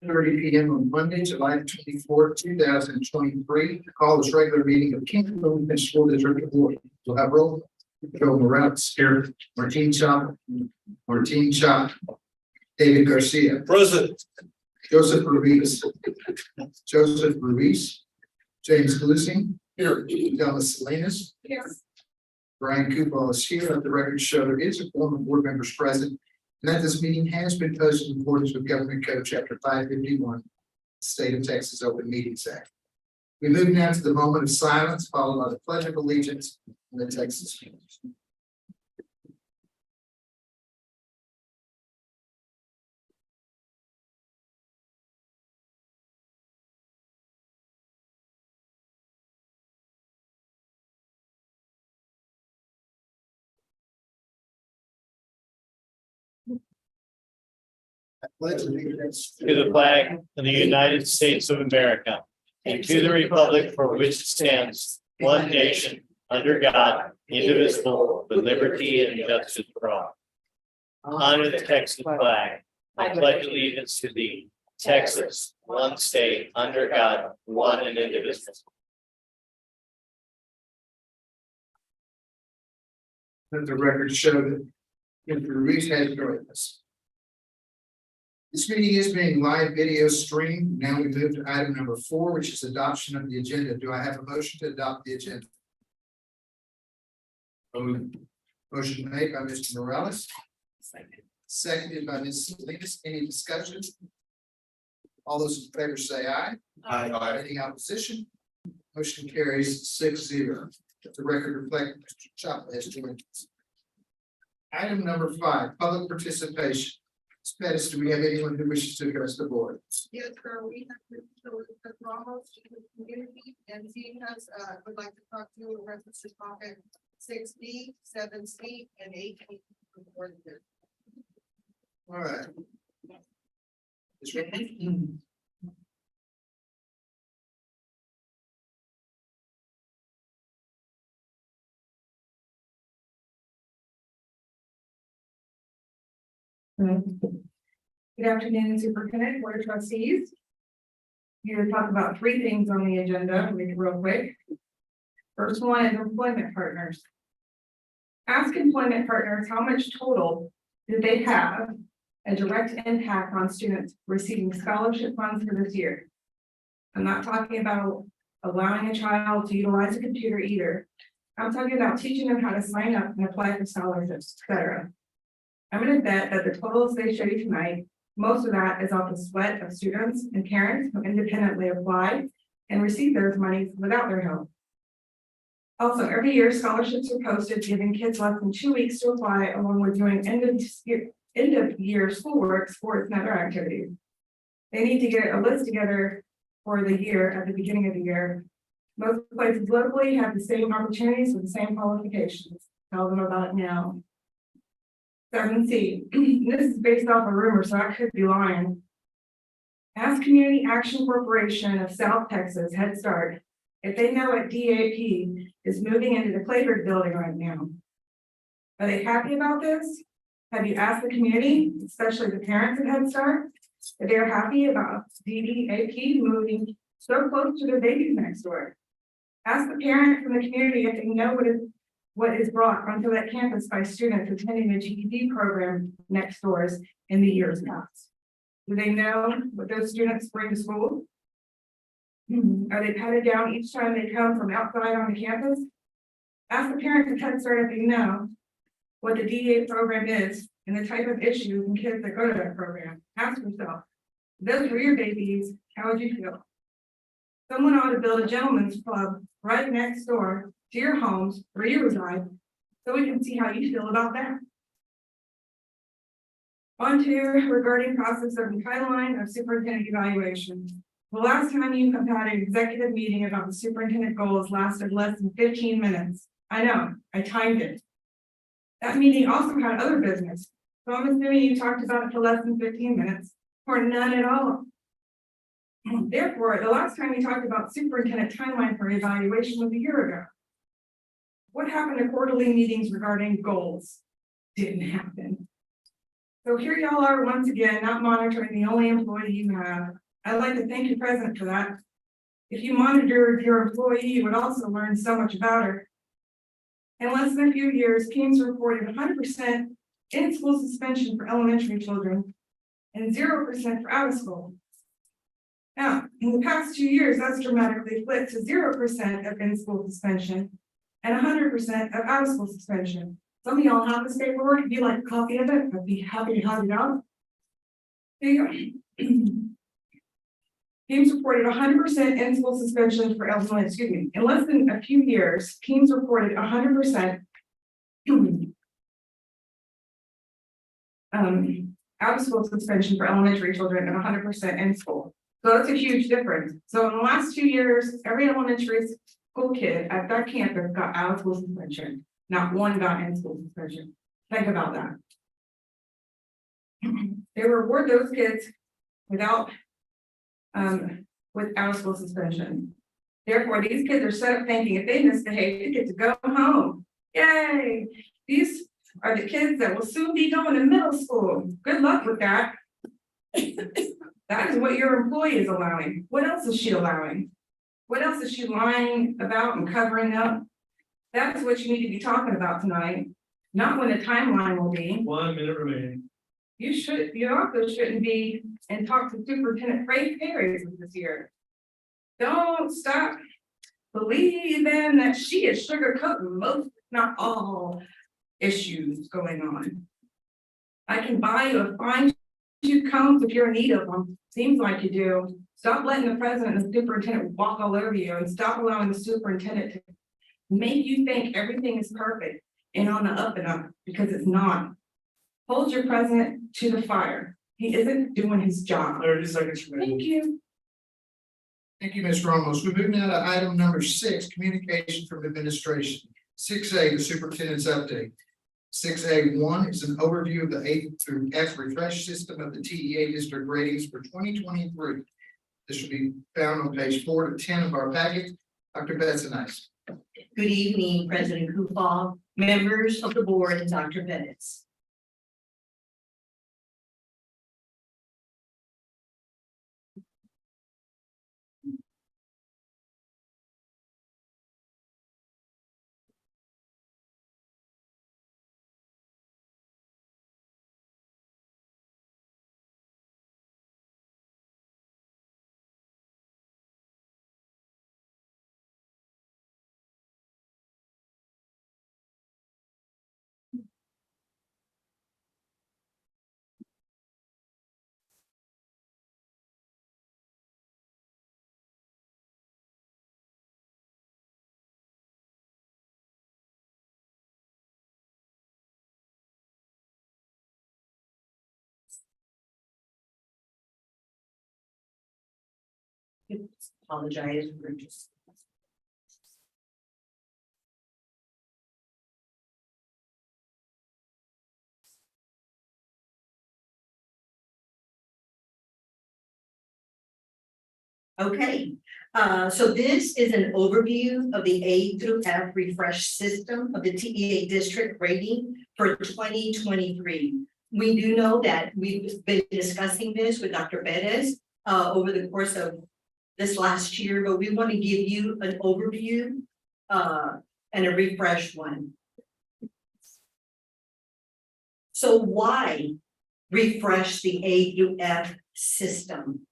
30 p.m. on Monday, July 24th, 2023. Call this regular meeting of Kingman Lutheran School District Board. We'll have roll. Joe Morales here. Martin Chop. David Garcia. Present. Joseph Ruiz. James Glusing. Here. Dallas Salinas. Yes. Brian Cooper is here. Let the record show there is a quorum of board members present, and that this meeting has been posted in accordance with Government Code Chapter 551, State of Texas Open Meetings Act. We move now to the moment of silence, followed by the Pledge of Allegiance and the Texas Pledge. I pledge allegiance to the flag of the United States of America and to the republic for which it stands, one nation, under God, indivisible, with liberty and justice for all. Honor the Texas flag. I pledge allegiance to thee, Texas, one state, under God, one and indivisible. Let the record show that Mr. Ruiz has joined us. This meeting is being live video streamed. Now we move to item number 4, which is adoption of the agenda. Do I have a motion to adopt the agenda? Motion made by Mr. Morales. Seconded by Ms. Salinas. Any discussion? All those in favor say aye. Aye. Any opposition? Motion carries 6-0. Let the record reflect Mr. Chapa has joined us. Item number 5, public participation. Ms. Pettis, do we have anyone who wishes to address the board? Yes, sir. We have Mr. Ramos in the community, and he has would like to talk to you in reference to topic 6B, 7C, and 8B. All right. Ms. Ripley? Good afternoon, Superintendent, Board of Trustees. Here to talk about 3 things on the agenda, make it real quick. First one is employment partners. Ask employment partners how much total do they have a direct impact on students receiving scholarship funds for this year. I'm not talking about allowing a child to utilize a computer either. I'm talking about teaching them how to sign up and apply for scholarships, etc. I'm going to bet that the totals they show you tonight, most of that is off the sweat of students and parents who independently apply and receive those monies without their help. Also, every year scholarships are posted, giving kids less than 2 weeks to apply, along with doing end of year schoolwork, sports, and other activities. They need to get a list together for the year at the beginning of the year. Most places locally have the same opportunities with the same qualifications. Tell them about it now. 7C. This is based off a rumor, so I could be lying. Ask Community Action Corporation of South Texas, Head Start, if they know what DAP is moving into the Clayburgh building right now. Are they happy about this? Have you asked the community, especially the parents of Head Start, if they're happy about DAP moving so close to their babies next door? Ask the parents from the community if they know what is brought onto that campus by students attending the GED program next doors in the years past. Do they know what those students bring to school? Are they patted down each time they come from outside on the campus? Ask the parents of Head Start if they know what the DA program is and the type of issues and kids that go to that program. Ask yourself, if those were your babies, how would you feel? Someone ought to build a gentleman's club right next door to your homes where you reside, so we can see how you feel about that. On to regarding process of the timeline of superintendent evaluation. The last time you have had an executive meeting about the superintendent goals lasted less than 15 minutes. I know, I timed it. That meeting also had other business, so I'm assuming you talked about it for less than 15 minutes, or none at all. Therefore, the last time we talked about superintendent timeline for evaluation was a year ago. What happened to quarterly meetings regarding goals? Didn't happen. So here y'all are once again, not monitoring the only employee you have. I'd like to thank you, President, for that. If you monitored your employee, you would also learn so much about her. In less than a few years, Keams reported 100% in-school suspension for elementary children and 0% for out of school. Now, in the past 2 years, that's dramatically flipped to 0% of in-school suspension and 100% of out of school suspension. Some of y'all have this paperwork. If you'd like a copy of it, I'd be happy to hand it out. There you go. Keams reported 100% in-school suspension for elementary, excuse me, in less than a few years, Keams reported 100% out of school suspension for elementary children and 100% in school. So that's a huge difference. So in the last 2 years, every elementary school kid at that campus got out of school suspension. Not one got in school suspension. Think about that. They reward those kids without school suspension. Therefore, these kids are set up thinking if they misbehave, they get to go home. Yay! These are the kids that will soon be going to middle school. Good luck with that. That is what your employee is allowing. What else is she allowing? What else is she lying about and covering up? That's what you need to be talking about tonight, not when the timeline will be. 1 minute remaining. You also shouldn't be and talk to Superintendent Ray Perry this year. Don't stop believing that she is sugarcoating most, if not all, issues going on. I can buy you a fine tooth comb if you're in need of them. Seems like you do. Stop letting the president and the superintendent walk all over you, and stop allowing the superintendent to make you think everything is perfect and on the up and up, because it's not. Hold your president to the fire. He isn't doing his job. 30 seconds remaining. Thank you. Thank you, Ms. Ramos. We move now to item number 6, communication from administration. 6A, the superintendent's update. 6A1 is an overview of the A through F refresh system of the TEA district ratings for 2023. This should be found on page 4 to 10 of our packet. Dr. Betts. Good evening, President Kufal, members of the board, and Dr. Bennett. Apologize for just. Okay, so this is an overview of the A through F refresh system of the TEA district rating for 2023. We do know that we've been discussing this with Dr. Perez over the course of this last year, but we want to give you an overview and a refresh one. So why refresh the A through F system?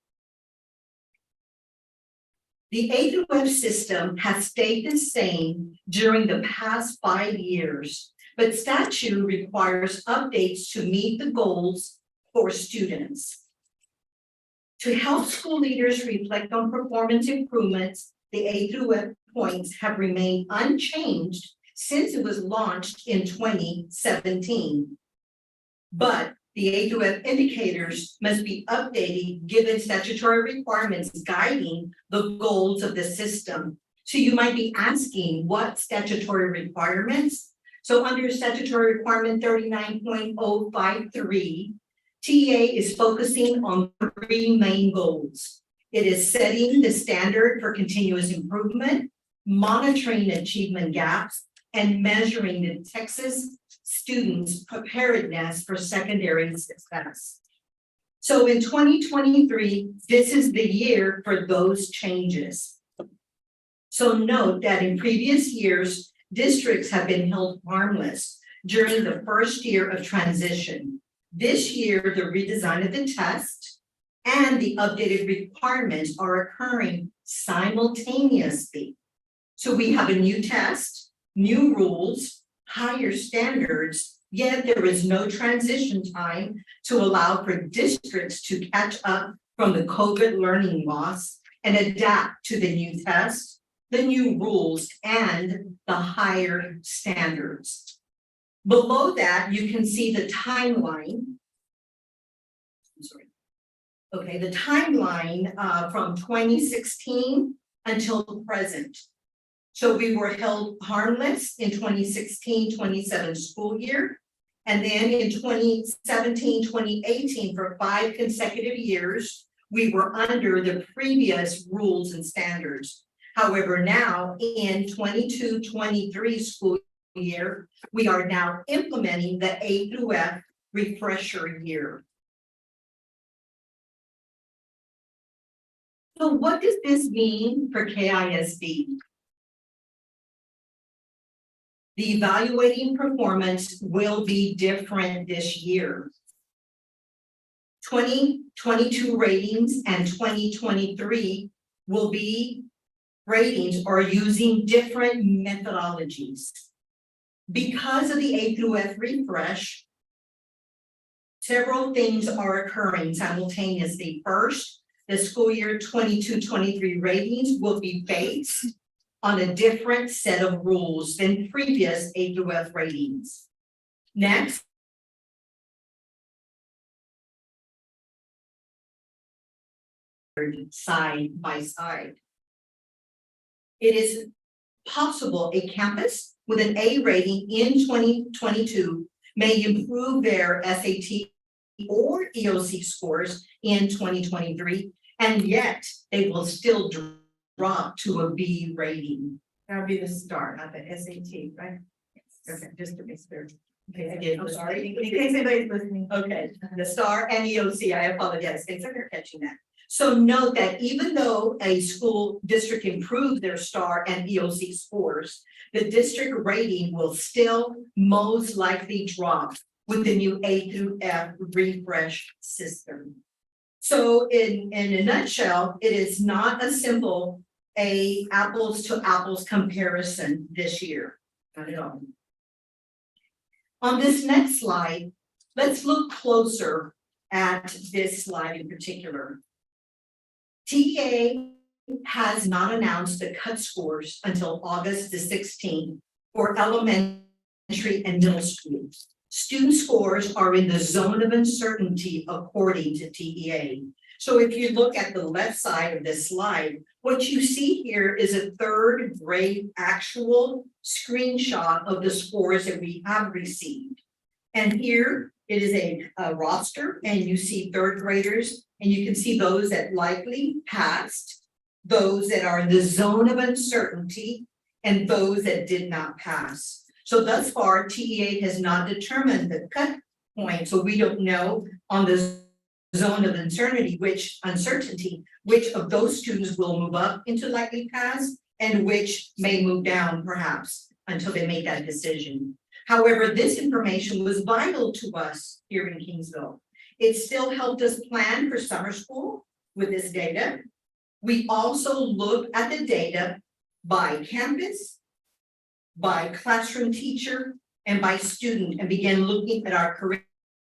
The A through F system has stayed the same during the past 5 years, but statute requires updates to meet the goals for students. To help school leaders reflect on performance improvements, the A through F points have remained unchanged since it was launched in 2017. But the A through F indicators must be updated given statutory requirements guiding the goals of the system. So you might be asking what statutory requirements? So under statutory requirement 39.053, TEA is focusing on 3 main goals. It is setting the standard for continuous improvement, monitoring achievement gaps, and measuring the Texas students' preparedness for secondary success. So in 2023, this is the year for those changes. So note that in previous years, districts have been held harmless during the first year of transition. This year, the redesign of the test and the updated requirements are occurring simultaneously. So we have a new test, new rules, higher standards, yet there is no transition time to allow for districts to catch up from the COVID learning loss and adapt to the new test, the new rules, and the higher standards. Below that, you can see the timeline. I'm sorry. Okay, the timeline from 2016 until present. So we were held harmless in 2016-27 school year. And then in 2017-2018, for 5 consecutive years, we were under the previous rules and standards. However, now in 22-23 school year, we are now implementing the A through F refresher year. So what does this mean for KISD? The evaluating performance will be different this year. 2022 ratings and 2023 will be ratings are using different methodologies. Because of the A through F refresh, several things are occurring simultaneously. First, the school year 22-23 ratings will be based on a different set of rules than previous A through F ratings. Next, side by side. It is possible a campus with an A rating in 2022 may improve their SAT or EOC scores in 2023, and yet they will still drop to a B rating. That would be the start of the SAT, right? Okay, just to be clear. Okay, I'm sorry, in case anybody's listening. Okay, the STAR and EOC, I apologize, thanks for catching that. So note that even though a school district improves their STAR and EOC scores, the district rating will still most likely drop with the new A through F refresh system. So in a nutshell, it is not a simple apples to apples comparison this year, not at all. On this next slide, let's look closer at this slide in particular. TEA has not announced the cut scores until August the 16th for elementary and middle school. Student scores are in the zone of uncertainty according to TEA. So if you look at the left side of this slide, what you see here is a third grade actual screenshot of the scores that we have received. And here it is a roster, and you see third graders, and you can see those that likely passed, those that are in the zone of uncertainty, and those that did not pass. So thus far, TEA has not determined the cut point, so we don't know on the zone of uncertainty, which of those students will move up into likely pass, and which may move down perhaps until they make that decision. However, this information was vital to us here in Kingsville. It still helped us plan for summer school with this data. We also looked at the data by campus, by classroom teacher, and by student, and began looking at our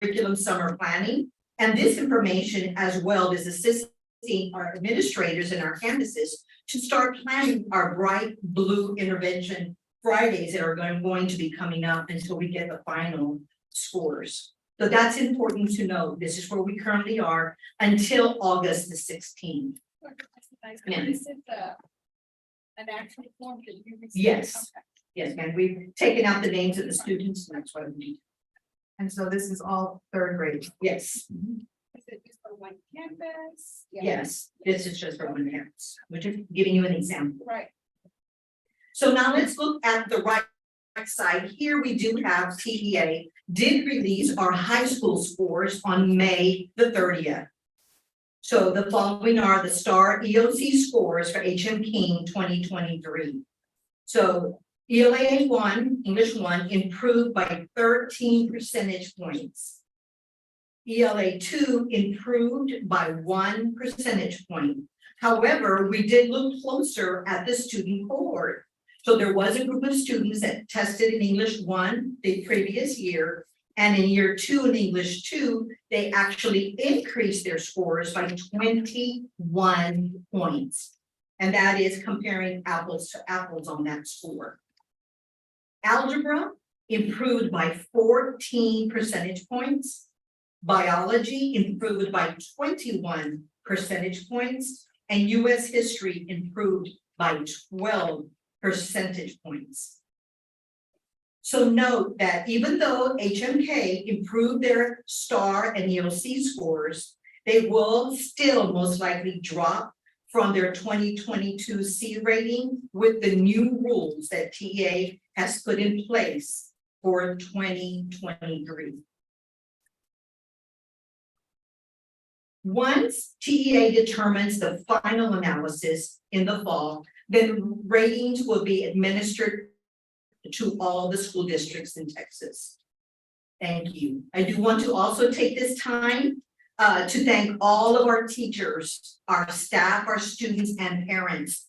curriculum summer planning. And this information as well is assisting our administrators and our campuses to start planning our Bright Blue Intervention Fridays that are going to be coming up until we get the final scores. So that's important to know. This is where we currently are until August the 16th. Yeah. Is it an actual form that you received? Yes. Okay. Yes, ma'am, we've taken out the names of the students, and that's what we need. And so this is all third grade. Yes, Is it just for one campus? Yeah. yes, this is just for one campus, which is giving you an example. Right. So now let's look at the right side, here we do have TEA did release our high school scores on May the 30th. So the following are the STAR EOC scores for HM King 2023. So ELA 1, English 1, improved by 13 percentage points. ELA 2 improved by 1 percentage point. However, we did look closer at the student cohort. So there was a group of students that tested in English 1 the previous year, and in year 2 in English 2, they actually increased their scores by 21 points. And that is comparing apples to apples on that score. Algebra improved by 14 percentage points. Biology improved by 21 percentage points, and US history improved by 12 percentage points. So note that even though HMK improved their STAR and EOC scores, they will still most likely drop from their 2022 C rating with the new rules that TEA has put in place for 2023. Once TEA determines the final analysis in the fall, then ratings will be administered to all the school districts in Texas. Thank you. I do want to also take this time to thank all of our teachers, our staff, our students, and parents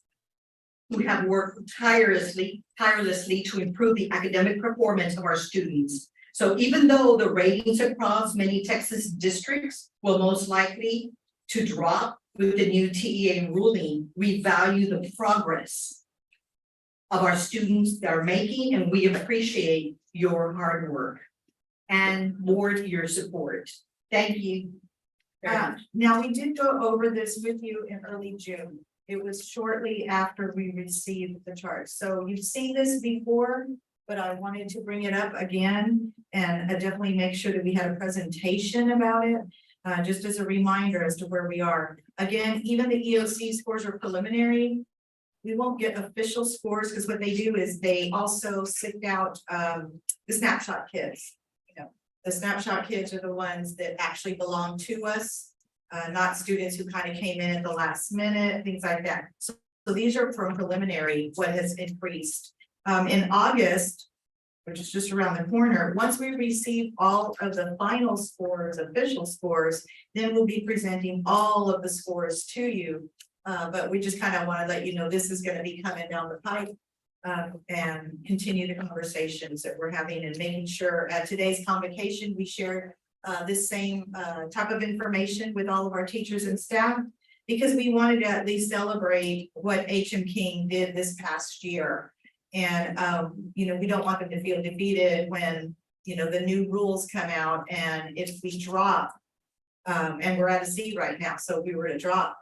who have worked tirelessly to improve the academic performance of our students. So even though the ratings across many Texas districts will most likely to drop with the new TEA ruling, we value the progress of our students that are making, and we appreciate your hard work and board your support. Thank you. Now, we did go over this with you in early June. It was shortly after we received the chart. So you've seen this before, but I wanted to bring it up again and definitely make sure that we had a presentation about it. Just as a reminder as to where we are. Again, even the EOC scores are preliminary. We won't get official scores because what they do is they also sift out the snapshot kids. You know, the snapshot kids are the ones that actually belong to us, not students who kind of came in at the last minute, things like that. So these are from preliminary, what has increased. In August, which is just around the corner, once we receive all of the final scores, official scores, then we'll be presenting all of the scores to you. But we just kind of want to let you know this is going to be coming down the pipe and continue the conversations that we're having and making sure at today's convocation, we share this same type of information with all of our teachers and staff, because we wanted to at least celebrate what HM King did this past year. And, you know, we don't want them to feel defeated when, you know, the new rules come out, and if we drop, and we're at a C right now, so if we were to drop,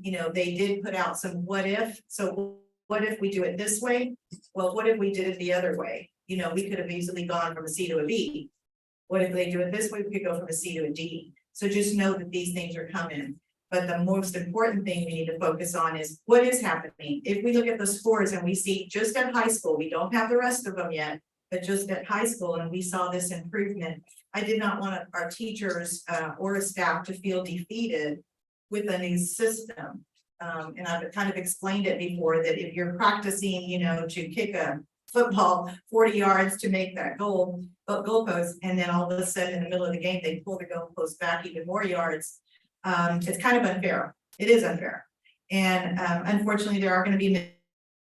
you know, they did put out some what if. So what if we do it this way? Well, what if we did it the other way? You know, we could have easily gone from a C to a B. What if they do it this way? We could go from a C to a D. So just know that these things are coming. But the most important thing we need to focus on is what is happening. If we look at the scores and we see just at high school, we don't have the rest of them yet, but just at high school, and we saw this improvement. I did not want our teachers or staff to feel defeated with a new system. And I've kind of explained it before that if you're practicing, you know, to kick a football 40 yards to make that goalpost, and then all of a sudden in the middle of the game, they pull the goalpost back even more yards. It's kind of unfair. It is unfair. And unfortunately, there are going to be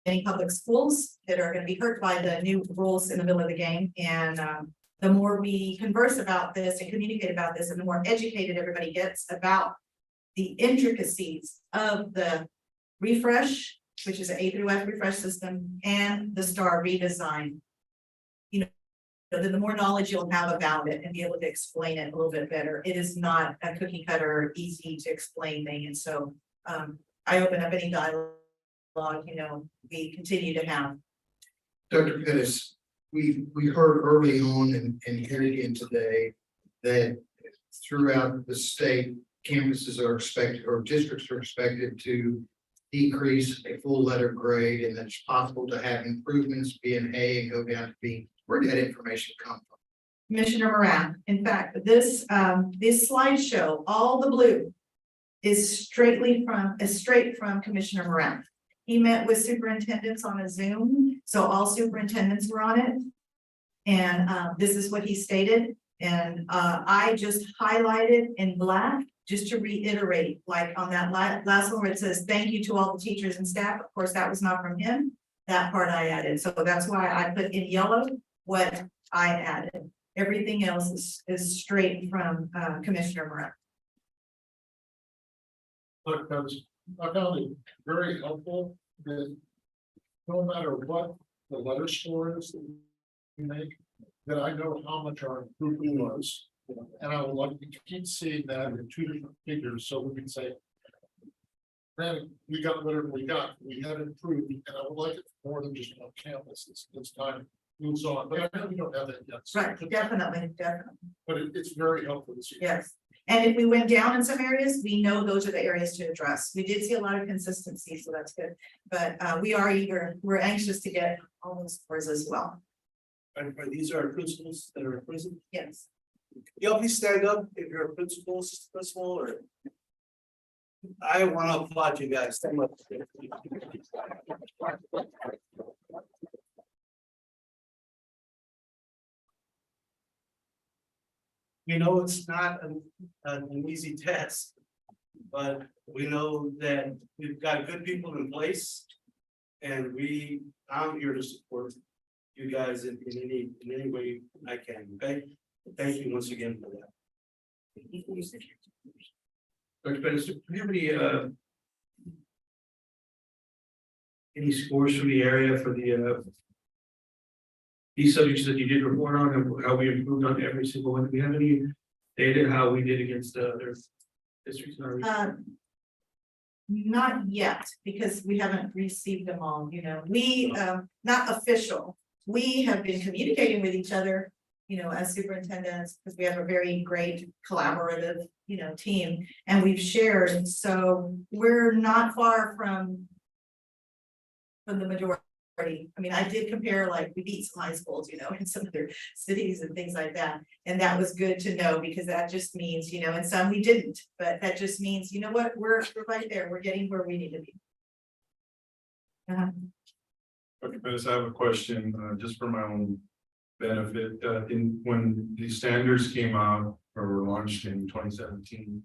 many public schools that are going to be hurt by the new rules in the middle of the game. And the more we converse about this and communicate about this, and the more educated everybody gets about the intricacies of the refresh, which is an A through F refresh system, and the STAR redesign, you know, then the more knowledge you'll have about it and be able to explain it a little bit better. It is not a cookie cutter, easy to explain thing. And so I open up any dialogue, you know, we continue to have. Dr. Pettis, we heard early on and hearing in today that throughout the state, campuses are expected, or districts are expected to decrease a full letter grade, and that it's possible to have improvements be an A and go down to B. Where did that information come from? Commissioner Moran, in fact, this slideshow, all the blue is straight from Commissioner Moran. He met with superintendents on a Zoom, so all superintendents were on it. And this is what he stated, and I just highlighted in black, just to reiterate, like on that last one where it says, thank you to all the teachers and staff. Of course, that was not from him. That part I added, so that's why I put in yellow what I added. Everything else is straight from Commissioner Moran. Look, I found it very helpful that no matter what the letter score is that we make, that I know how much our improvement was. And I would like to keep seeing that in two different figures, so we can say, granted, we got whatever we got, we have improved, and I would like it more than just on campus this time moves on, but I know we don't have that yet. so- Right, definitely. But it's very helpful to see. Yes, and if we went down in some areas, we know those are the areas to address. We did see a lot of consistency, so that's good. But we're anxious to get all those scores as well. And these are principals that are present. Yes. Y'all please stand up if you're a principal or. I want to applaud you guys. Stand up. We know it's not an easy task, but we know that we've got good people in place. And I'm here to support you guys in any way I can, okay? Thank you once again for that. Dr. Pettis, do you have any scores from the area for these subjects that you did report on, and how we improved on every single one? Do we have any data how we did against other districts in our region? Not yet, because we haven't received them all, not official. We have been communicating with each other, as superintendents, because we have a very great collaborative, team, and we've shared, and so we're not far from the majority. I mean, I did compare, like, we beat some high schools, in some other cities and things like that. And that was good to know, because that just means, and some we didn't, but that just means, you know what, we're right there, we're getting where we need to be. Dr. Pettis, I have a question, just for my own benefit, when the standards came out or were launched in 2017.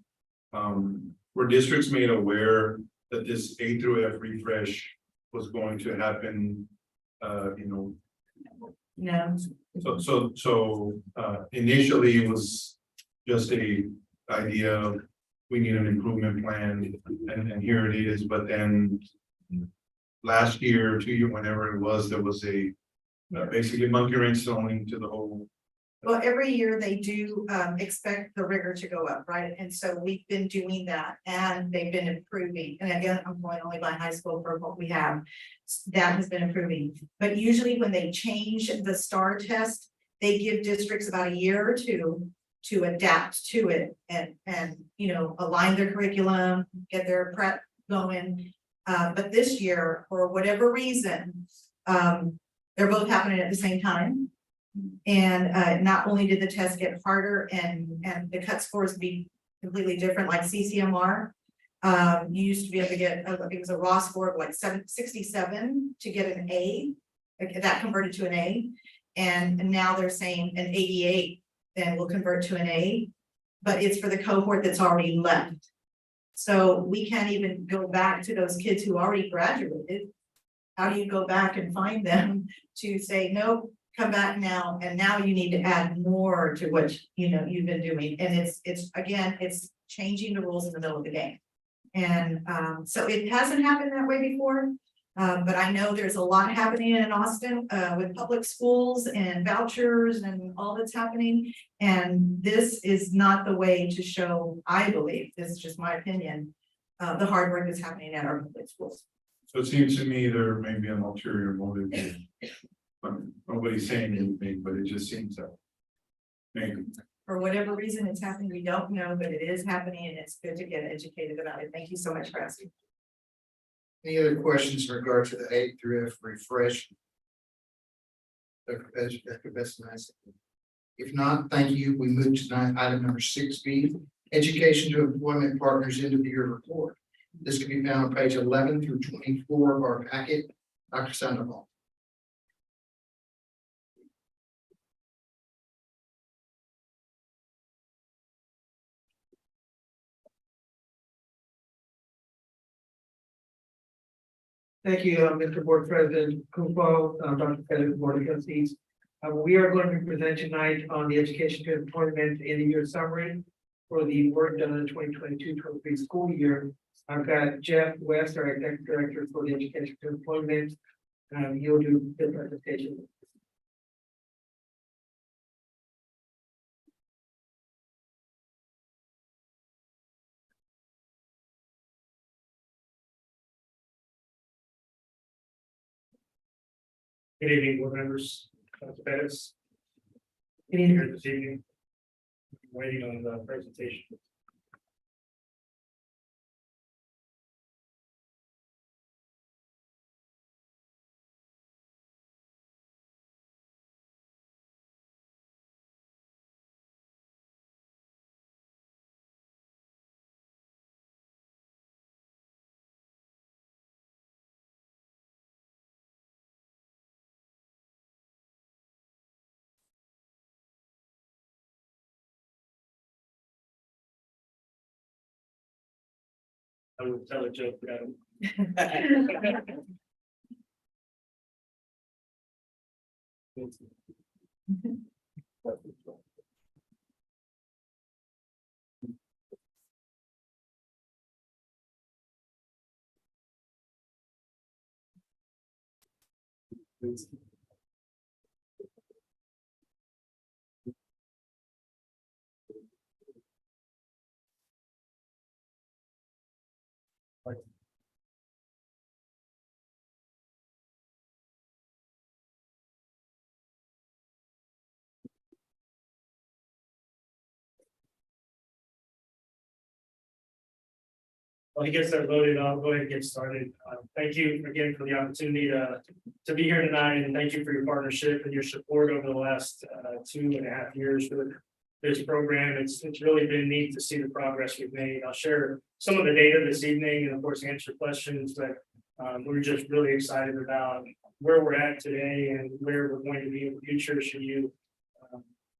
Were districts made aware that this A through F refresh was going to happen, No, so initially it was just a idea of we need an improvement plan, and here it is, but then last year, 2 years, whenever it was, there was a basically monkey wrench thrown into the whole. well, every year they do expect the rigor to go up, right? And so we've been doing that, and they've been improving. And again, I'm going only by high school for what we have. That has been improving. But usually when they change the STAR test, they give districts about a year or two to adapt to it and align their curriculum, get their prep going. But this year, for whatever reason, they're both happening at the same time. And not only did the test get harder and the cut scores be completely different, like CCMR. You used to be able to get, it was a raw score of like 767 to get an A. That converted to an A. And now they're saying an 88 then will convert to an A. But it's for the cohort that's already left. So we can't even go back to those kids who already graduated. How do you go back and find them to say, nope, come back now, and now you need to add more to what you've been doing, and it's changing the rules in the middle of the game. And so it hasn't happened that way before, but I know there's a lot happening in Austin with public schools and vouchers and all that's happening. And this is not the way to show, I believe, this is just my opinion, the hard work that's happening at our public schools. So it seems to me there may be an ulterior motive. Nobody's saying anything, but it just seems that. Maybe. For whatever reason it's happening, we don't know, but it is happening, and it's good to get educated about it. Thank you so much for asking. Any other questions in regard to the A through F refresh? Dr. Best. If not, thank you. We move to item number 6B, Education to Employment Partners End of the Year Report. This can be found on page 11 through 24 of our packet. Dr. Sandoval. Thank you, Mr. Board President Kupo, Dr. Pettit, Board of Trustees. We are going to present tonight on the Education to Employment in the Year Summary for the work done in the 2022-23 school year. I've got Jeff West, our Executive Director for the Education to Employment. He'll do the presentation. Good evening, board members. Dr. Pettis. Good evening here this evening. Waiting on the presentation. I will tell a joke. Well, he gets that loaded, I'll go ahead and get started. Thank you again for the opportunity to be here tonight, and thank you for your partnership and your support over the last 2.5 years for this program. It's really been neat to see the progress we've made. I'll share some of the data this evening and of course answer questions, but we're just really excited about where we're at today and where we're going to be in the future should you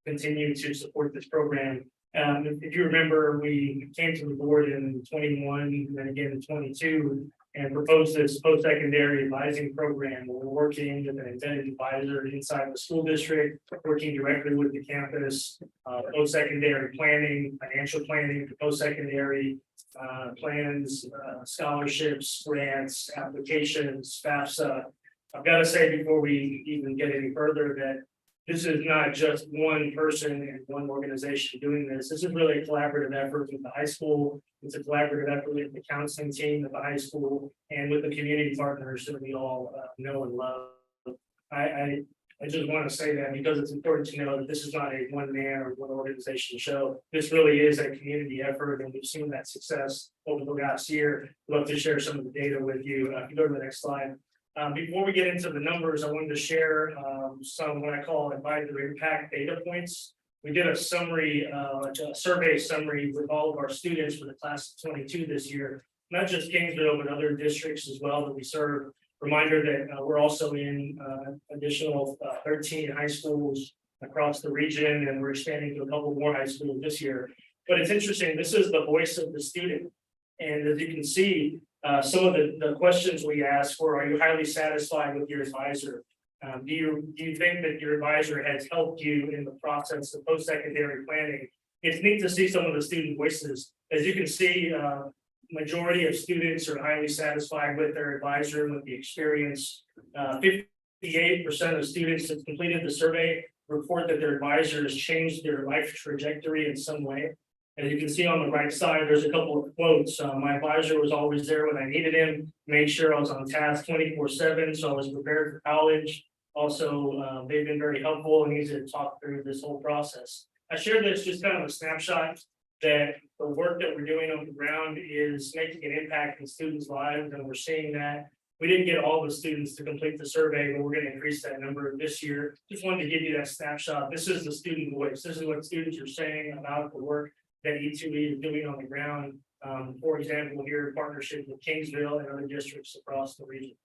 continue to support this program. If you remember, we came to the board in 21 and then again in 22 and proposed this post-secondary advising program. We're working with an intended advisor inside the school district, working directly with the campus, post-secondary planning, financial planning, for post-secondary plans, scholarships, grants, applications, FAFSA. I've got to say before we even get any further that this is not just one person and one organization doing this. This is really a collaborative effort with the high school. It's a collaborative effort with the counseling team at the high school and with the community partners that we all know and love. I just want to say that because it's important to know that this is not a one man or one organization show. This really is a community effort, and we've seen that success over the last year. I'd love to share some of the data with you. If you go to the next slide. Before we get into the numbers, I wanted to share some what I call advisor impact data points. We did a summary, a survey summary with all of our students for the class of 22 this year, not just Kingsville, but other districts as well that we serve. Reminder that we're also in additional 13 high schools across the region, and we're expanding to a couple more high schools this year. But it's interesting, this is the voice of the student. And as you can see, some of the questions we asked were, are you highly satisfied with your advisor? Do you think that your advisor has helped you in the process of post-secondary planning? It's neat to see some of the student voices. As you can see, majority of students are highly satisfied with their advisor and with the experience. 58% of students that completed the survey report that their advisor has changed their life trajectory in some way. As you can see on the right side, there's a couple of quotes. My advisor was always there when I needed him, made sure I was on task 24/7, so I was prepared for college. Also, they've been very helpful and easy to talk through this whole process. I shared this just kind of a snapshot that the work that we're doing on the ground is making an impact in students' lives, and we're seeing that. We didn't get all the students to complete the survey, but we're gonna increase that number this year. Just wanted to give you that snapshot. This is the student voice. This is what students are saying about the work that E2E is doing on the ground. For example, here in partnership with Kingsville and other districts across the region.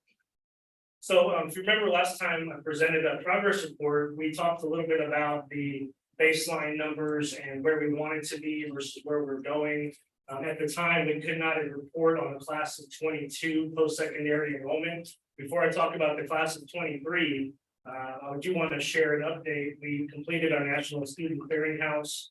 So if you remember last time I presented a progress report, we talked a little bit about the baseline numbers and where we wanted to be versus where we're going. At the time, we could not report on the class of 22 post-secondary enrollment. Before I talk about the class of 23, I do want to share an update. We completed our National Student Clearinghouse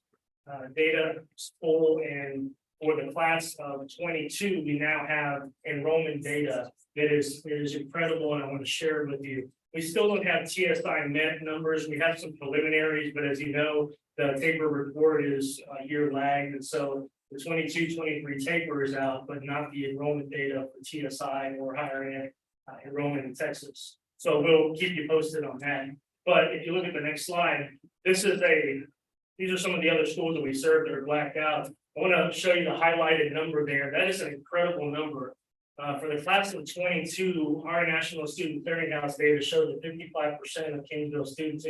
data poll, and for the class of 22, we now have enrollment data that is incredible, and I want to share it with you. We still don't have TSI MET numbers. We have some preliminaries, but as you know, the taper report is a year lagged, and so the 22-23 taper is out, but not the enrollment data for TSI or higher ed enrollment in Texas. So we'll keep you posted on that. But if you look at the next slide, these are some of the other schools that we serve that are blacked out. I want to show you the highlighted number there. That is an incredible number. For the class of 22, our National Student Clearinghouse data show that 55% of Kingsville students,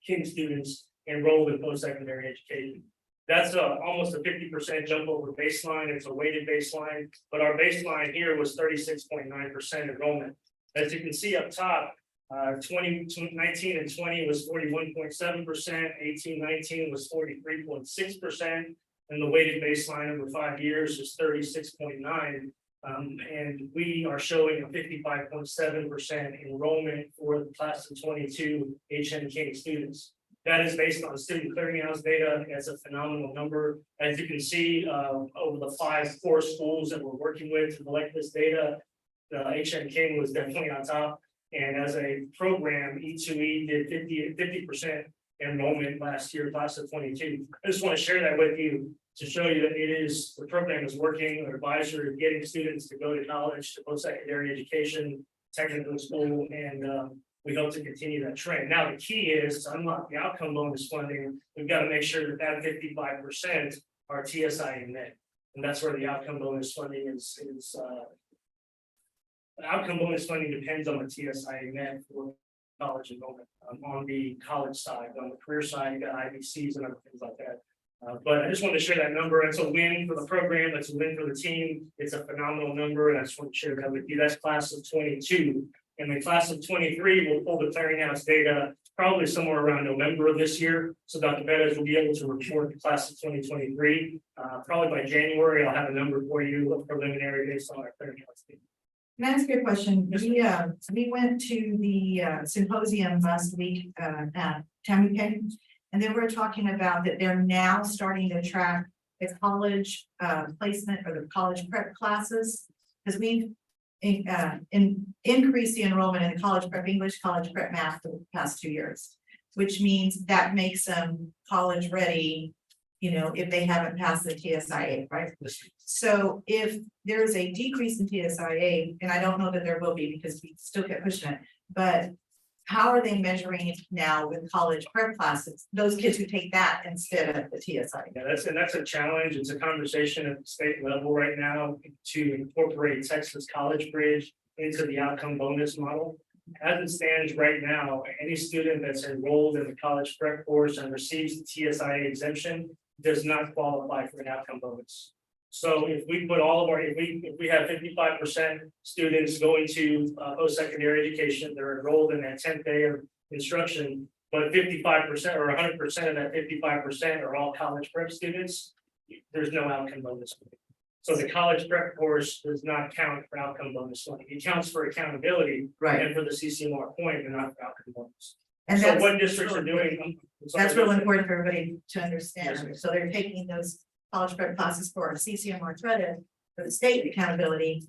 King students, enrolled in post-secondary education. That's almost a 50% jump over baseline. It's a weighted baseline, but our baseline here was 36.9% enrollment. As you can see up top, 19 and 20 was 41.7%, 18-19 was 43.6%, and the weighted baseline over 5 years is 36.9%. And we are showing a 55.7% enrollment for the class of 22 HN King students. That is based on student clearinghouse data. It's a phenomenal number. As you can see, over the 5 core schools that we're working with to collect this data, the HN King was definitely on top. And as a program, E2E did 50% enrollment last year, class of 22. I just want to share that with you to show you that the program is working. Our advisor is getting students to go to college, to post-secondary education, technical school, and we hope to continue that trend. Now, the key is to unlock the outcome bonus funding. We've got to make sure that 55% are TSI and MET. And that's where the outcome bonus funding is. The outcome bonus funding depends on the TSI and MET for college enrollment. On the college side, on the career side, you got IBCs and other things like that. But I just wanted to share that number. It's a win for the program. It's a win for the team. It's a phenomenal number. And I just want to share that with you. That's class of 22. In the class of 23, we'll pull the clearinghouse data probably somewhere around November of this year. So Dr. Bettis will be able to report the class of 2023. Probably by January, I'll have a number for you, a preliminary based on our clearinghouse data. Can I ask you a question? We went to the symposium last week at Tamuke, and they were talking about that they're now starting to track the college placement or the college prep classes, because we've increased the enrollment in the college prep English, college prep math for the past 2 years, which means that makes them college ready, you know, if they haven't passed the TSIA, right? So if there's a decrease in TSIA, and I don't know that there will be because we still kept pushing it, but how are they measuring it now with college prep classes, those kids who take that instead of the TSIA? Yeah, that's a challenge. It's a conversation at the state level right now to incorporate Texas College Bridge into the outcome bonus model. As it stands right now, any student that's enrolled in the college prep course and receives the TSIA exemption does not qualify for an outcome bonus. So if we put all of our, if we have 55% students going to post-secondary education, they're enrolled in that 10th day of instruction, but 55% or 100% of that 55% are all college prep students, there's no outcome bonus. So the college prep course does not count for outcome bonus funding. It counts for accountability. Right. And for the CCMR point, and not for outcome bonus. And So that's, what districts are doing? that's real important for everybody to understand. So they're taking those college prep classes for our CCMR credit for the state accountability,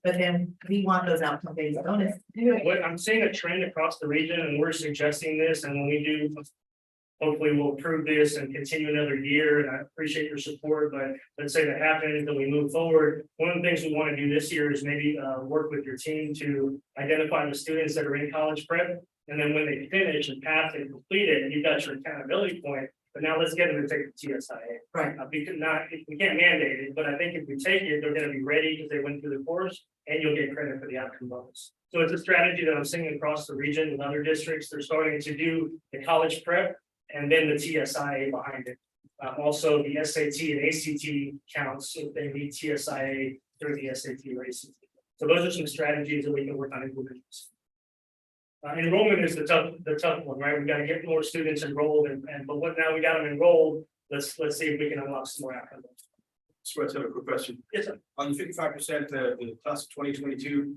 but then we want those outcome based bonus. What I'm seeing a trend across the region, and we're suggesting this, and when we do, hopefully we'll approve this and continue another year, and I appreciate your support, but let's say that happens and we move forward. One of the things we want to do this year is maybe work with your team to identify the students that are in college prep. And then when they finish and pass and complete it, and you've got your accountability point, but now let's get them to take the TSIA. Right. We can't mandate it, but I think if we take it, they're gonna be ready because they went through the course and you'll get credit for the outcome bonus. So it's a strategy that I'm seeing across the region in other districts. They're starting to do the college prep and then the TSIA behind it. Also the SAT and ACT counts if they need TSIA through the SAT or ACT. So those are some strategies that we can work on implementing. Enrollment is the tough one, right? We gotta get more students enrolled but what now we got them enrolled, let's see if we can unlock some more outcomes. Just want to have a quick question. Yes, sir. On the 55%, the class of 2022.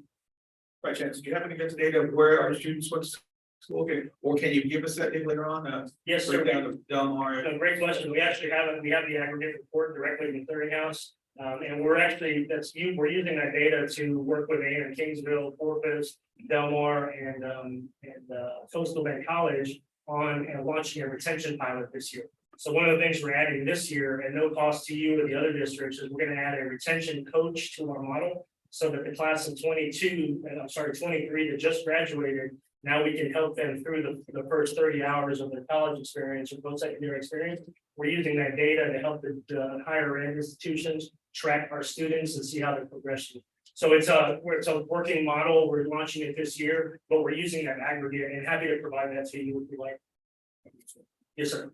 By chance, do you happen to get the data of where our students went to school? Okay, or can you give us that data later on? Yes, sir. Breakdown of Del Mar. Great question. We actually have it. We have the aggregate report directly in the clearinghouse. And we're actually, we're using that data to work with A and Kingsville, Corpus, Del Mar, and Coastal Bend College on launching a retention pilot this year. So one of the things we're adding this year, at no cost to you or the other districts, is we're gonna add a retention coach to our model. So that the class of 23 that just graduated, now we can help them through the first 30 hours of their college experience or post-secondary experience. We're using that data to help the higher ed institutions track our students and see how they're progressing. So it's a working model. We're launching it this year, but we're using that aggregate and happy to provide that to you if you like. Yes, sir.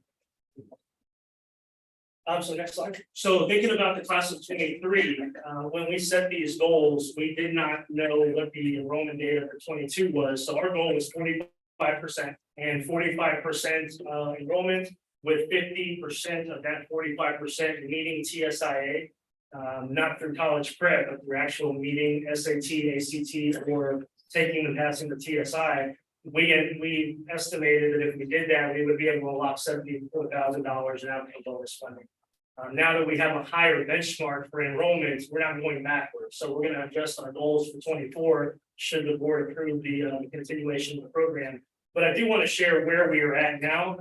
So next slide. So thinking about the class of 23, when we set these goals, we did not know what the enrollment data for 22 was. So our goal was 45% and 45% enrollment with 50% of that 45% meeting TSIA, not through college prep, but through actual meeting SAT, ACT, or taking and passing the TSI. We estimated that if we did that, we would be able to unlock $74,000 in outcome bonus funding. Now that we have a higher benchmark for enrollments, we're not going backwards. So we're going to adjust our goals for 24 should the board approve the continuation of the program. But I do want to share where we are at now.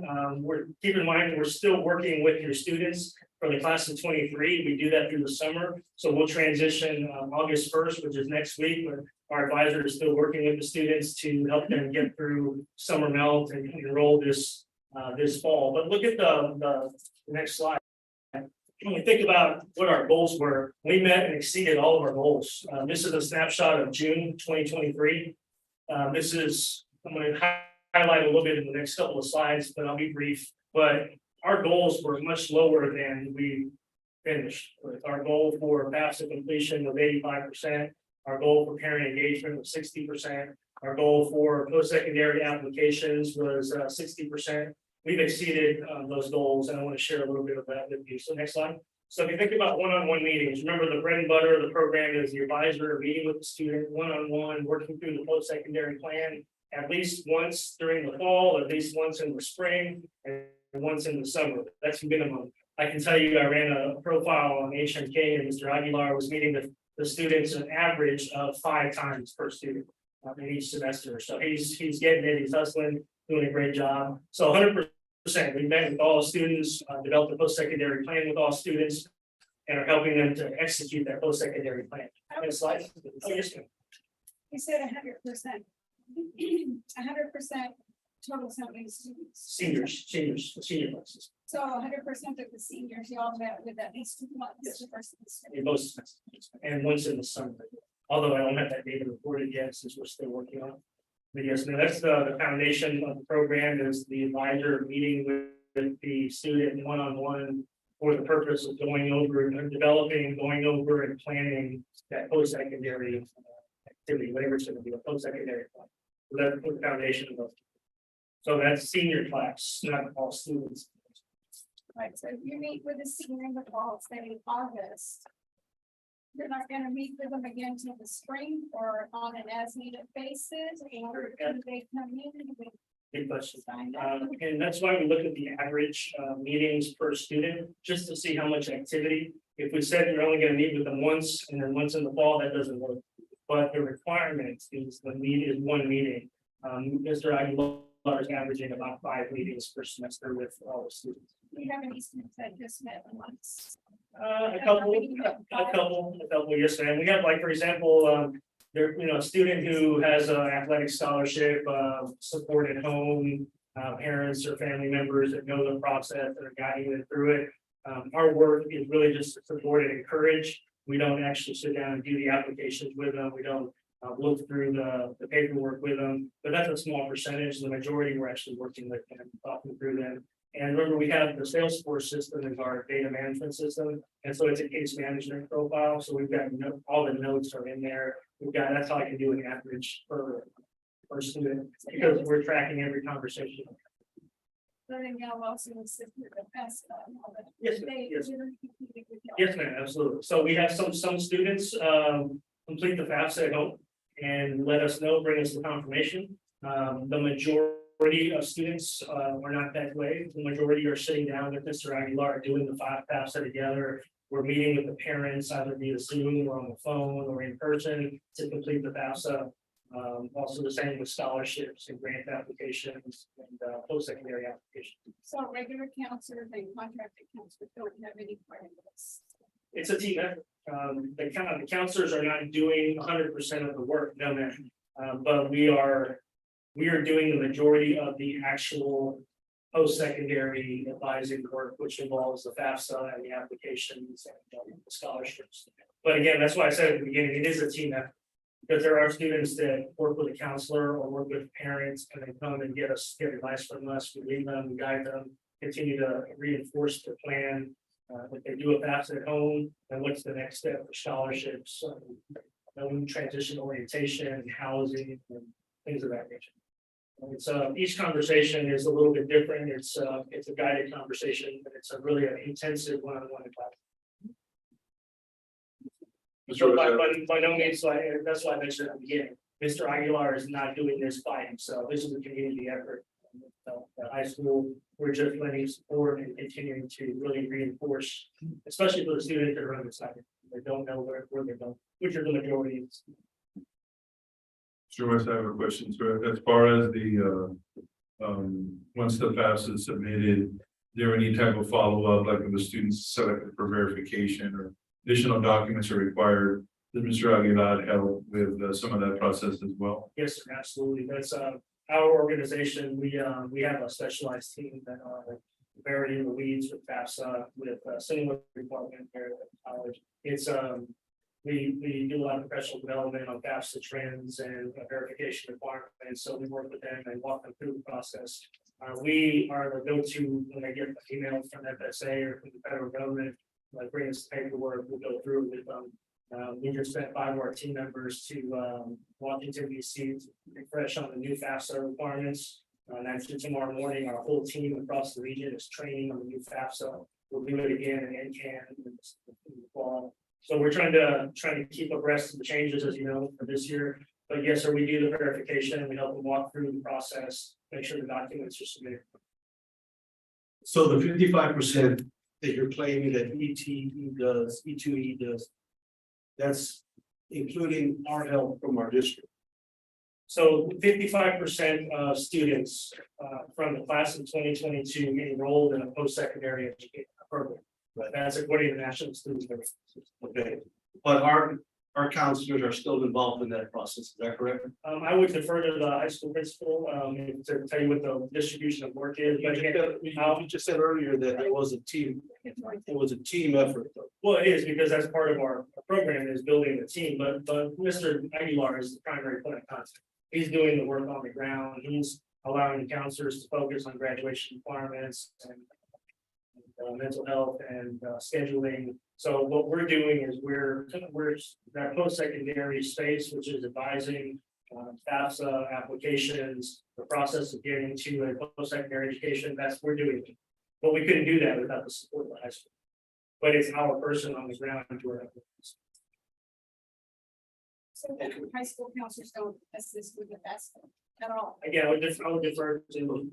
Keep in mind, we're still working with your students for the class of 23. We do that through the summer. So we'll transition August 1st, which is next week. But our advisor is still working with the students to help them get through summer melt and enroll this fall. But look at the next slide. When we think about what our goals were, we met and exceeded all of our goals. This is a snapshot of June 2023. I'm going to highlight a little bit in the next couple of slides, but I'll be brief. But our goals were much lower than we finished with. Our goal for FAFSA completion was 85%. Our goal for parent engagement was 60%. Our goal for post-secondary applications was 60%. We've exceeded those goals, and I want to share a little bit of that with you. So next slide. So if you think about one-on-one meetings, remember the bread and butter of the program is the advisor meeting with the student one-on-one, working through the post-secondary plan at least once during the fall, at least once in the spring, and once in the summer. That's minimum. I can tell you, I ran a profile on HMK, and Mr. Aguilar was meeting the students an average of 5 times per student in each semester. So he's getting it, he's hustling, doing a great job. So 100%, we met with all students, developed a post-secondary plan with all students, and are helping them to execute that post-secondary plan. Next slide. Oh, yes, ma'am. You said 100%. 100% total something students. Senior classes. So 100% of the seniors, you all met with at least 2 months. Yes. The first semester. In most semesters, and once in the summer. Although I don't have that data reported yet, since we're still working on it. But yes, no, that's the foundation of the program is the advisor meeting with the student one-on-one for the purpose of going over and developing, going over and planning that post-secondary activity, whatever it's going to be, a post-secondary plan. So that's the foundation of it. So that's senior class, not all students. Right, so if you meet with a senior in the fall, say in August. You're not gonna meet with them again till the spring or on an as needed basis, or can they come in with Good question. signed up? And that's why we look at the average meetings per student, just to see how much activity. If we said you're only gonna meet with them once and then once in the fall, that doesn't work. But the requirement is one meeting. Mr. Aguilar is averaging about 5 meetings per semester with all the students. Do you have any students that just met once? A couple, yes, ma'am. We have, like, for example, a student who has an athletic scholarship, support at home, parents or family members that know the process and are guiding them through it. Our work is really just to support and encourage. We don't actually sit down and do the applications with them. We don't look through the paperwork with them, but that's a small percentage. The majority we're actually working with them, talking through them. And remember, we have the Salesforce system as our data management system, and so it's a case management profile. So we've got all the notes are in there. That's how I can do an average per student because we're tracking every conversation. But then y'all also assist with the FAFSA and all that. Yes, ma'am. They- Yes. they're competing with y'all. Yes, ma'am, absolutely. So we have some students complete the FAFSA at home and let us know, bring us the confirmation. The majority of students are not that way. The majority are sitting down with Mr. Aguilar doing the FAFSA together. We're meeting with the parents either via Zoom or on the phone or in person to complete the FAFSA. Also the same with scholarships and grant applications and post-secondary applications. So regular counselors and contracted counselors don't have any part in this. It's a team effort. The counselors are not doing 100% of the work, no, ma'am. But we are doing the majority of the actual post-secondary advising work, which involves the FAFSA and the applications and the scholarships. But again, that's why I said at the beginning, it is a team effort. Because there are students that work with a counselor or work with parents and they come and get advice from us, we lead them, we guide them, continue to reinforce the plan. If they do a FAFSA at home, then what's the next step for scholarships, transition orientation, housing, and things of that nature. And it's each conversation is a little bit different. It's a guided conversation, but it's a really an intensive one-on-one class. So by no means, so that's why I mentioned at the beginning, Mr. Aguilar is not doing this by himself. This is a community effort. The high school, we're just lending support and continuing to really reinforce, especially for the students that are undecided. They don't know where they're going, which are the majority. Mr. West, I have a question. So as far as the, once the FAFSA is submitted, is there any type of follow-up, like if the students selected for verification or additional documents are required? Does Mr. Aguilar help with some of that process as well? Yes, sir, absolutely. That's our organization. We have a specialized team that are very in the weeds with FAFSA, with similar department there at the college. It's we do a lot of professional development on FAFSA trends and verification requirements. So we work with them and walk them through the process. We are the go-to when they get emails from FSA or from the federal government, like bring us the paperwork, we'll go through with them. We just sent 5 of our team members to Washington DC to refresh on the new FAFSA requirements. And actually tomorrow morning, our whole team across the region is training on the new FAFSA. We'll do it again in NCAN in the fall. So we're trying to keep abreast of the changes, as you know, for this year. But yes, sir, we do the verification and we help them walk through the process, make sure the documents are submitted. So the 55% that you're claiming that ETE does, E2E does, that's including our help from our district. So 55% of students from the class of 2022 enrolled in a post-secondary education program. But that's according to the National Student Services. Okay, but our counselors are still involved in that process, is that correct? I would defer to the high school principal to tell you what the distribution of work is. But again, You just said earlier that it was a team effort. well, it is because that's part of our program is building a team, but Mr. Aguilar is the primary point of contact. He's doing the work on the ground. He's allowing the counselors to focus on graduation requirements and mental health and scheduling. So what we're doing is we're that post-secondary space, which is advising FAFSA applications, the process of getting to a post-secondary education, that's what we're doing. But we couldn't do that without the support of the high school. But it's our person on the ground to our efforts. So the high school counselors don't assist with the FAFSA at all. Again, I would defer to.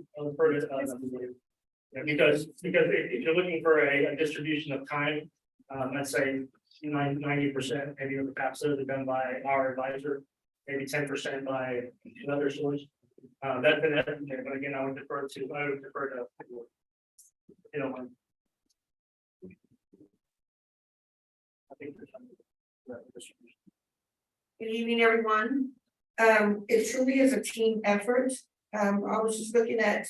Yeah, because if you're looking for a distribution of time, I'd say 90% maybe of the FAFSA are done by our advisor, maybe 10% by another source. That's been there, but again, I would defer to. You know. I think there's distribution. Good evening, everyone. It truly is a team effort. I was just looking at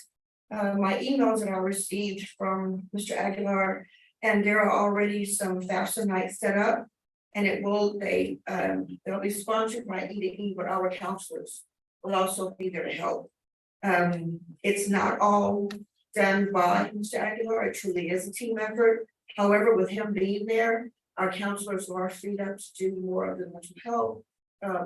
my emails that I received from Mr. Aguilar, and there are already some FAFSA nights set up. And they'll be sponsored by E2E, but our counselors will also be there to help. It's not all done by Mr. Aguilar, it truly is a team effort. However, with him being there, our counselors are freed up to do more of the mental health,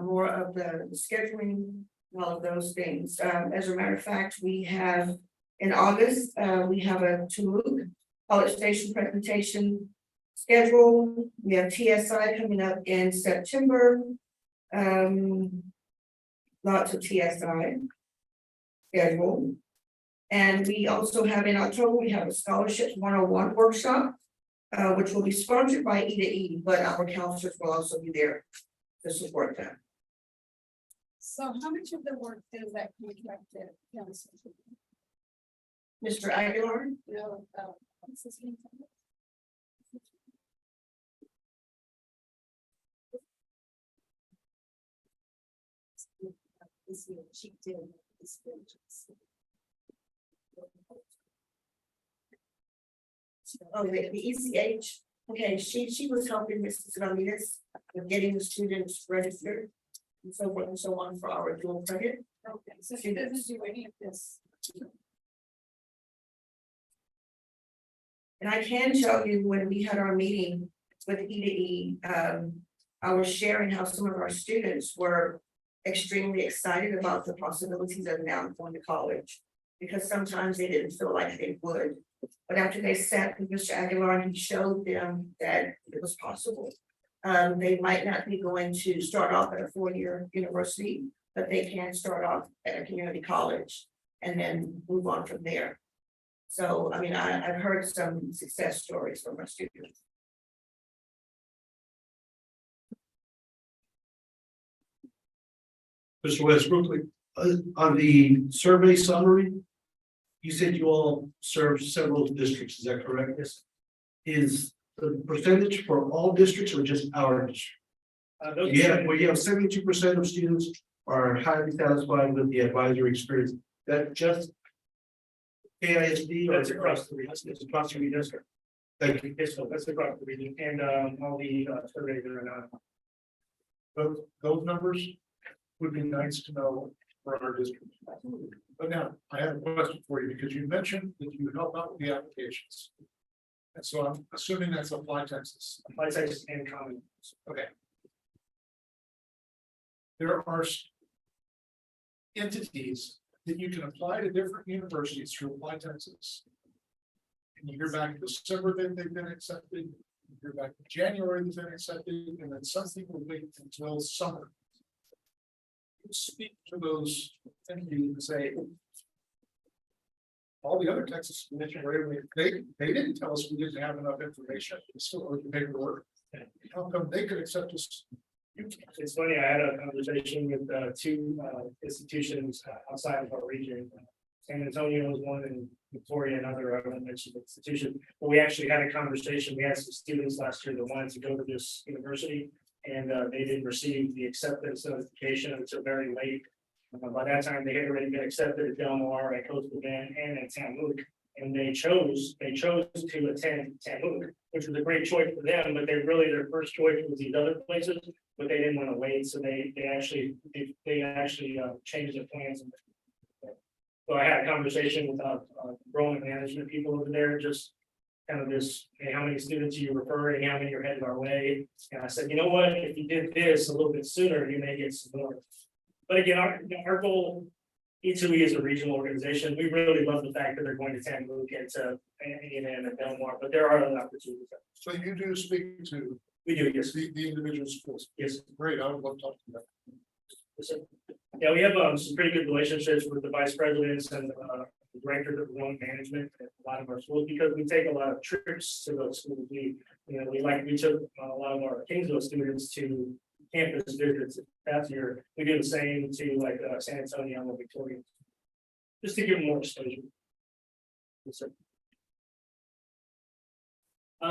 more of the scheduling, all of those things. As a matter of fact, we have in August, we have a Tumuke College Station presentation schedule. We have TSI coming up in September. Lots of TSI schedule. And we also have in October, we have a scholarships 101 workshop, which will be sponsored by E2E, but our counselors will also be there to support that. So how much of the work does that contracted council? Mr. Aguilar, No, what's his name? She did. oh, the ECH, okay, she was helping Mrs. Ramirez with getting the students registered. And so forth and so on for our dual credit. Okay, so she doesn't do any of this. And I can tell you, when we had our meeting with E2E, I was sharing how some of our students were extremely excited about the possibilities of now going to college. Because sometimes they didn't feel like they would. But after they sat with Mr. Aguilar and he showed them that it was possible. They might not be going to start off at a 4-year university, but they can start off at a community college and then move on from there. So, I mean, I've heard some success stories from our students. Mr. Westbrook, on the survey summary, you said you all serve several districts, is that correct? Yes. Is the percentage for all districts or just our district? Where you have 72% of students are highly satisfied with the advisory experience, that just KISD or That's across the region, it's across the region, sir. Thank you. Yes, so that's across the region, and all the surveys that are not. Those numbers would be nice to know for our district. But now, I have a question for you, because you mentioned that you help out with the applications. And so I'm assuming that's Apply Texas. Apply Texas and common. Okay. There are entities that you can apply to different universities through Apply Texas. And you hear back in December that they've been accepted, you hear back in January they've been accepted, and then some people wait until summer. Speak to those entities and say, all the other Texas commission were able, they didn't tell us we didn't have enough information, it's still open paperwork. How come they could accept us? It's funny, I had a conversation with two institutions outside of our region. San Antonio is one and Victoria another, I won't mention the institution. But we actually had a conversation, we had some students last year that wanted to go to this university. And they didn't receive the acceptance notification until very late. By that time, they had already been accepted at Del Mar, at Coastal Bend, and at Tamuque. And they chose to attend Tamuque, which was a great choice for them, but their first choice was these other places, but they didn't want to wait, so they actually changed their plans. So I had a conversation with enrollment management people over there, just kind of this, hey, how many students are you referring, how many are headed our way? And I said, you know what, if you did this a little bit sooner, you may get some more. But again, our goal, E2E is a regional organization. We really love the fact that they're going to Tamuque and to A&M and Del Mar, but there are other opportunities. So you do speak to We do, yes. the individual schools. Yes. Great, I would love to talk to them. Yes, sir. Yeah, we have some pretty good relationships with the vice presidents and the directors of enrollment management at a lot of our schools, because we take a lot of trips to those schools. We took a lot of our Kingsville students to campus visits that year. We do the same to like San Antonio and Victoria, just to give them more exposure. Yes, sir.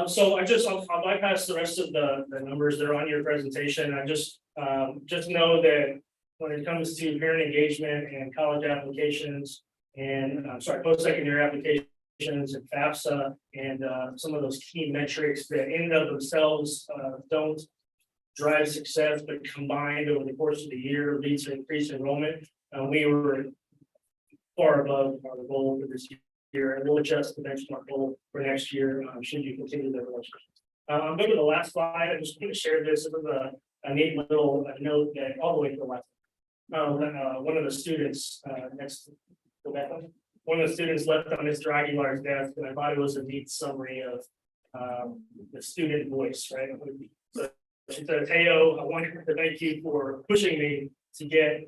So I'll bypass the rest of the numbers that are on your presentation. I just know that when it comes to parent engagement and college applications, and post-secondary applications and FAFSA and some of those key metrics that in and of themselves don't drive success, but combined over the course of the year leads to increased enrollment. We were far above our goal for this year, and we'll adjust the benchmark goal for next year should you continue the relationship. I'm going to the last slide. I just want to share this. It was a neat little note that all the way to the left. One of the students one of the students left on Mr. Aguilar's desk, and I thought it was a neat summary of the student voice, right? So she said, "Teo, I wanted to thank you for pushing me to get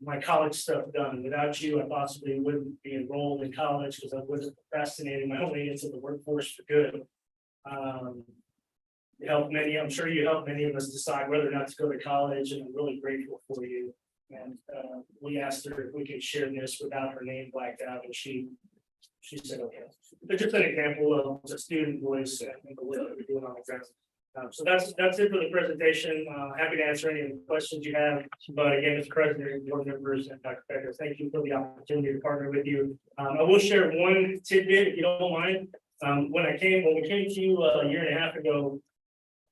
my college stuff done. Without you, I possibly wouldn't be enrolled in college because I wasn't procrastinating my way into the workforce for good." You helped many, I'm sure you helped many of us decide whether or not to go to college, and I'm really grateful for you. And we asked her if we could share this without her name blacked out, and she said, okay. But just an example of a student voice and the work that we're doing on the ground. So that's it for the presentation. Happy to answer any questions you have. But again, Mr. President, board members, and Dr. Becker, thank you for the opportunity to partner with you. I will share one tidbit, if you don't mind. When we came to you a year and a half ago,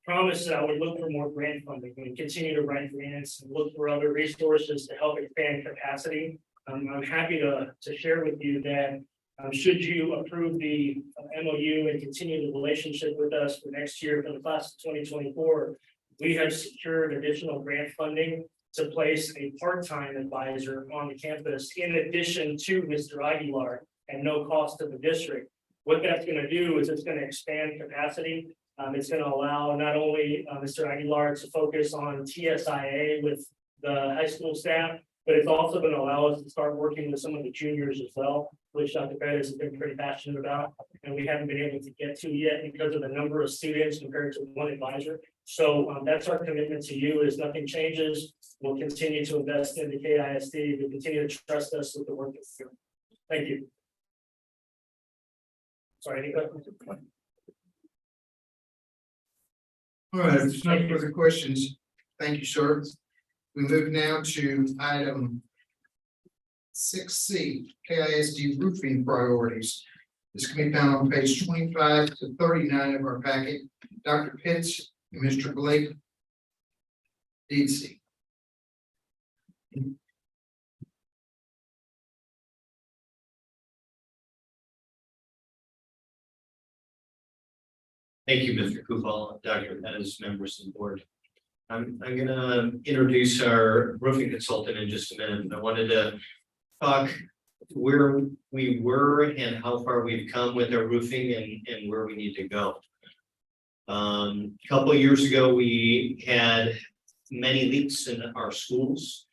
promised that I would look for more grant funding and continue to write grants and look for other resources to help expand capacity. I'm happy to share with you that should you approve the MOU and continue the relationship with us for next year for the class of 2024, we have secured additional grant funding to place a part-time advisor on the campus in addition to Mr. Aguilar at no cost to the district. What that's going to do is it's going to expand capacity. It's going to allow not only Mr. Aguilar to focus on TSIA with the high school staff, but it's also going to allow us to start working with some of the juniors as well, which Dr. Pettis has been pretty passionate about, and we haven't been able to get to yet because of the number of students compared to one advisor. So that's our commitment to you. Is nothing changes, we'll continue to invest in the KISD. We'll continue to trust us with the work that's doing. Thank you. Sorry, any questions? All right, if there's no further questions, thank you, sir. We move now to item 6C, KISD roofing priorities. This can be found on page 25 to 39 of our packet. Dr. Pitts and Mr. Blake Deedsey. Thank you, Mr. Kufal, Dr. Pettis, members of the board. I'm gonna introduce our roofing consultant in just a minute. I wanted to talk where we were and how far we've come with our roofing and where we need to go. A couple of years ago, we had many leaks in our schools.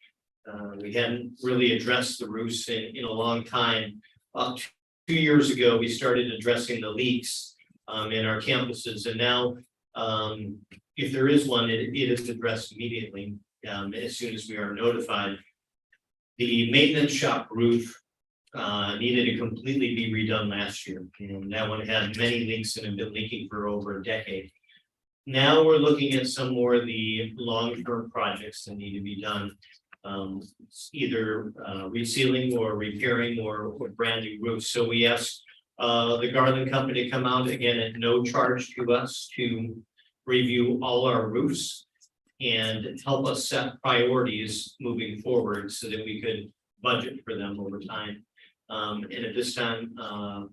We hadn't really addressed the roofs in a long time. 2 years ago, we started addressing the leaks in our campuses, and now if there is one, it is addressed immediately as soon as we are notified. The maintenance shop roof needed to completely be redone last year, and that one had many leaks and had been leaking for over a decade. Now we're looking at some more of the long-term projects that need to be done, either resealing or repairing or brand new roofs. So we asked the Garland Company to come out again at no charge to us to review all our roofs and help us set priorities moving forward so that we could budget for them over time. And at this time,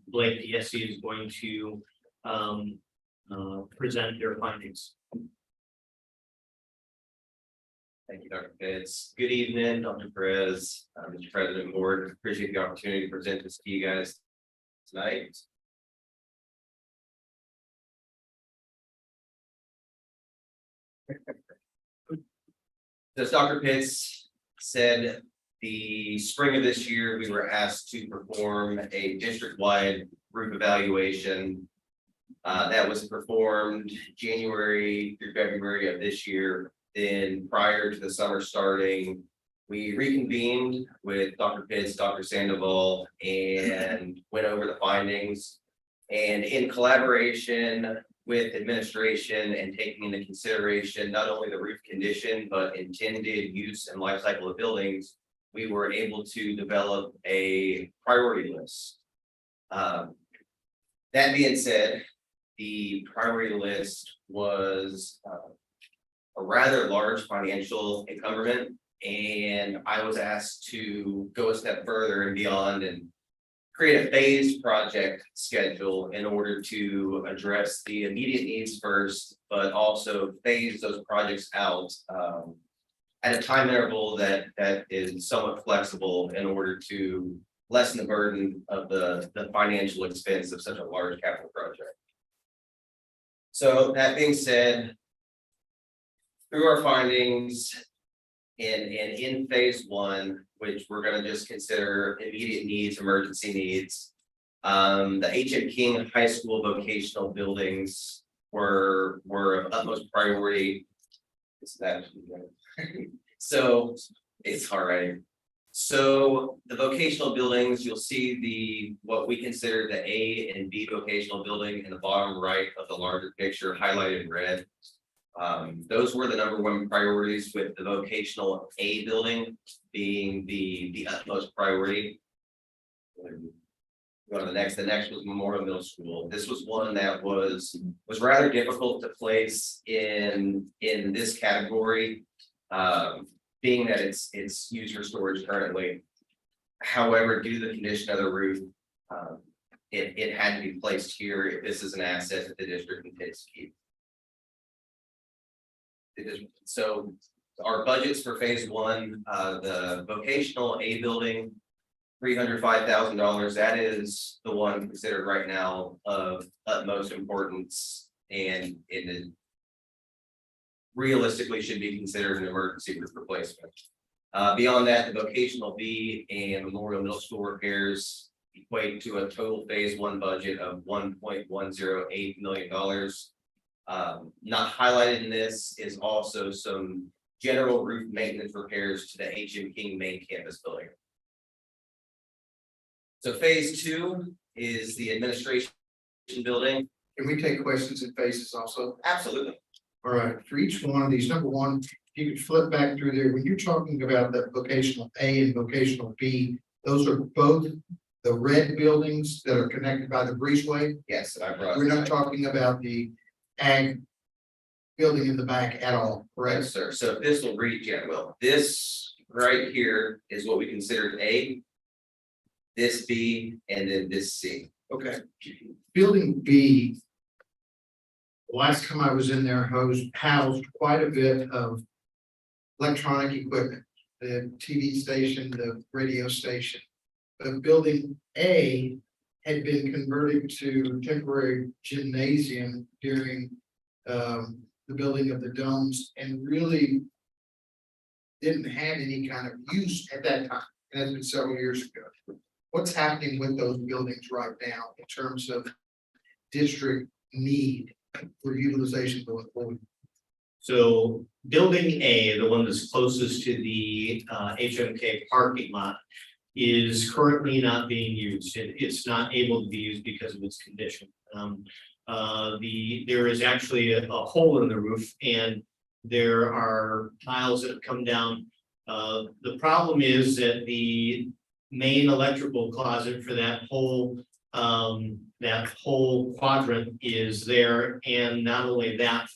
Blake DSC is going to present their findings. Thank you, Dr. Pitts. Good evening, Dr. Perez, Mr. President and Board. Appreciate the opportunity to present this to you guys tonight. As Dr. Pitts said, the spring of this year, we were asked to perform a district-wide roof evaluation. That was performed January through February of this year. Then prior to the summer starting, we reconvened with Dr. Pitts, Dr. Sandoval, and went over the findings. And in collaboration with administration and taking into consideration not only the roof condition, but intended use and life cycle of buildings, we were able to develop a priority list. That being said, the priority list was a rather large financial encumbrance. And I was asked to go a step further and beyond and create a phased project schedule in order to address the immediate needs first, but also phase those projects out at a time interval that is somewhat flexible in order to lessen the burden of the financial expense of such a large capital project. So that being said, through our findings in phase one, which we're gonna just consider immediate needs, emergency needs. The H.M. King High School vocational buildings were of utmost priority. So it's all right. So the vocational buildings, you'll see what we consider the A and B vocational building in the bottom right of the larger picture highlighted in red. Those were the number one priorities, with the vocational A building being the utmost priority. Go to the next was Memorial Middle School. This was one that was rather difficult to place in this category. Being that it's used for storage currently. However, due to the condition of the roof, it had to be placed here if this is an asset that the district intends to keep. So our budgets for phase one, the vocational A building, $305,000, that is the one considered right now of utmost importance, and it is realistically should be considered an emergency roof replacement. Beyond that, the vocational B and Memorial Middle School repairs equate to a total phase one budget of $1.108 million. Not highlighted in this is also some general roof maintenance repairs to the H.M. King main campus building. So phase two is the administration building. Can we take questions in phases also? Absolutely. All right, for each one of these, number one, if you could flip back through there, when you're talking about that vocational A and vocational B, those are both the red buildings that are connected by the breezeway. Yes, I brought. We're not talking about the ag building in the back at all, correct? Yes, sir. So this will read, yeah, well, this right here is what we considered A, this B, and then this C. Okay. Building B. The last time I was in there, housed quite a bit of electronic equipment, the TV station, the radio station. But building A had been converted to temporary gymnasium during the building of the domes, and really didn't have any kind of use at that time. And that's been several years ago. What's happening with those buildings right now in terms of district need for utilization going forward? So building A, the one that's closest to the HMK parking lot, is currently not being used. It's not able to be used because of its condition. There is actually a hole in the roof, and there are tiles that have come down. The problem is that the main electrical closet for that whole quadrant is there, and not only that,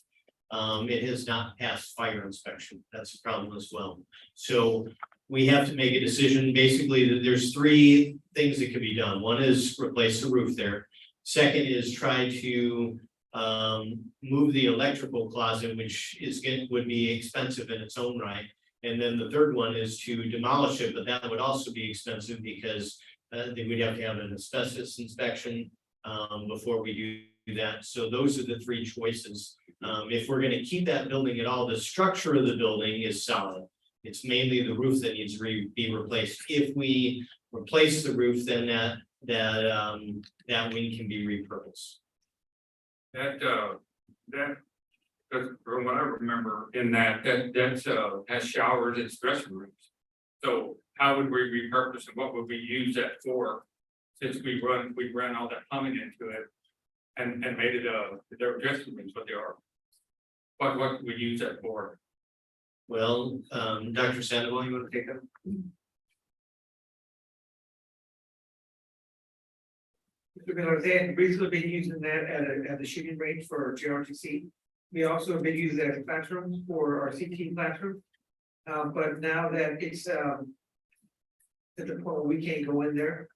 it has not passed fire inspection. That's a problem as well. So we have to make a decision. Basically, there's three things that can be done. One is replace the roof there. Second is try to move the electrical closet, which would be expensive in its own right. And then the third one is to demolish it, but that would also be expensive because they would have to have an asbestos inspection before we do that. So those are the three choices. If we're going to keep that building at all, the structure of the building is solid. It's mainly the roof that needs to be replaced. If we replace the roof, then that wing can be repurposed. Because from what I remember in that has showers and dressing rooms. So how would we repurpose and what would we use that for? Since we ran all that plumbing into it and made it their dressing rooms, what they are. What would we use that for? Well, Dr. Sandoval, you want to take that? Because I was saying, recently been using that at the shooting range for GRTC. We also have been using it as a classroom for our CT classroom. But now that it's at the point where we can't go in there,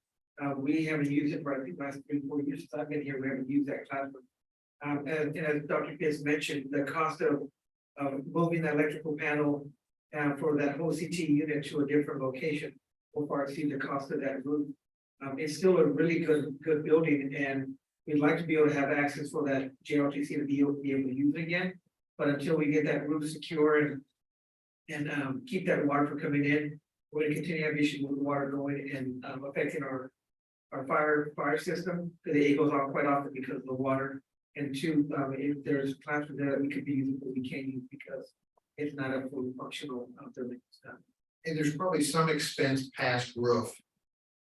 we haven't used it for I think last 3-4 years since I've been here, we haven't used that classroom. And as Dr. Pitts mentioned, the cost of moving the electrical panel for that whole CT unit to a different location will far exceed the cost of that roof. It's still a really good building, and we'd like to be able to have access for that JRTC to be able to use it again. But until we get that roof secure and keep that water from coming in, we're gonna continue to have issues with water going and affecting our fire system, because it goes off quite often because of the water. And two, if there's classrooms there that we could be using, but we can't use because it's not a fully functional building. And there's probably some expense past roof.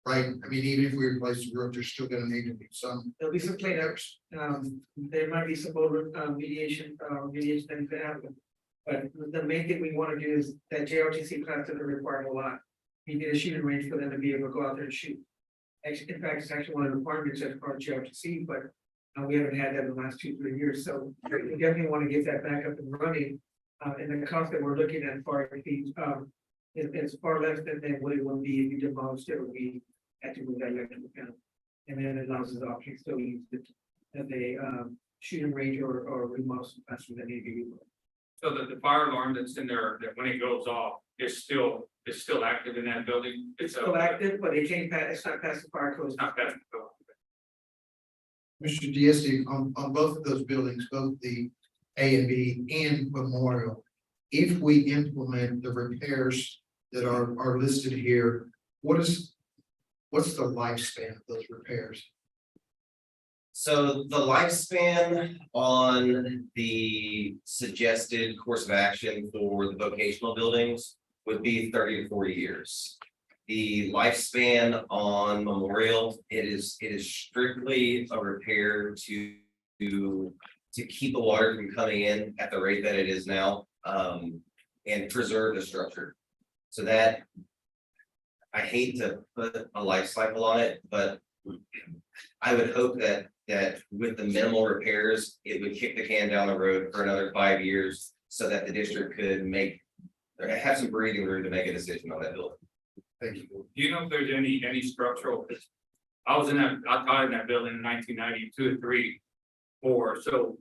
Right, I mean, even if we replace the roof, there's still gonna need to be some. There'll be some cleanups, there might be some over mediation things that happen. But the main thing we wanna do is that JRTC class doesn't require a lot. We need a shooting range for them to be able to go out there and shoot. Actually, in fact, it's actually one of the requirements as part of JRTC, but we haven't had that in the last 2-3 years, so we definitely wanna get that back up and running. And the cost that we're looking at for fees, it's far less than what it would be if you demolished it, or we had to move that electrical panel. And then it allows us the option to still use it as a shooting range or remote classroom that need to be removed. So that the fire alarm that's in there, that when it goes off, is still active in that building? It's still active, but it can't pass, it's not past the fire code. It's not that. Mr. Diaz, on both of those buildings, both the A and B and Memorial, if we implement the repairs that are listed here, what's the lifespan of those repairs? So the lifespan on the suggested course of action for the vocational buildings would be 30 to 40 years. The lifespan on Memorial, it is strictly a repair to keep the water from coming in at the rate that it is now, and preserve the structure. So that, I hate to put a life cycle on it, but I would hope that with the minimal repairs, it would kick the can down the road for another 5 years so that the district could have some breathing room to make a decision on that building. Thank you. Do you know if there's any structural? I taught in that building in 1992 and 3, 4, so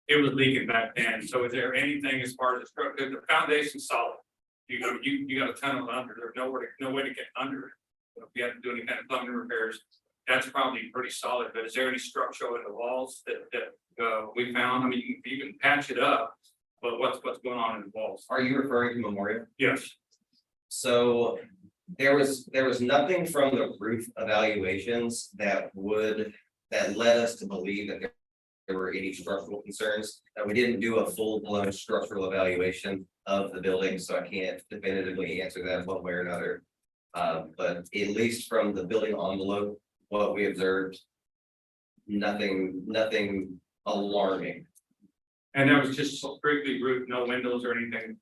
it was leaking back then. So is there anything as far as the structure? The foundation's solid. You got a tunnel under. There's no way to get under it. So if you have to do any kind of plumbing repairs, that's probably pretty solid. But is there any structural in the walls that we found? I mean, you can patch it up, but what's going on in the walls? Are you referring to Memorial? Yes. So there was nothing from the roof evaluations that led us to believe that there were any structural concerns. We didn't do a full-blown structural evaluation of the building, so I can't definitively answer that one way or another. But at least from the building envelope, what we observed, nothing alarming. And that was just strictly roof, no windows or anything.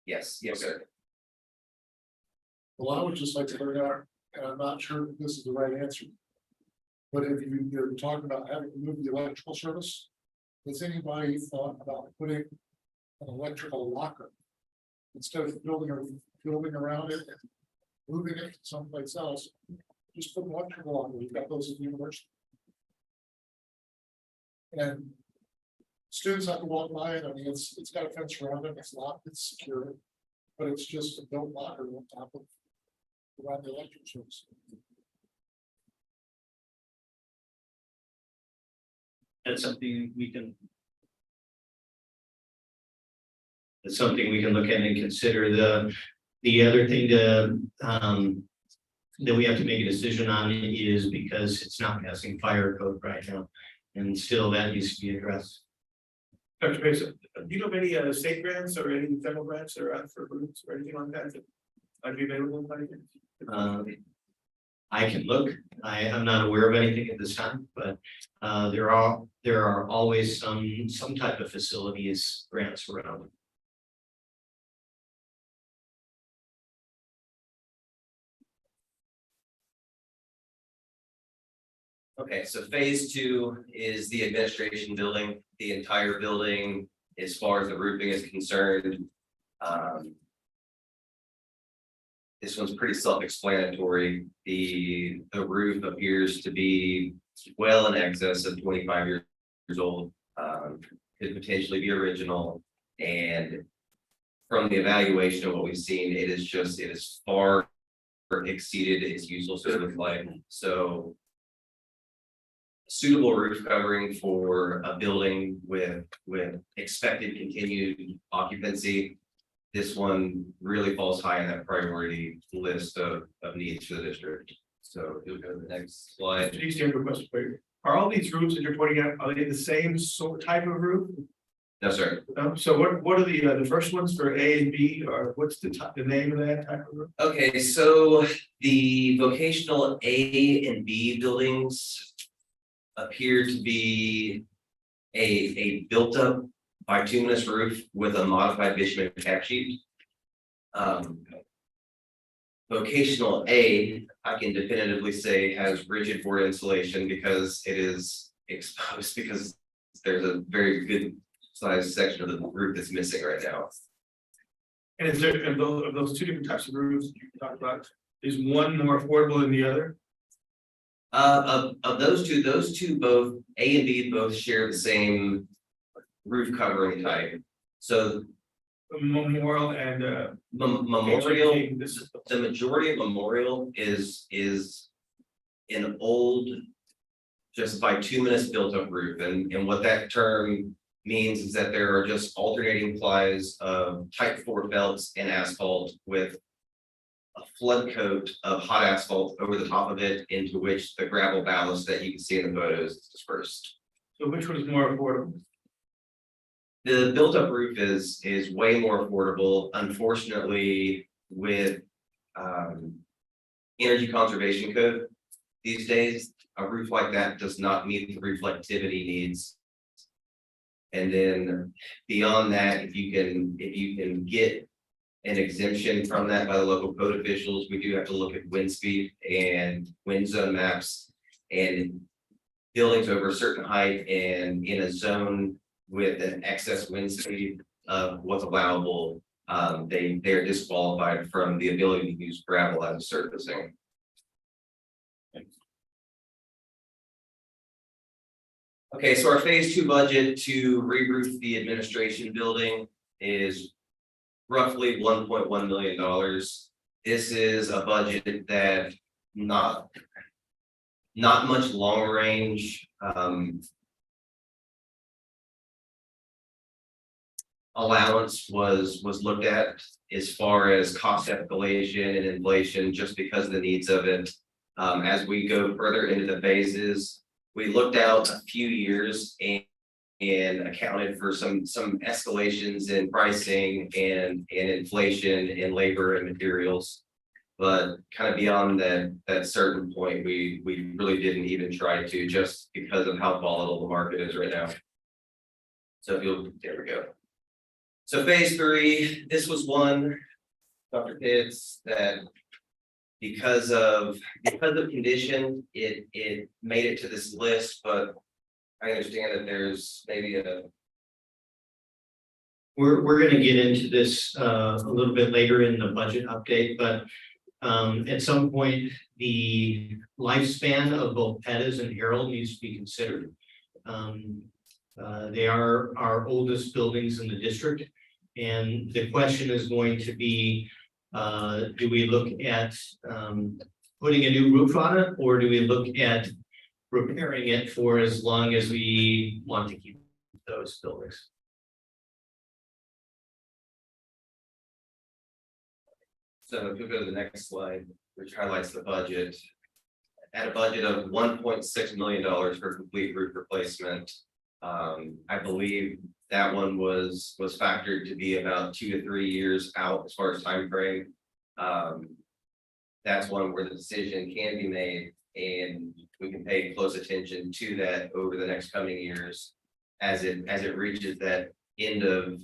Yes, Okay. sir. Well, I would just like to bring out, and I'm not sure if this is the right answer. But if you're talking about having to move the electrical service, has anybody thought about putting an electrical locker? Instead of building around it and moving it to someplace else, just put an electrical locker. We've got those at the university. And students have to walk by it. I mean, it's got a fence around it, it's locked, it's secure, but it's just a built locker on top of around the electric service. That's something we can. It's something we can look at and consider. The other thing that we have to make a decision on is because it's not passing fire code right now. And still that needs to be addressed. Dr. Mason, do you know of any state grants or any federal grants that are out for roofs or anything like that? I'd be available. I can look. I am not aware of anything at this time, but there are always some type of facilities grants around. Okay, so phase two is the administration building, the entire building, as far as the roofing is concerned. Um, This one's pretty self-explanatory. The roof appears to be well in excess of 25 years old. Could potentially be original, and from the evaluation of what we've seen, it is far exceeded its useful service life, so. Suitable roof covering for a building with expected continued occupancy. This one really falls high in that priority list of needs for the district. So you'll go to the next slide. Please stand for question, please. Are all these roofs that you're pointing out, are they the same sort type of roof? No, sir. So what are the first ones for A and B, or what's the name of that type of roof? Okay, so the vocational A and B buildings appear to be a built up bituminous roof with a modified bitumen cap sheet. Vocational A, I can definitively say has rigid board insulation because it is exposed, because there's a very good sized section of the roof that's missing right now. And is there, of those two different types of roofs you talked about, is one more affordable than the other? Of those two both A and B both share the same roof covering type. So Memorial and Memorial, This is the majority of Memorial is an old, just bituminous built up roof, and what that term means is that there are just alternating plies of type 4 belts and asphalt with a flood coat of hot asphalt over the top of it, into which the gravel ballast that you can see in the photos is dispersed. So which one is more affordable? The built up roof is way more affordable. Unfortunately, with energy conservation code these days, a roof like that does not meet the reflectivity needs. And then beyond that, if you can get an exemption from that by the local code officials, we do have to look at wind speed and wind zone maps, and buildings over a certain height and in a zone with an excess wind speed of what's allowable, they're disqualified from the ability to use gravel as a surfacing. Okay, so our phase 2 budget to re-roof the administration building is roughly $1.1 million. This is a budget that not much long range allowance was looked at as far as cost escalation and inflation, just because of the needs of it. As we go further into the phases, we looked out a few years and accounted for some escalations in pricing and inflation in labor and materials. But kind of beyond that certain point, we really didn't even try to, just because of how volatile the market is right now. So there we go. So phase 3, this was one, Dr. Pitts, that because of condition, it made it to this list, but I understand that there's maybe We're gonna get into this a little bit later in the budget update, but at some point, the lifespan of both Pettis and Harold needs to be considered. They are our oldest buildings in the district, and the question is going to be, do we look at putting a new roof on it, or do we look at repairing it for as long as we want to keep those buildings? So if you go to the next slide, which highlights the budget. At a budget of $1.6 million for complete roof replacement. I believe that one was factored to be about 2 to 3 years out as far as time frame. That's one where the decision can be made, and we can pay close attention to that over the next coming years as it reaches that end of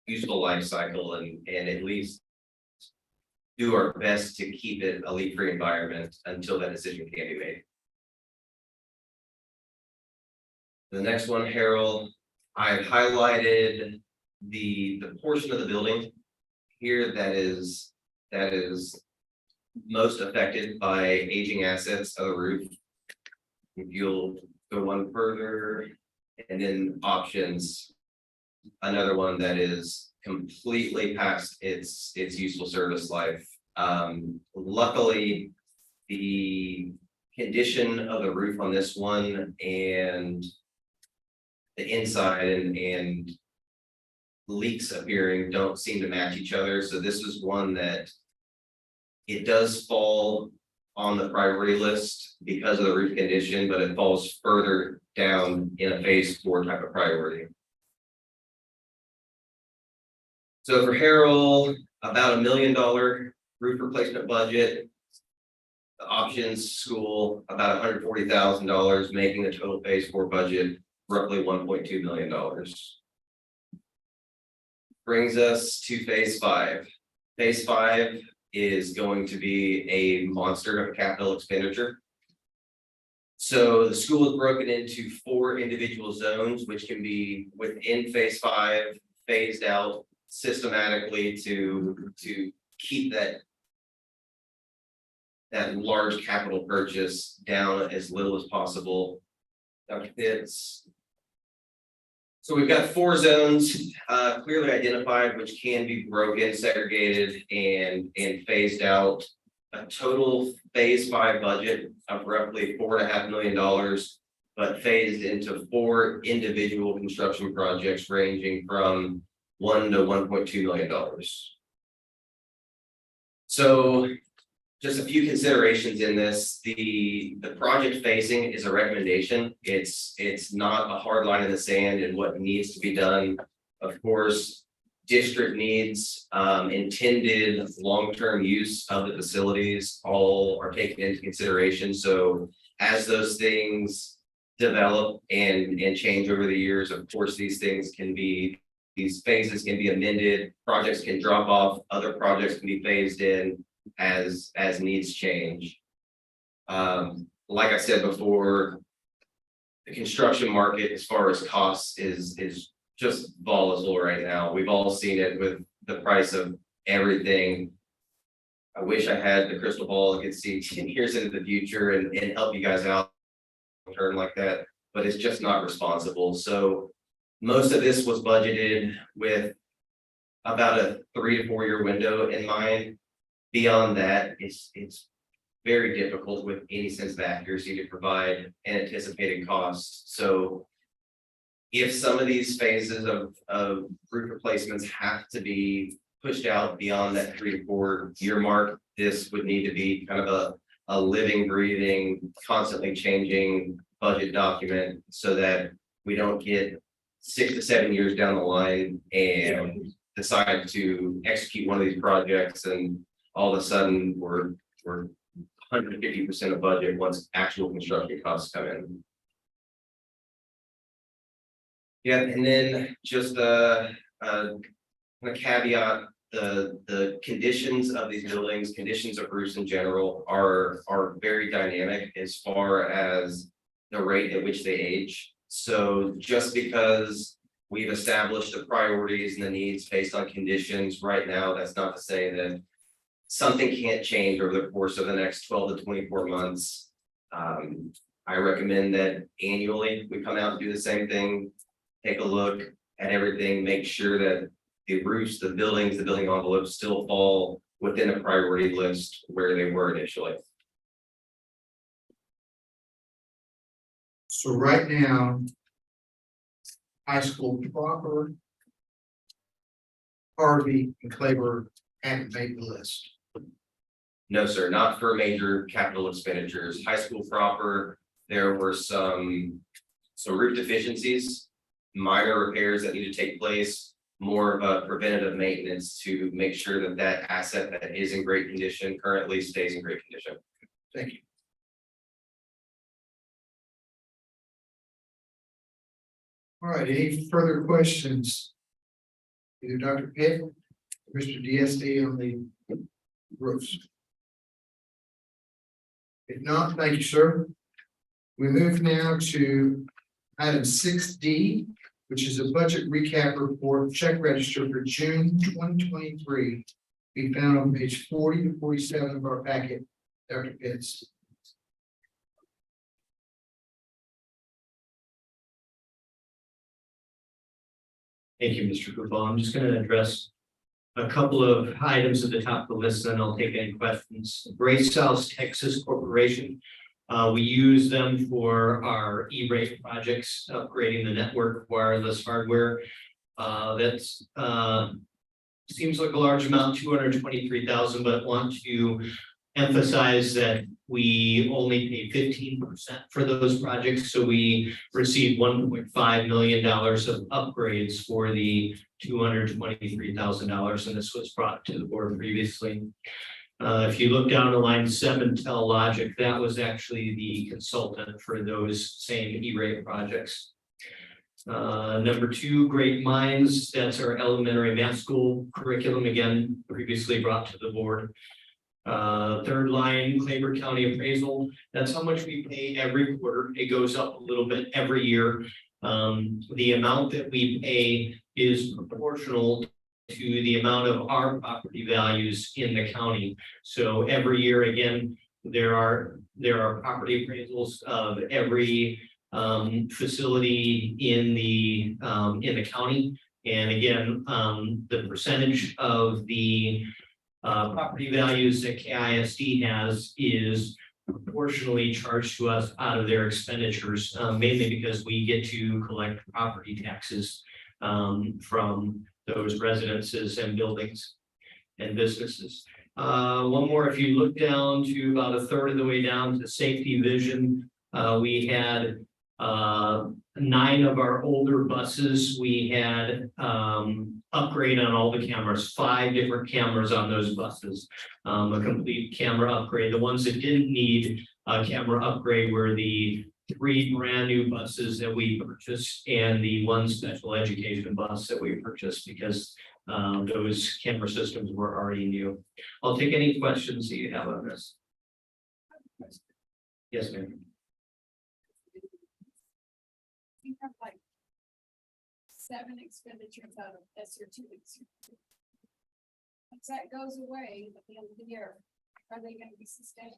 useful life cycle, and at least do our best to keep it a leak-free environment until that decision can be made. The next one, Harold, I've highlighted the portion of the building here that is most affected by aging assets of the roof. If you'll go one further, and then options, another one that is completely past its useful service life. Luckily, the condition of the roof on this one and the inside and leaks appearing don't seem to match each other. So this is one that it does fall on the priority list because of the roof condition, but it falls further down in a phase 4 type of priority. So for Harold, about $1 million roof replacement budget. The options school, about $140,000, making the total phase 4 budget roughly $1.2 million. Brings us to phase 5. Phase 5 is going to be a monster of a capital expenditure. So the school is broken into 4 individual zones, which can be within phase 5, phased out systematically to keep that large capital purchase down as little as possible. Dr. Pitts. So we've got 4 zones clearly identified, which can be broken, segregated, and phased out. A total phase 5 budget of roughly $4.5 million, but phased into 4 individual construction projects ranging from $1 to $1.2 million. So just a few considerations in this. The project phasing is a recommendation. It's not a hard line in the sand and what needs to be done. Of course, district needs, intended long-term use of the facilities all are taken into consideration. So as those things develop and change over the years, of course, these phases can be amended, projects can drop off, other projects can be phased in as needs change. Like I said before, the construction market as far as costs is just volatile right now. We've all seen it with the price of everything. I wish I had the crystal ball and could see 10 years into the future and help you guys out turn like that, but it's just not responsible. So most of this was budgeted with about a 3 to 4 year window in mind. Beyond that, it's very difficult with any sense of accuracy to provide an anticipated cost. So if some of these phases of roof replacements have to be pushed out beyond that 3 to 4 year mark, this would need to be kind of a living, breathing, constantly changing budget document so that we don't get 6 to 7 years down the line and decide to execute one of these projects and all of a sudden we're 150% of budget once actual construction costs come in. Yeah, and then just a caveat, the conditions of these buildings, conditions of roofs in general are very dynamic as far as the rate at which they age. So just because we've established the priorities and the needs based on conditions right now, that's not to say that something can't change over the course of the next 12 to 24 months. I recommend that annually we come out and do the same thing, take a look at everything, make sure that the roofs, the buildings, the building envelopes still fall within a priority list where they were initially. So right now, high school proper, Harvey and Claver haven't made the list. No, sir, not for major capital expenditures. High school proper, there were some roof deficiencies, minor repairs that need to take place, more of a preventative maintenance to make sure that that asset that is in great condition currently stays in great condition. Thank you. All right, any further questions? Either Dr. Pitt, or Mr. DSD on the roofs? If not, thank you, sir. We move now to Item 6D, which is a budget recap report check register for June 2023, be found on page 40 to 47 of our packet. Dr. Pitts. Thank you, Mr. Cooper. I'm just gonna address a couple of items at the top of the list, and I'll take any questions. Great South Texas Corporation. We use them for our E-rate projects, upgrading the network wireless hardware. That's seems like a large amount, $223,000, but want to emphasize that we only pay 15% for those projects. So we received $1.5 million of upgrades for the $223,000, and this was brought to the board previously. If you look down to line 7, Tellogic, that was actually the consultant for those same E-rate projects. Number 2, Great Minds, that's our elementary math school curriculum, again, previously brought to the board. Third line, Claver County Appraisal, that's how much we pay every quarter. It goes up a little bit every year. The amount that we pay is proportional to the amount of our property values in the county. So every year, again, there are property appraisals of every facility in the county. And again, the percentage of the property values that KISD has is proportionally charged to us out of their expenditures, mainly because we get to collect property taxes from those residences and buildings and businesses. One more, if you look down to about a third of the way down to Safety Vision, we had 9 of our older buses. We had upgrade on all the cameras, 5 different cameras on those buses, a complete camera upgrade. The ones that didn't need a camera upgrade were the 3 brand new buses that we purchased and the 1 special education bus that we purchased because those camera systems were already new. I'll take any questions that you have on this. Yes, ma'am. We have like 7 expenditures out of SR2. Once that goes away at the end of the year, are they going to be sustained?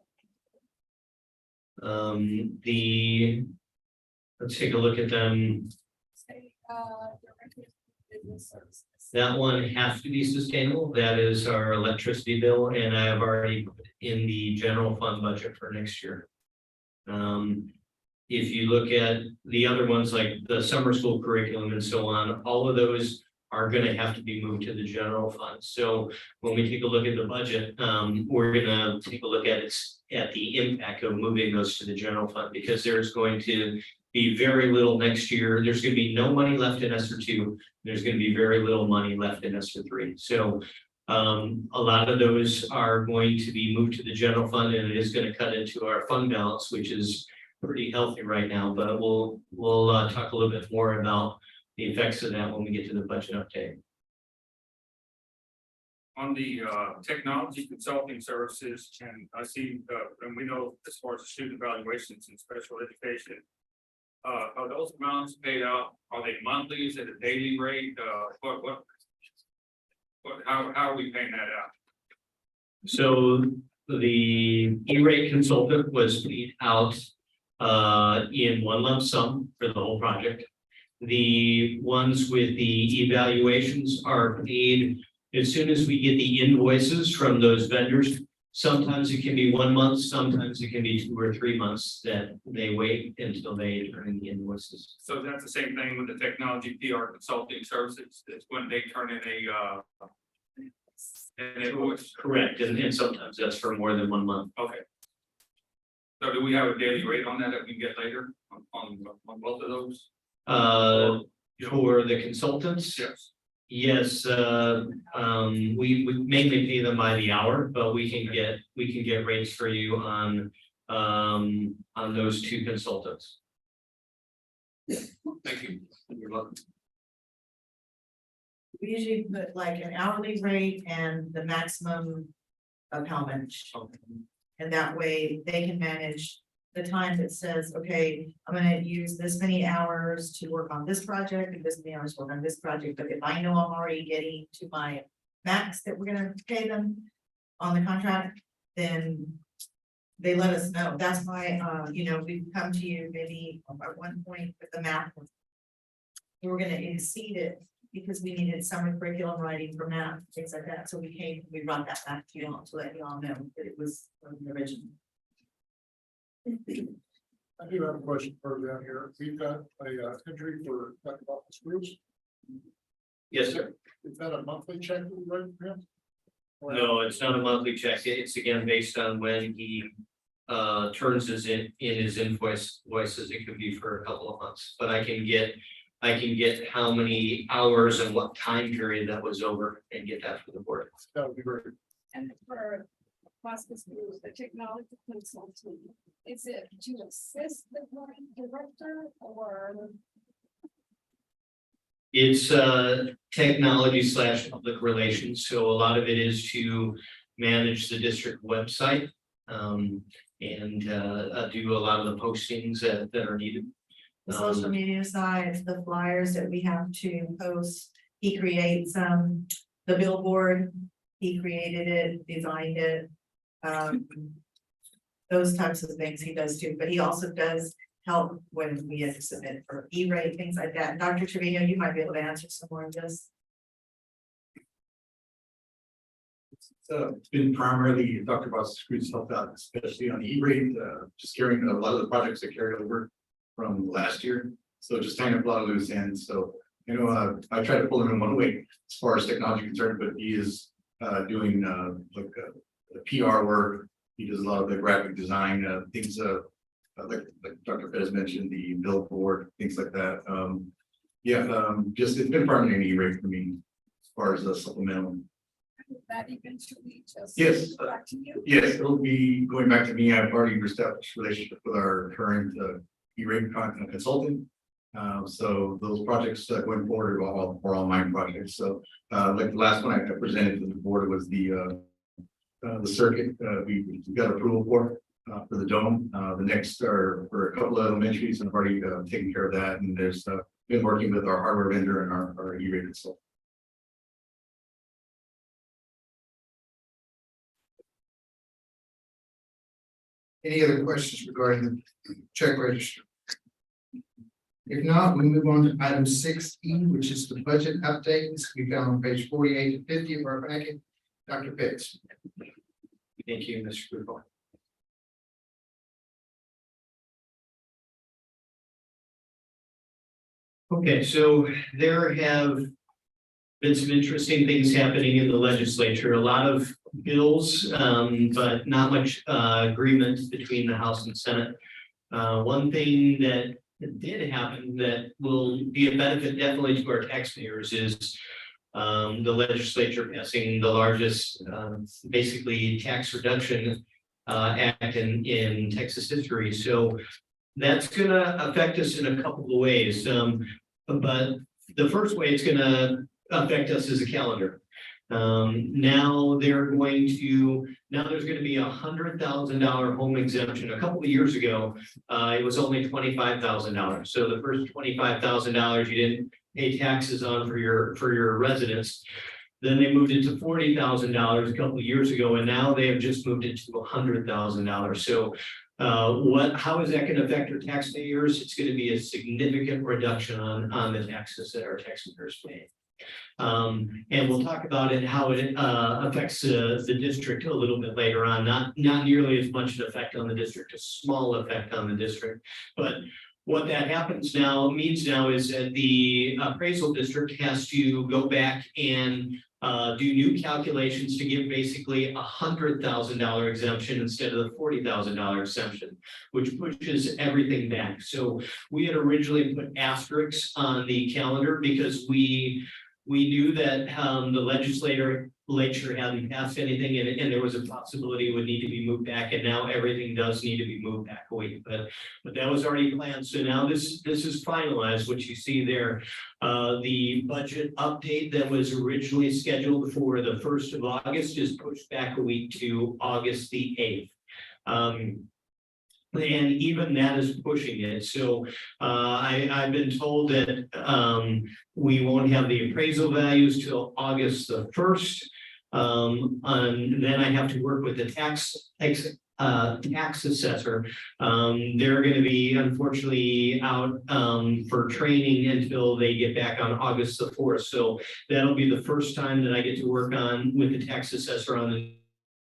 Let's take a look at them. Say, director of business services. That one has to be sustainable. That is our electricity bill, and I have already put in the general fund budget for next year. If you look at the other ones like the summer school curriculum and so on, all of those are going to have to be moved to the general fund. So when we take a look at the budget, we're going to take a look at the impact of moving those to the general fund, because there's going to be very little next year. There's going to be no money left in SR2. There's going to be very little money left in SR3. So a lot of those are going to be moved to the general fund, and it is going to cut into our fund balance, which is pretty healthy right now, but we'll talk a little bit more about the effects of that when we get to the budget update. On the technology consulting services, and I see, and we know as far as the student evaluations and special education, are those amounts paid out? Are they monthly? Is it a daily rate? How are we paying that out? So the E-rate consultant was paid out in one lump sum for the whole project. The ones with the evaluations are paid as soon as we get the invoices from those vendors. Sometimes it can be 1 month, sometimes it can be 2 or 3 months that they wait until they turn in the invoices. So that's the same thing with the technology PR consulting services. That's when they turn in an invoice. Correct, and sometimes that's for more than 1 month. Okay. So do we have a daily rate on that we can get later on both of those? For the consultants? Yes. Yes, we mainly pay them by the hour, but we can get rates for you on those 2 consultants. Thank you. You're welcome. We usually put like an hourly rate and the maximum of how much. And that way they can manage the time that says, okay, I'm gonna use this many hours to work on this project and this many hours to work on this project, but if I know I'm already getting to my max that we're gonna pay them on the contract, then they let us know. That's why, we've come to you maybe at one point with the math. We were gonna exceed it because we needed summer curriculum writing for math, things like that. So we brought that back to you all to let you all know that it was from the original. I do have a question for you down here. We've got a entry for Dr. Office Groups. Yes, sir. Is that a monthly check that we write for him? Or- No, it's not a monthly check. It's again based on when he turns his in his invoices. It could be for a couple of months, but I can get how many hours and what time period that was over and get that for the board. That would be great. And for hospice group, the technology consultant, is it to assist the director or? It's technology / public relations, so a lot of it is to manage the district website. And do a lot of the postings that are needed. The social media side, the flyers that we have to post, he creates the billboard, he created it, designed it. Those types of things he does too, but he also does help when we have to submit for E-rate, things like that. Dr. Trevino, you might be able to answer some more of this. It's been primarily Dr. Boss Cruz helped out, especially on the E-rate, just carrying a lot of the projects that carried over from last year. So just tying up a lot of loose ends. So, I try to pull him in one way as far as technology concerned, but he is doing the PR work. He does a lot of the graphic design, things like Dr. Perez mentioned, the billboard, things like that. Just it's been primarily an E-rate for me as far as the supplemental. That eventually just. Yes. Back to you. Yes, it'll be going back to me. I've already established a relationship with our current E-rate consultant. So those projects going forward are all mine projects. So like the last one I presented to the board was the circuit we got approval for the dome. The next are for a couple of elementaries, and I've already taken care of that. And there's been working with our hardware vendor and our E-rate consultant. Any other questions regarding the check register? If not, we move on to item 6E, which is the budget update. This can be found on page 48 to 50 of our packet. Dr. Pitts. Thank you, Mr. Cooper. Okay, so there have been some interesting things happening in the legislature, a lot of bills, but not much agreement between the House and Senate. One thing that did happen that will be a benefit definitely to our taxpayers is the legislature passing the largest basically tax reduction act in Texas history. So that's gonna affect us in a couple of ways. But the first way it's gonna affect us is a calendar. Now there's going to be $100,000 home exemption. A couple of years ago, it was only $25,000. So the first $25,000 you didn't pay taxes on for your residence. Then they moved it to $40,000 a couple of years ago, and now they have just moved it to $100,000. So how is that going to affect our taxpayers? It's going to be a significant reduction on the taxes that our taxpayers pay. And we'll talk about it, how it affects the district a little bit later on, not nearly as much an effect on the district, a small effect on the district. But what that means now is that the appraisal district has to go back and do new calculations to give basically $100,000 exemption instead of the $40,000 exemption, which pushes everything back. So we had originally put asterisks on the calendar because we knew that the legislature hadn't passed anything, and there was a possibility it would need to be moved back, and now everything does need to be moved back a week. But that was already planned. So now this is finalized. What you see there, the budget update that was originally scheduled for the 1st of August is pushed back a week to August the 8th. And even that is pushing it. So I've been told that we won't have the appraisal values till August the 1st. And then I have to work with the tax assessor. They're going to be unfortunately out for training until they get back on August the 4th. So that'll be the first time that I get to work on with the tax assessor on the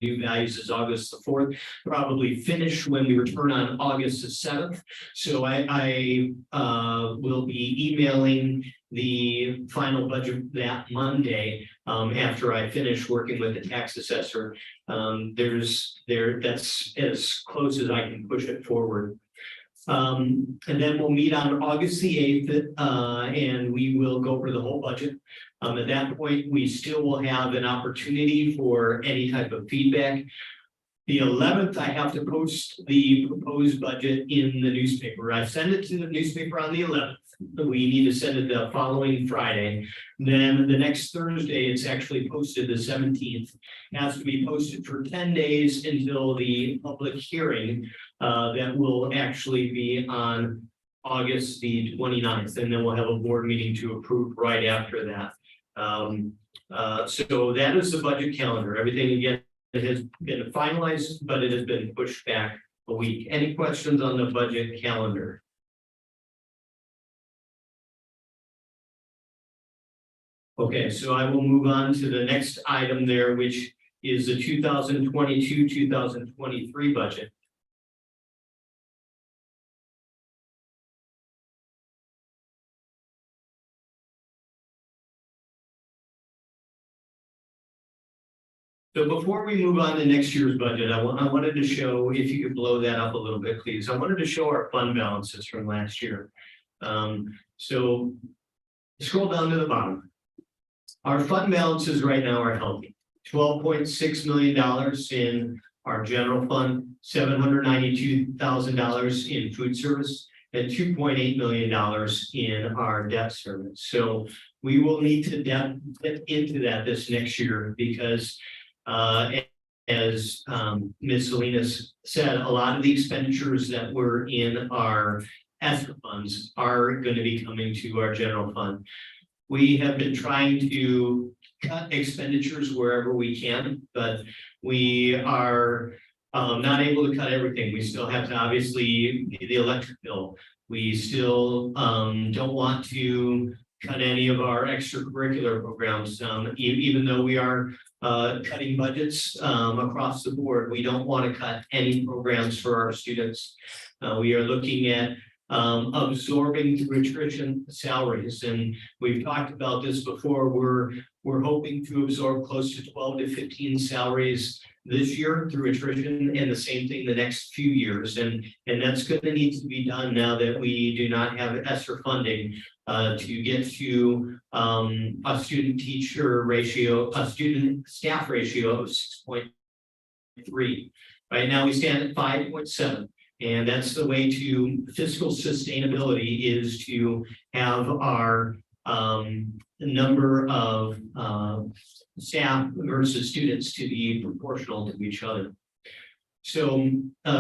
new values is August the 4th, probably finish when we return on August the 7th. So I will be emailing the final budget that Monday after I finish working with the tax assessor. That's as close as I can push it forward. And then we'll meet on August the 8th and we will go over the whole budget. At that point, we still will have an opportunity for any type of feedback. The 11th, I have to post the proposed budget in the newspaper. I send it to the newspaper on the 11th. We need to send it the following Friday. Then the next Thursday, it's actually posted the 17th. It has to be posted for 10 days until the public hearing that will actually be on August the 29th. And then we'll have a board meeting to approve right after that. So that is the budget calendar. Everything again, it has been finalized, but it has been pushed back a week. Any questions on the budget calendar? Okay, so I will move on to the next item there, which is the 2022-2023 budget. So before we move on to next year's budget, I wanted to show, if you could blow that up a little bit, please. I wanted to show our fund balances from last year. So scroll down to the bottom. Our fund balances right now are healthy. $12.6 million in our general fund, $792,000 in food service, and $2.8 million in our debt service. So we will need to get into that this next year because as Ms. Salinas said, a lot of the expenditures that were in our ESSER funds are going to be coming to our general fund. We have been trying to cut expenditures wherever we can, but we are not able to cut everything. We still have to obviously pay the electric bill. We still don't want to cut any of our extracurricular programs, even though we are cutting budgets across the board. We don't want to cut any programs for our students. We are looking at absorbing through attrition salaries, and we've talked about this before. We're hoping to absorb close to 12 to 15 salaries this year through attrition, and the same thing the next few years, and that's going to need to be done now that we do not have ESSER funding to get to a student teacher ratio, a student staff ratio of 6.3. Right now we stand at 5.7. And that's the way to fiscal sustainability, is to have our number of staff versus students to be proportional to each other. So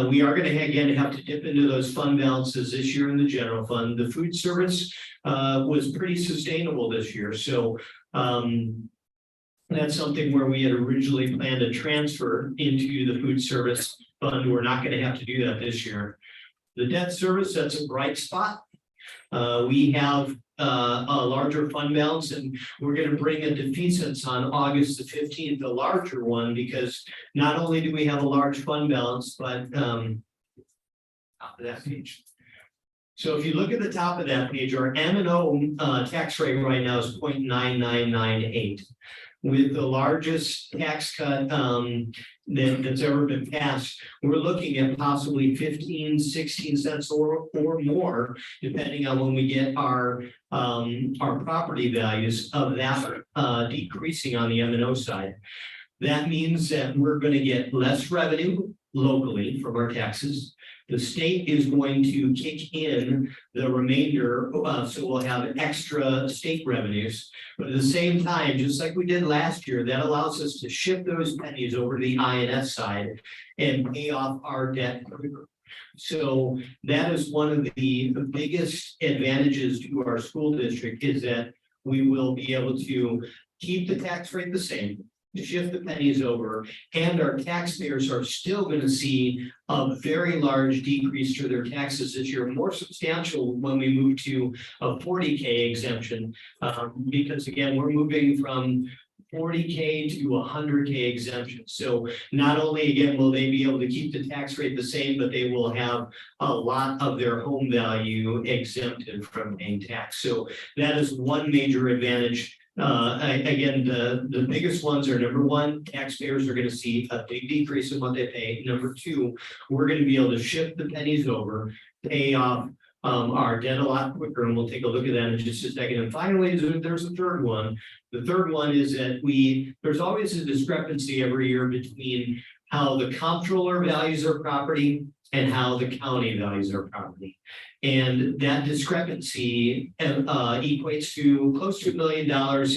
we are going to again have to dip into those fund balances this year in the general fund. The food service was pretty sustainable this year. So that's something where we had originally planned to transfer into the food service fund. We're not going to have to do that this year. The debt service, that's a bright spot. We have a larger fund balance, and we're going to bring a defeasance on August the 15th, a larger one, because not only do we have a large fund balance, but top of that page. So if you look at the top of that page, our M&O tax rate right now is 0.9998. With the largest tax cut that's ever been passed, we're looking at possibly 15, 16 cents or more, depending on when we get our property values of that decreasing on the M&O side. That means that we're going to get less revenue locally from our taxes. The state is going to kick in the remainder, so we'll have extra state revenues. But at the same time, just like we did last year, that allows us to shift those pennies over to the INS side and pay off our debt quicker. So that is one of the biggest advantages to our school district is that we will be able to keep the tax rate the same, shift the pennies over, and our taxpayers are still going to see a very large decrease to their taxes this year, more substantial when we move to a 40K exemption. Because again, we're moving from 40K to 100K exemption. So not only again, will they be able to keep the tax rate the same, but they will have a lot of their home value exempted from paying tax. So that is one major advantage. Again, the biggest ones are number one, taxpayers are going to see a big decrease in what they pay. Number two, we're going to be able to shift the pennies over, pay off our debt a lot quicker, and we'll take a look at that in just a second. And finally, there's a third one. The third one is that there's always a discrepancy every year between how the comptroller values our property and how the county values our property. And that discrepancy equates to close to $1 million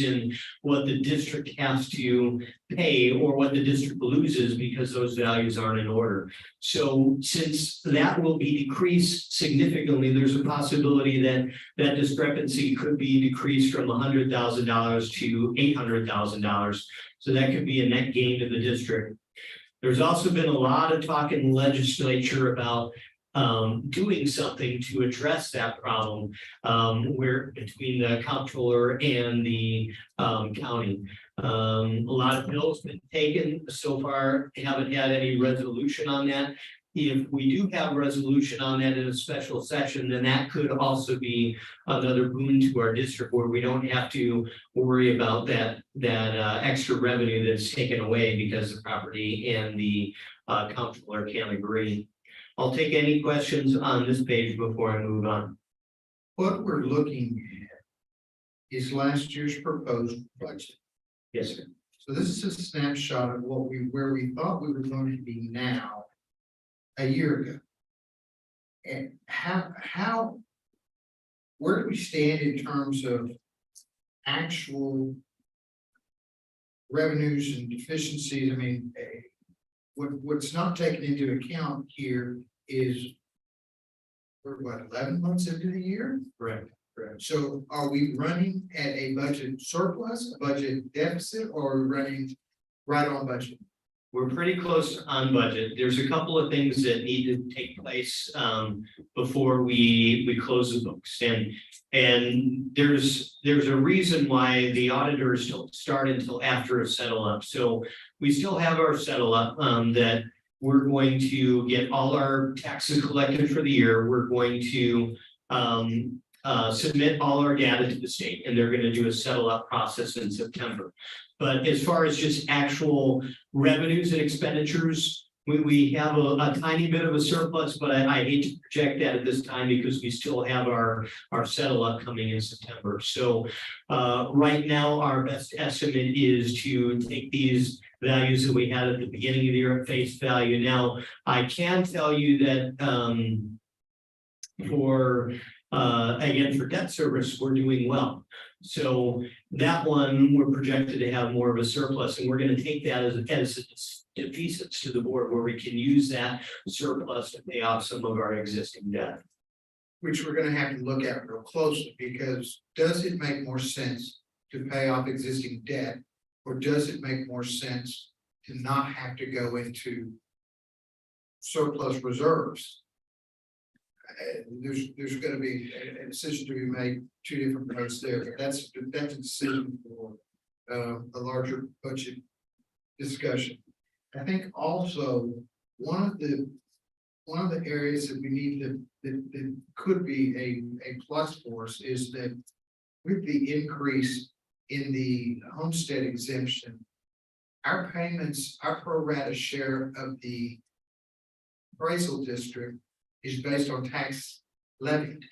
in what the district has to pay or what the district loses because those values aren't in order. So since that will be decreased significantly, there's a possibility that that discrepancy could be decreased from $100,000 to $800,000. So that could be a net gain to the district. There's also been a lot of talk in the legislature about doing something to address that problem where between the comptroller and the county. A lot of bills been taken so far, haven't had any resolution on that. If we do have a resolution on that in a special session, then that could also be another boon to our district where we don't have to worry about that extra revenue that's taken away because the property and the comptroller can't agree. I'll take any questions on this page before I move on. What we're looking at is last year's proposed budget. Yes, sir. So this is a snapshot of where we thought we were going to be now a year ago. And where do we stand in terms of actual revenues and deficiencies? I mean, what's not taken into account here is we're 11 months into the year? Correct. So are we running at a budget surplus, a budget deficit, or are we running right on budget? We're pretty close on budget. There's a couple of things that need to take place before we close the books. And there's a reason why the auditors don't start until after a settle up. So we still have our settle up that we're going to get all our taxes collected for the year. We're going to submit all our data to the state, and they're going to do a settle up process in September. But as far as just actual revenues and expenditures, we have a tiny bit of a surplus, but I hate to project that at this time because we still have our settle up coming in September. So right now, our best estimate is to take these values that we had at the beginning of the year at face value. Now, I can tell you that again, for debt service, we're doing well. So that one, we're projected to have more of a surplus, and we're going to take that as a defeasance to the board where we can use that surplus to pay off some of our existing debt. Which we're gonna have to look at real closely, because does it make more sense to pay off existing debt? Or does it make more sense to not have to go into surplus reserves? There's gonna be a decision to be made, two different ways there, but that's a decision for a larger budget discussion. I think also one of the areas that we need that could be a plus for us is that with the increase in the homestead exemption, our payments, our pro rata share of the appraisal district is based on tax levied.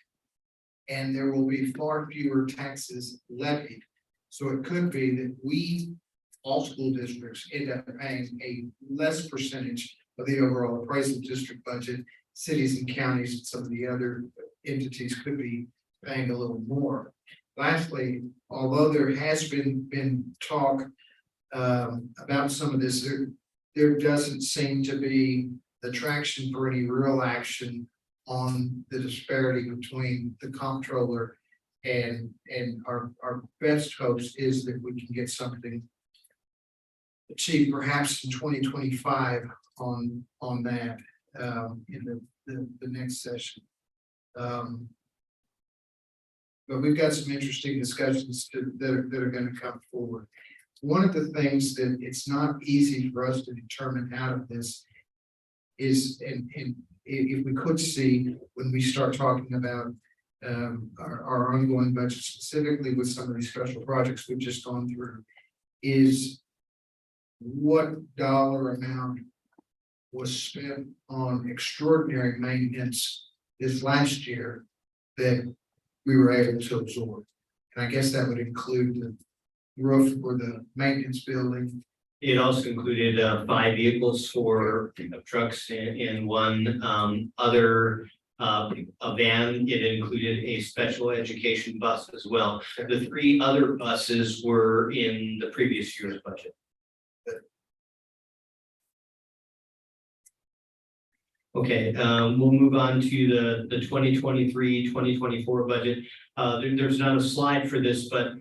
And there will be far fewer taxes levied. So it could be that all school districts end up paying a less percentage of the overall appraisal district budget. Cities and counties and some of the other entities could be paying a little more. Lastly, although there has been talk about some of this, there doesn't seem to be the traction for any real action on the disparity between the comptroller and our best hopes is that we can get something achieved perhaps in 2025 on that in the next session. But we've got some interesting discussions that are going to come forward. One of the things that it's not easy for us to determine out of this is, and if we could see when we start talking about our ongoing budget, specifically with some of these special projects we've just gone through, is what dollar amount was spent on extraordinary maintenance this last year that we were able to absorb. And I guess that would include the roof for the maintenance building. It also included 5 vehicles for pickup trucks and one other a van. It included a special education bus as well. The 3 other buses were in the previous year's budget. Okay, we'll move on to the 2023-2024 budget. There's not a slide for this, but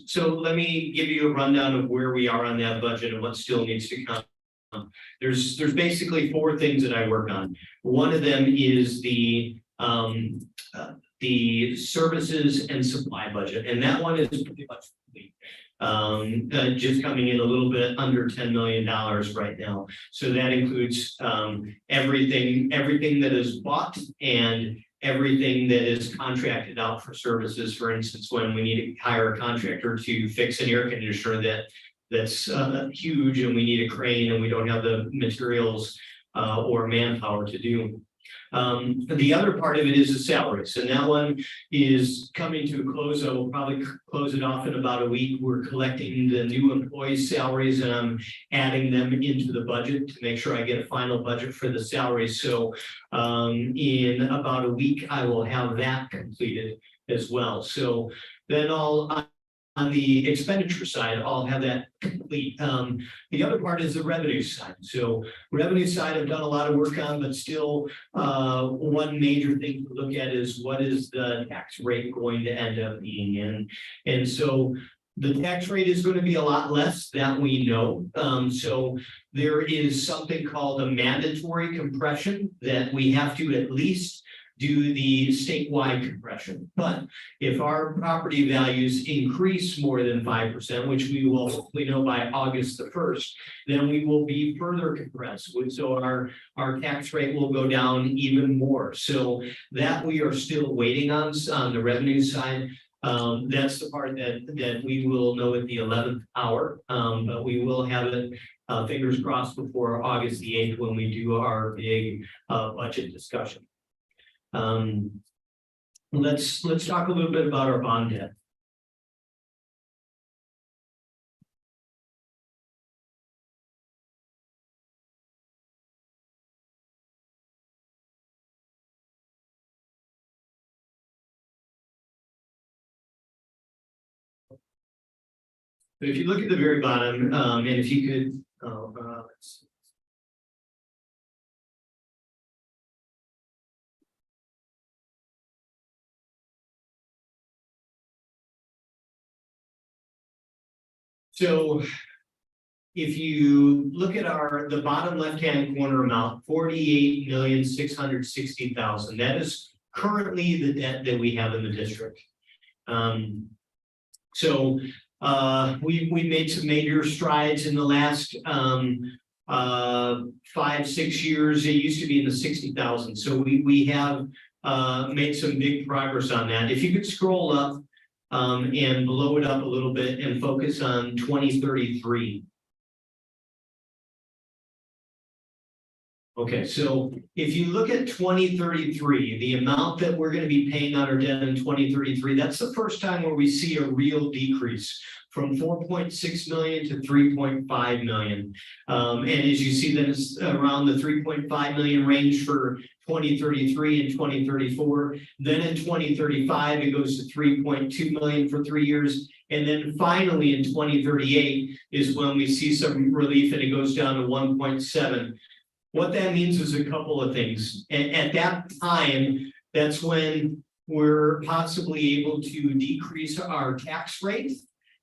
so let me give you a rundown of where we are on that budget and what still needs to come. There's basically 4 things that I work on. One of them is the services and supply budget, and that one is pretty much complete. Just coming in a little bit under $10 million right now. So that includes everything that is bought and everything that is contracted out for services. For instance, when we need to hire a contractor to fix an air conditioner that's huge and we need a crane and we don't have the materials or manpower to do. The other part of it is the salaries, and that one is coming to a close. I will probably close it off in about a week. We're collecting the new employees' salaries and I'm adding them into the budget to make sure I get a final budget for the salaries. So in about a week, I will have that completed as well. So then on the expenditure side, I'll have that complete. The other part is the revenue side. So revenue side, I've done a lot of work on, but still one major thing to look at is what is the tax rate going to end up being in. And so the tax rate is going to be a lot less, that we know. So there is something called a mandatory compression that we have to at least do the statewide compression. But if our property values increase more than 5%, which we will hopefully know by August the 1st, then we will be further compressed. So our tax rate will go down even more. So that we are still waiting on the revenue side. That's the part that we will know at the 11th hour, but we will have it fingers crossed before August the 8th when we do our big budget discussion. Let's talk a little bit about our bond debt. But if you look at the very bottom, and if you could, let's see. So if you look at the bottom left-hand corner amount, 48,660,000, that is currently the debt that we have in the district. So we made some major strides in the last 5-6 years. It used to be in the 60,000. So we have made some big progress on that. If you could scroll up and blow it up a little bit and focus on 2033. Okay, so if you look at 2033, the amount that we're going to be paying on our debt in 2033, that's the first time where we see a real decrease from 4.6 million to 3.5 million. And as you see, then it's around the 3.5 million range for 2033 and 2034. Then in 2035, it goes to 3.2 million for 3 years. And then finally, in 2038 is when we see some relief and it goes down to 1.7. What that means is a couple of things. At that time, that's when we're possibly able to decrease our tax rate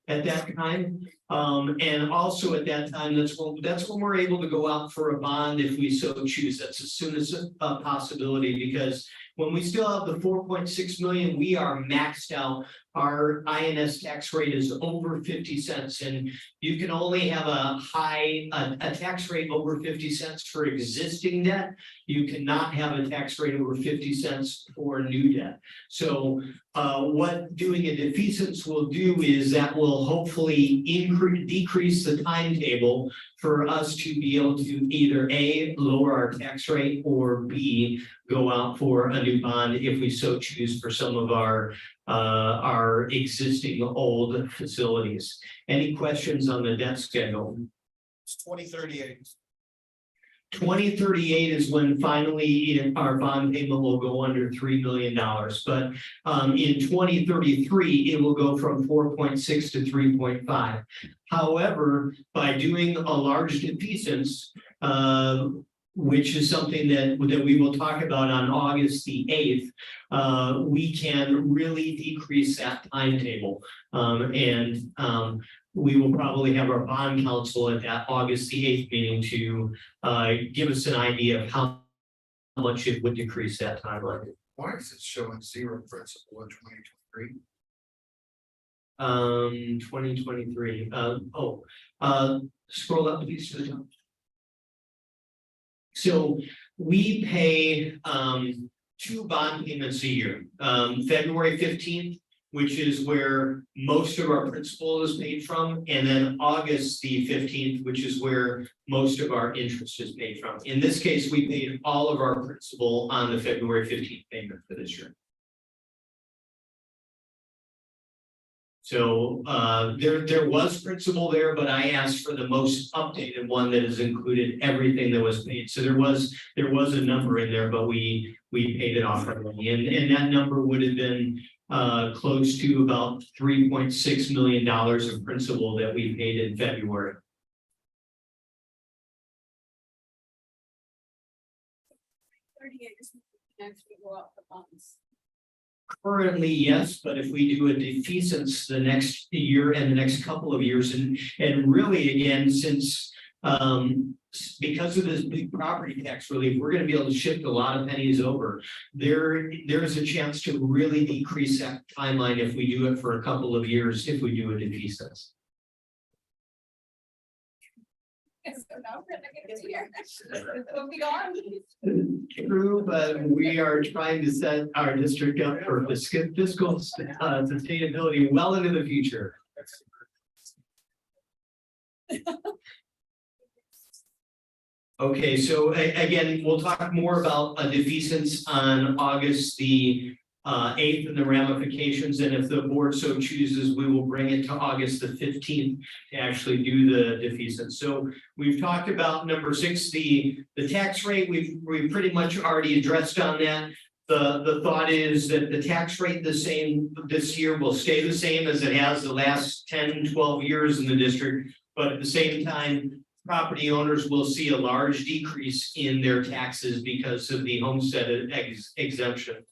at that time. And also at that time, that's when we're able to go out for a bond if we so choose. That's as soon as a possibility, because when we still have the 4.6 million, we are maxed out. Our INS tax rate is over 50 cents, and you can only have a tax rate over 50 cents for existing debt. You cannot have a tax rate over 50 cents for new debt. So what doing a defeasance will do is that will hopefully decrease the timetable for us to be able to either A, lower our tax rate, or B, go out for a new bond if we so choose for some of our existing old facilities. Any questions on the debt schedule? It's 2038. 2038 is when finally our bond payment will go under $3 million. But in 2033, it will go from 4.6 to 3.5. However, by doing a large defeasance, which is something that we will talk about on August the 8th, we can really decrease that timetable. We will probably have our bond counsel at that August the 8th meeting to give us an idea of how much it would decrease that timeline. Why is it showing zero principal in 2023? 2023, scroll up please to the top. So we pay 2 bond payments a year. February 15th, which is where most of our principal is paid from, and then August the 15th, which is where most of our interest is paid from. In this case, we paid all of our principal on the February 15th payment for this year. So there was principal there, but I asked for the most updated one that has included everything that was paid. So there was a number in there, but we paid it off right away. And that number would have been close to about $3.6 million of principal that we paid in February. Actually go out for bonds. Currently, yes, but if we do a defeasance the next year and the next couple of years, and really again, since because of this big property tax relief, we're going to be able to shift a lot of pennies over. There is a chance to really decrease that timeline if we do it for a couple of years, if we do a defeasance. So now we're gonna get to here. We'll be gone. True, but we are trying to set our district up for fiscal sustainability well into the future. Okay, so again, we'll talk more about a defeasance on August the 8th and the ramifications, and if the board so chooses, we will bring it to August the 15th to actually do the defeasance. So we've talked about number 6, the tax rate. We've pretty much already addressed on that. The thought is that the tax rate this year will stay the same as it has the last 10-12 years in the district, but at the same time, property owners will see a large decrease in their taxes because of the homestead exemption.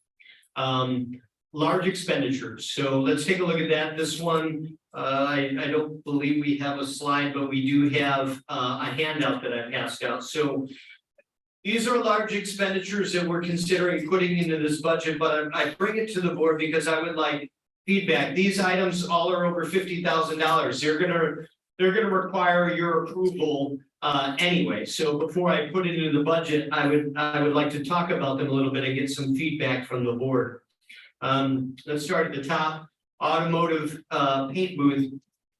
Large expenditures. So let's take a look at that. This one, I don't believe we have a slide, but we do have a handout that I passed out. So these are large expenditures that we're considering putting into this budget, but I bring it to the board because I would like feedback. These items all are over $50,000. They're gonna require your approval anyway. So before I put it into the budget, I would like to talk about them a little bit and get some feedback from the board. Let's start at the top. Automotive paint booth.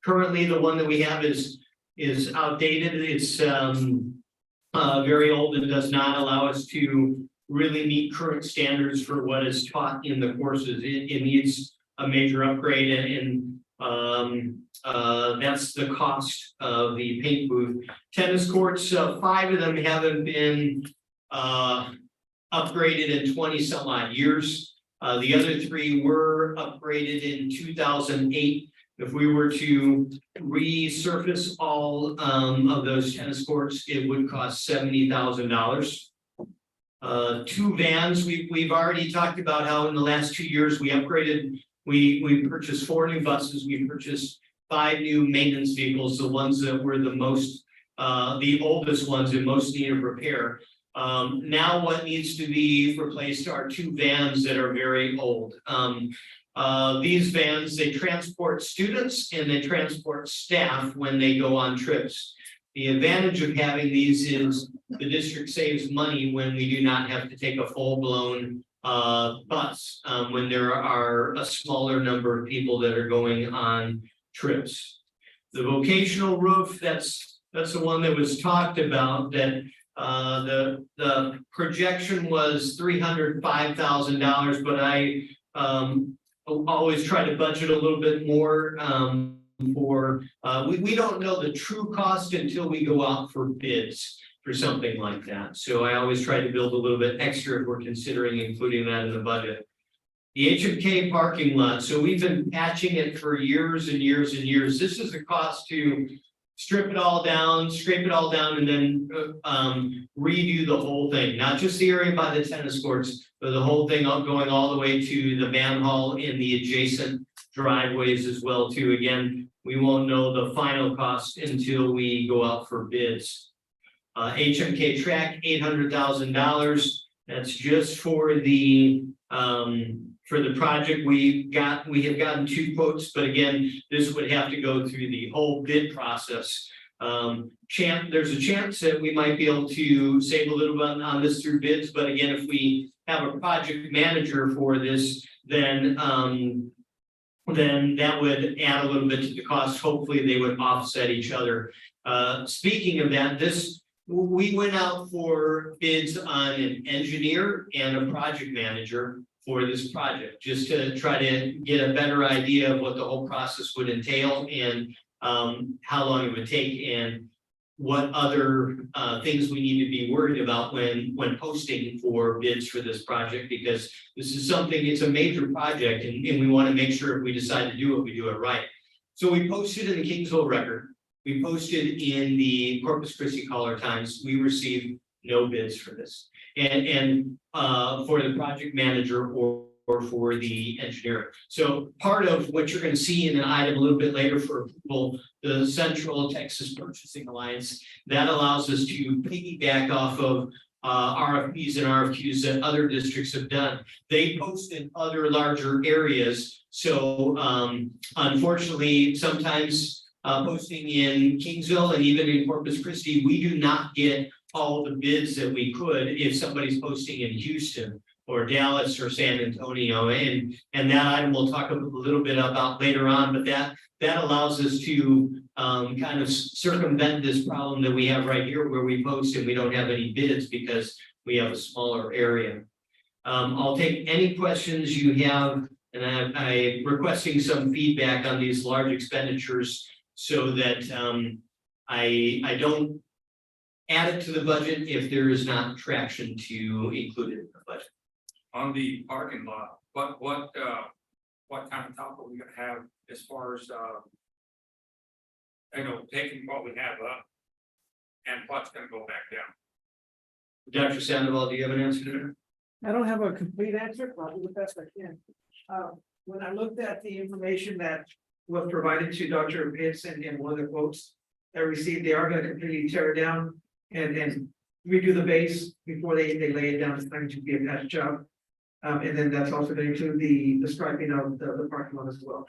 Currently, the one that we have is outdated. It's very old and does not allow us to really meet current standards for what is taught in the courses. It needs a major upgrade, and that's the cost of the paint booth. Tennis courts, 5 of them haven't been upgraded in 20 some odd years. The other 3 were upgraded in 2008. If we were to resurface all of those tennis courts, it would cost $70,000. 2 vans, we've already talked about how in the last 2 years we upgraded, we purchased 4 new buses, we purchased 5 new maintenance vehicles, the ones that were the most, the oldest ones in most need of repair. Now what needs to be replaced are 2 vans that are very old. These vans, they transport students and they transport staff when they go on trips. The advantage of having these is the district saves money when we do not have to take a full-blown bus, when there are a smaller number of people that are going on trips. The vocational roof, that's the one that was talked about, that the projection was $305,000, but I always try to budget a little bit more we don't know the true cost until we go out for bids for something like that. So I always try to build a little bit extra if we're considering including that in the budget. The HMK parking lot, so we've been patching it for years and years and years. This is the cost to strip it all down, scrape it all down, and then redo the whole thing, not just the area by the tennis courts, but the whole thing going all the way to the manhole and the adjacent driveways as well too. Again, we won't know the final cost until we go out for bids. HMK track, $800,000. That's just for the project. We have gotten 2 quotes, but again, this would have to go through the whole bid process. There's a chance that we might be able to save a little bit on this through bids, but again, if we have a project manager for this, then that would add a little bit to the cost. Hopefully they would offset each other. Speaking of that, we went out for bids on an engineer and a project manager for this project, just to try to get a better idea of what the whole process would entail and how long it would take and what other things we need to be worried about when posting for bids for this project, because this is something, it's a major project and we want to make sure if we decide to do it, we do it right. So we posted in the Kingsville Record, we posted in the Corpus Christi Caller Times, we received no bids for this. And for the project manager or for the engineer. So part of what you're going to see in an item a little bit later for approval, the Central Texas Purchasing Alliance, that allows us to piggyback off of RFPs and RFQs that other districts have done. They post in other larger areas. So unfortunately, sometimes posting in Kingsville and even in Corpus Christi, we do not get all the bids that we could if somebody's posting in Houston or Dallas or San Antonio, and that item we'll talk a little bit about later on, but that allows us to kind of circumvent this problem that we have right here where we post and we don't have any bids because we have a smaller area. I'll take any questions you have, and I'm requesting some feedback on these large expenditures so that I don't add it to the budget if there is not traction to include it in the budget. On the parking lot, what kind of top are we gonna have as far as taking what we have up and what's gonna go back down? Dr. Sandoval, do you have an answer to that? I don't have a complete answer, but I'll do the best I can. When I looked at the information that was provided to Dr. Pitts and one of the quotes I received, they are gonna completely tear it down and redo the base before they lay it down. It's going to be a patch job. And then that's also going to include the striping of the parking lot as well.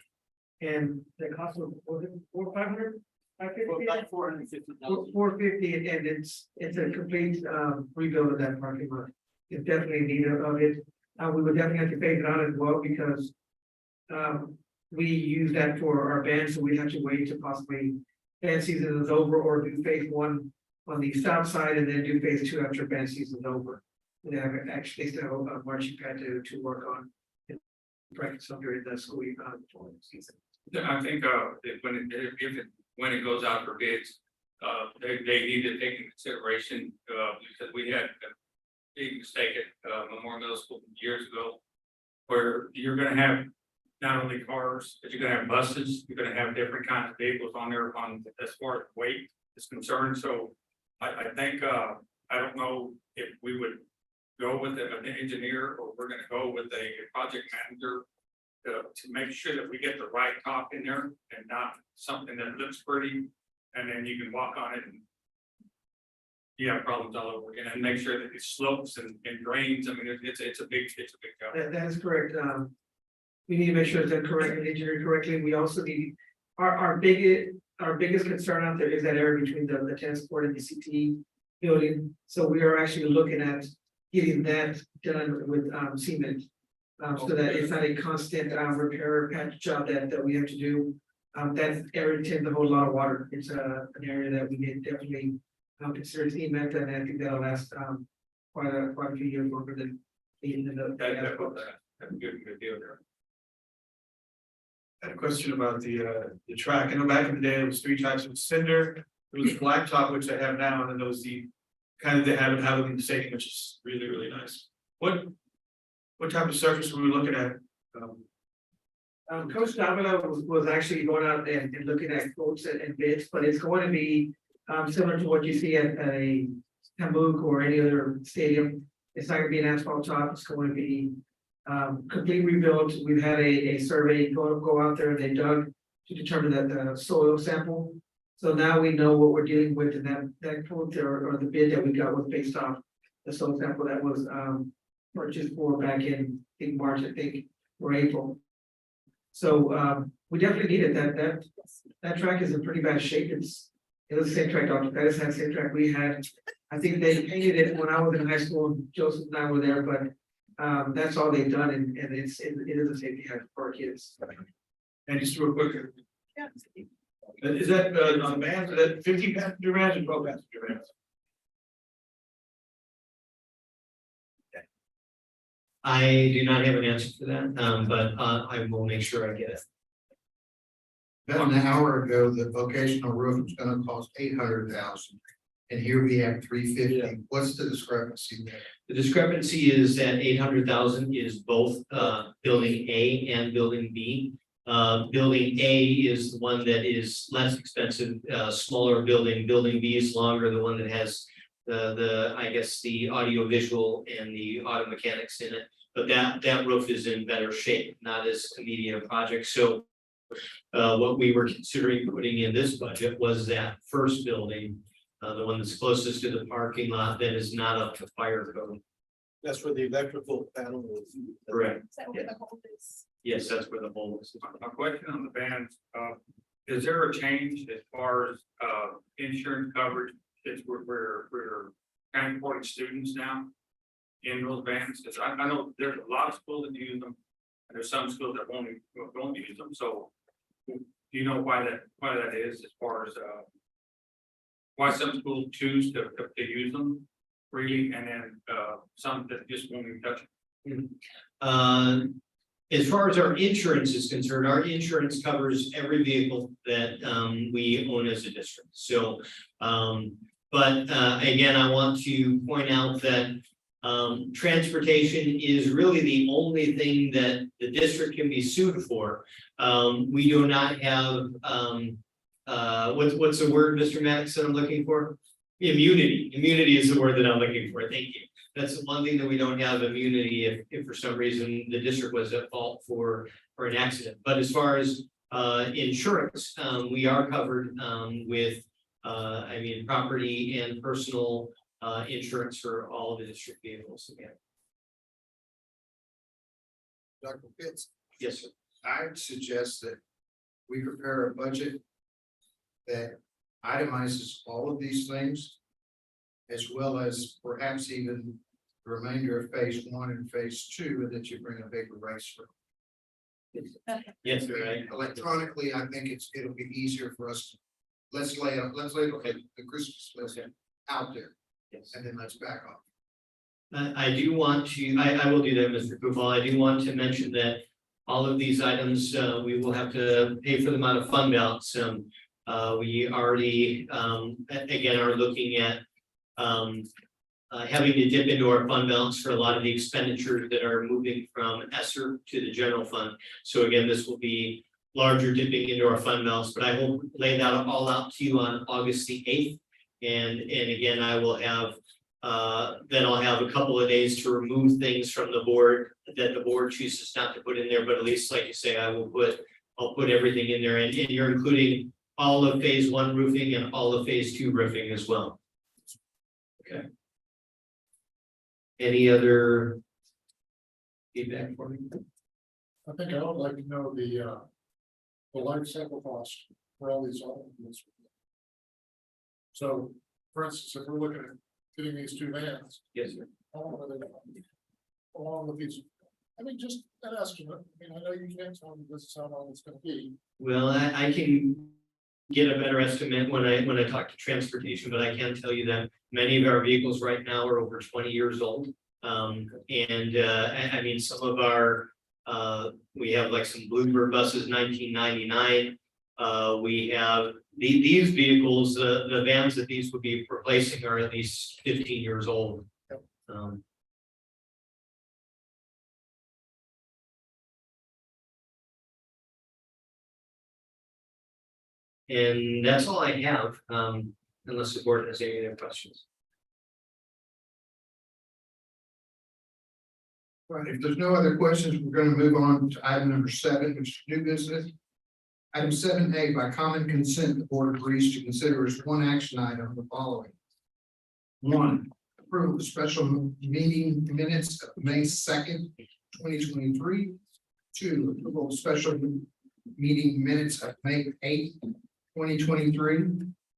And the cost of, was it $500? About 450,000. 450, and it's a complete rebuild of that parking lot. It's definitely in need of it. We would definitely have to phase it out as well because we use that for our band, so we have to wait to possibly band season is over or do phase 1 on the south side and then do phase 2 after band season is over. They have actually still have a marching pad to work on practice on during the school year season. I think when it goes out for bids, they need to take into consideration because we had a big mistake at Memorial Middle School years ago, where you're going to have not only cars, but you're gonna have buses, you're gonna have different kinds of vehicles on there as far as weight is concerned, so. I think, I don't know if we would go with an engineer or we're gonna go with a project manager. To make sure that we get the right top in there and not something that looks pretty, and then you can walk on it and. You have problems all over again, and make sure that it slopes and drains, I mean, it's a big job. That is correct. We need to make sure it's done correctly, engineered correctly. We also need, our biggest concern out there is that area between the tennis court and the CTE building. So we are actually looking at getting that done with cement. So that it's not a constant repair patch job that we have to do. That area tends to hold a lot of water. It's an area that we need definitely consider cement, and I think that'll last quite a few years longer than That's a good deal there. I had a question about the track. I know back in the day, it was 3 types of cinder. There was blacktop, which I have now, and then there was the kind of the having the same, which is really, really nice. What type of surface were we looking at? Coach Davila was actually going out and looking at quotes and bids, but it's going to be similar to what you see at a Hamburg or any other stadium. It's not gonna be an asphalt top, it's going to be complete rebuilt. We've had a survey go out there, and they dug to determine that the soil sample. So now we know what we're dealing with, and that quote or the bid that we got was based off the soil sample that was purchased for back in, I think, March, or April. So we definitely need it. That track is in pretty bad shape. It was the same track Dr. Pettis had, same track we had. I think they painted it when I was in high school, and Joseph and I were there, but that's all they've done, and it is a safety hazard for our kids. And just real quick. Is that on the vans, is that 15 passenger vans or 12 passenger vans? I do not have an answer for that, but I will make sure I get it. About an hour ago, the vocational roof was gonna cost 800,000. And here we have 350. What's the discrepancy there? The discrepancy is that 800,000 is both building A and building B. Building A is the one that is less expensive, smaller building. Building B is longer, the one that has I guess the audio visual and the auto mechanics in it. But that roof is in better shape, not as a medium project. So what we were considering putting in this budget was that first building, the one that's closest to the parking lot that is not up to fire code. That's where the electrical panel is. Correct. Is that where the hold is? Yes, that's where the hole is. A question on the vans, is there a change as far as insurance coverage? Since we're transporting students now in those vans, because I know there's a lot of schools that use them, and there's some schools that won't use them. So, do you know why that is, as far as why some schools choose to use them freely, and then some that just won't even touch it? As far as our insurance is concerned, our insurance covers every vehicle that we own as a district. So, but again, I want to point out that transportation is really the only thing that the district can be sued for. We do not have what's the word, Mr. Maddox, that I'm looking for? Immunity. Immunity is the word that I'm looking for. Thank you. That's the one thing that we don't have immunity if for some reason the district was at fault for an accident. But as far as insurance, we are covered with property and personal insurance for all of the district vehicles again. Dr. Pitts, Yes, sir. I'd suggest that we prepare a budget that itemizes all of these things, as well as perhaps even the remainder of phase 1 and phase 2, and that you bring a bigger race for. Yes, sir. Right. Electronically, I think it'll be easier for us to, let's lay the Christmas list out there, Yes. and then let's back off. I do want to, I will do that, Mr. Kufal. I do want to mention that all of these items, we will have to pay for them out of fund balance. We already, again, are looking at having to dip into our fund balance for a lot of the expenditures that are moving from ESSER to the general fund. So again, this will be larger dipping into our fund balance, but I will lay that all out to you on August the 8th. And again, I will have, then I'll have a couple of days to remove things from the board that the board chooses not to put in there, but at least like you say, I'll put everything in there, and you're including all of phase 1 roofing and all of phase 2 roofing as well. Okay. Any other feedback for me? I think I would like to know the life cycle cost for all these automobiles. So, for instance, if we're looking at getting these 2 vans, Yes, sir. how long are they gonna be? Along with these, I mean, just an estimate, I mean, I know you can't tell me this is how long it's gonna be. Well, I can get a better estimate when I talk to transportation, but I can tell you that many of our vehicles right now are over 20 years old. I mean, some of our, we have like some Bluebird buses, 1999. We have these vehicles, the vans that these would be replacing are at least 15 years old. And that's all I have, unless the board has any other questions. Right, if there's no other questions, we're gonna move on to item number 7, which is new business. Item 7A, by common consent, the board agrees to consider as one action item the following. 1, approval of special meeting minutes of May 2nd, 2023. 2, approval of special meeting minutes of May 8th, 2023.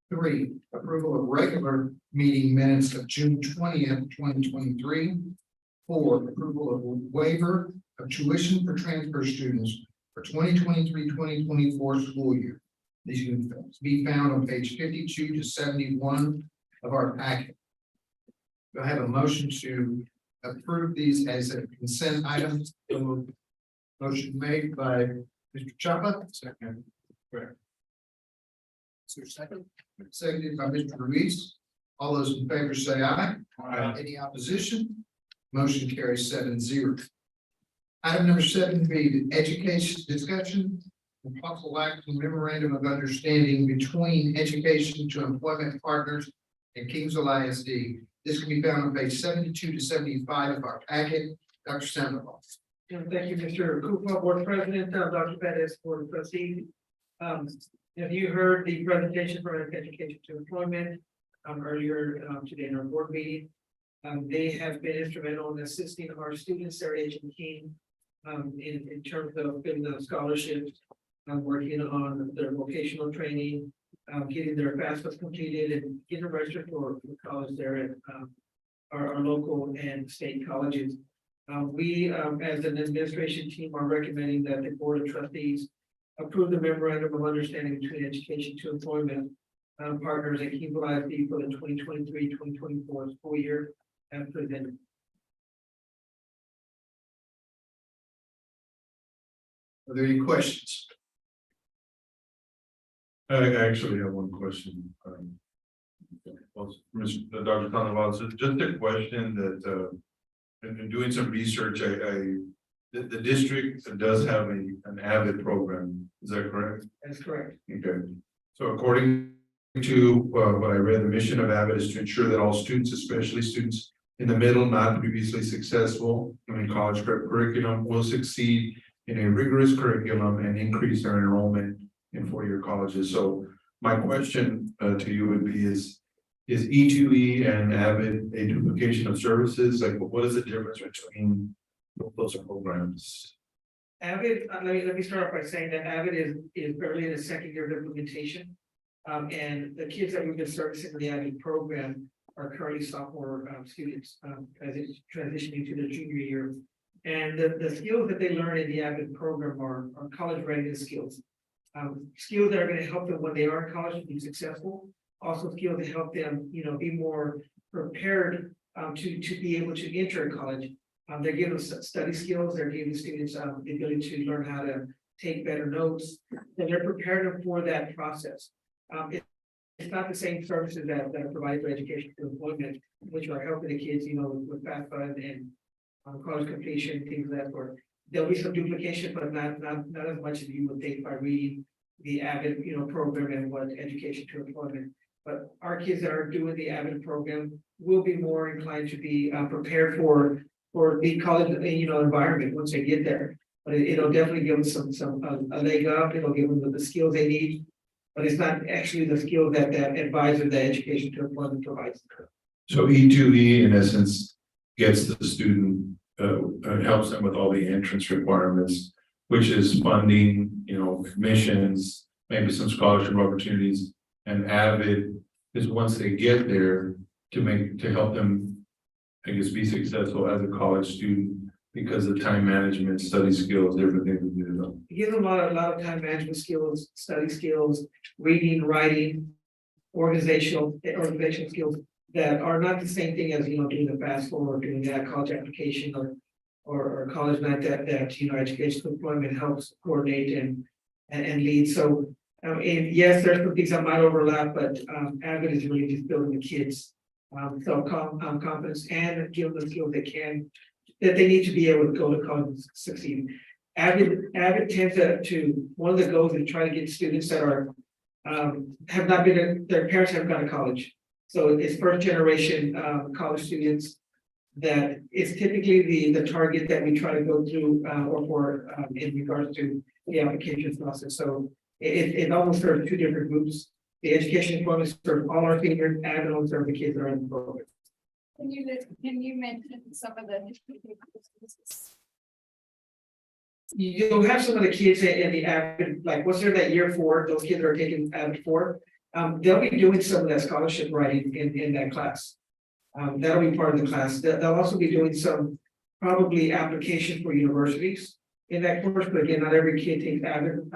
3, approval of regular meeting minutes of June 20th, 2023. 4, approval of waiver of tuition for transfer students for 2023-2024 school year. These can be found on page 52 to 71 of our packet. Do I have a motion to approve these as a consent item? Motion made by Mr. Chapa. Second. Correct. Is there a second? Seconded by Mr. Ruiz. All those in favor say aye. Aye. Any opposition? Motion carries 7-0. Item number 7B, education discussion and possible action memorandum of understanding between Education to Employment Partners and Kingsville ISD. This can be found on page 72 to 75 of our packet. Dr. Sandoval. Thank you, Mr. Kufal, Board President, Dr. Pettis, Board Trustee. Have you heard the presentation from Education to Employment earlier today in our board meeting? They have been instrumental in assisting our students, their aging team, in terms of getting the scholarships, working on their vocational training, getting their FAFSA completed and getting registered for college there at our local and state colleges. We, as an administration team, are recommending that the Board of Trustees approve the memorandum of understanding between Education to Employment Partners and Kingsville ISD for the 2023-2024 school year as presented. Are there any questions? I actually have one question. Mr. Dr. Sandoval, just a question that, in doing some research, the district does have an AVID program, is that correct? That's correct. Okay, so according to what I read, the mission of AVID is to ensure that all students, especially students in the middle, not previously successful in college prep curriculum, will succeed in a rigorous curriculum and increase their enrollment in four-year colleges. So my question to you would be is E2E and AVID a duplication of services? Like, what is the difference between those programs? AVID, let me start off by saying that AVID is barely in the second year of implementation. And the kids that we've been servicing in the AVID program are currently sophomore students as it's transitioning to their junior year. And the skills that they learn in the AVID program are college readiness skills. Skills that are going to help them when they are in college to be successful. Also skills to help them, be more prepared to be able to enter college. They're giving study skills, they're giving students the ability to learn how to take better notes, and they're preparing them for that process. it's not the same services that are provided for education to employment, which are helping the kids, with FAFSA and college completion, things of that sort. There'll be some duplication, but not as much as you would think by reading the AVID, program and what education to employment. But our kids that are doing the AVID program will be more inclined to be prepared for the college, environment once they get there. But it'll definitely give them a leg up. It'll give them the skills they need. But it's not actually the skill that advisor, the education to employment provides. So E2E in essence gets the student, helps them with all the entrance requirements, which is funding, admissions, maybe some scholarship opportunities. And AVID is once they get there to help them, I guess, be successful as a college student because of time management, study skills, different things. It gives them a lot of time management skills, study skills, reading, writing, organizational skills that are not the same thing as, doing the FAFSA or doing that college application or college night that education employment helps coordinate and lead. So, and yes, there's some things that might overlap, but AVID is really just building the kids confidence and give them the skills that they need to be able to go to college and succeed. AVID tends to one of the goals is try to get students that are have not been, their parents haven't gone to college. So it's first generation college students that is typically the target that we try to go through or for in regards to the application process. So it almost serves two different groups. The education employment serves all our seniors and also serve the kids that are in the program. Can you mention some of the? You'll have some of the kids in the AVID, like what's there that year 4, those kids are taking AVID 4. They'll be doing some of that scholarship writing in that class. That'll be part of the class. They'll also be doing some probably application for universities in that course, but again, not every kid takes AVID.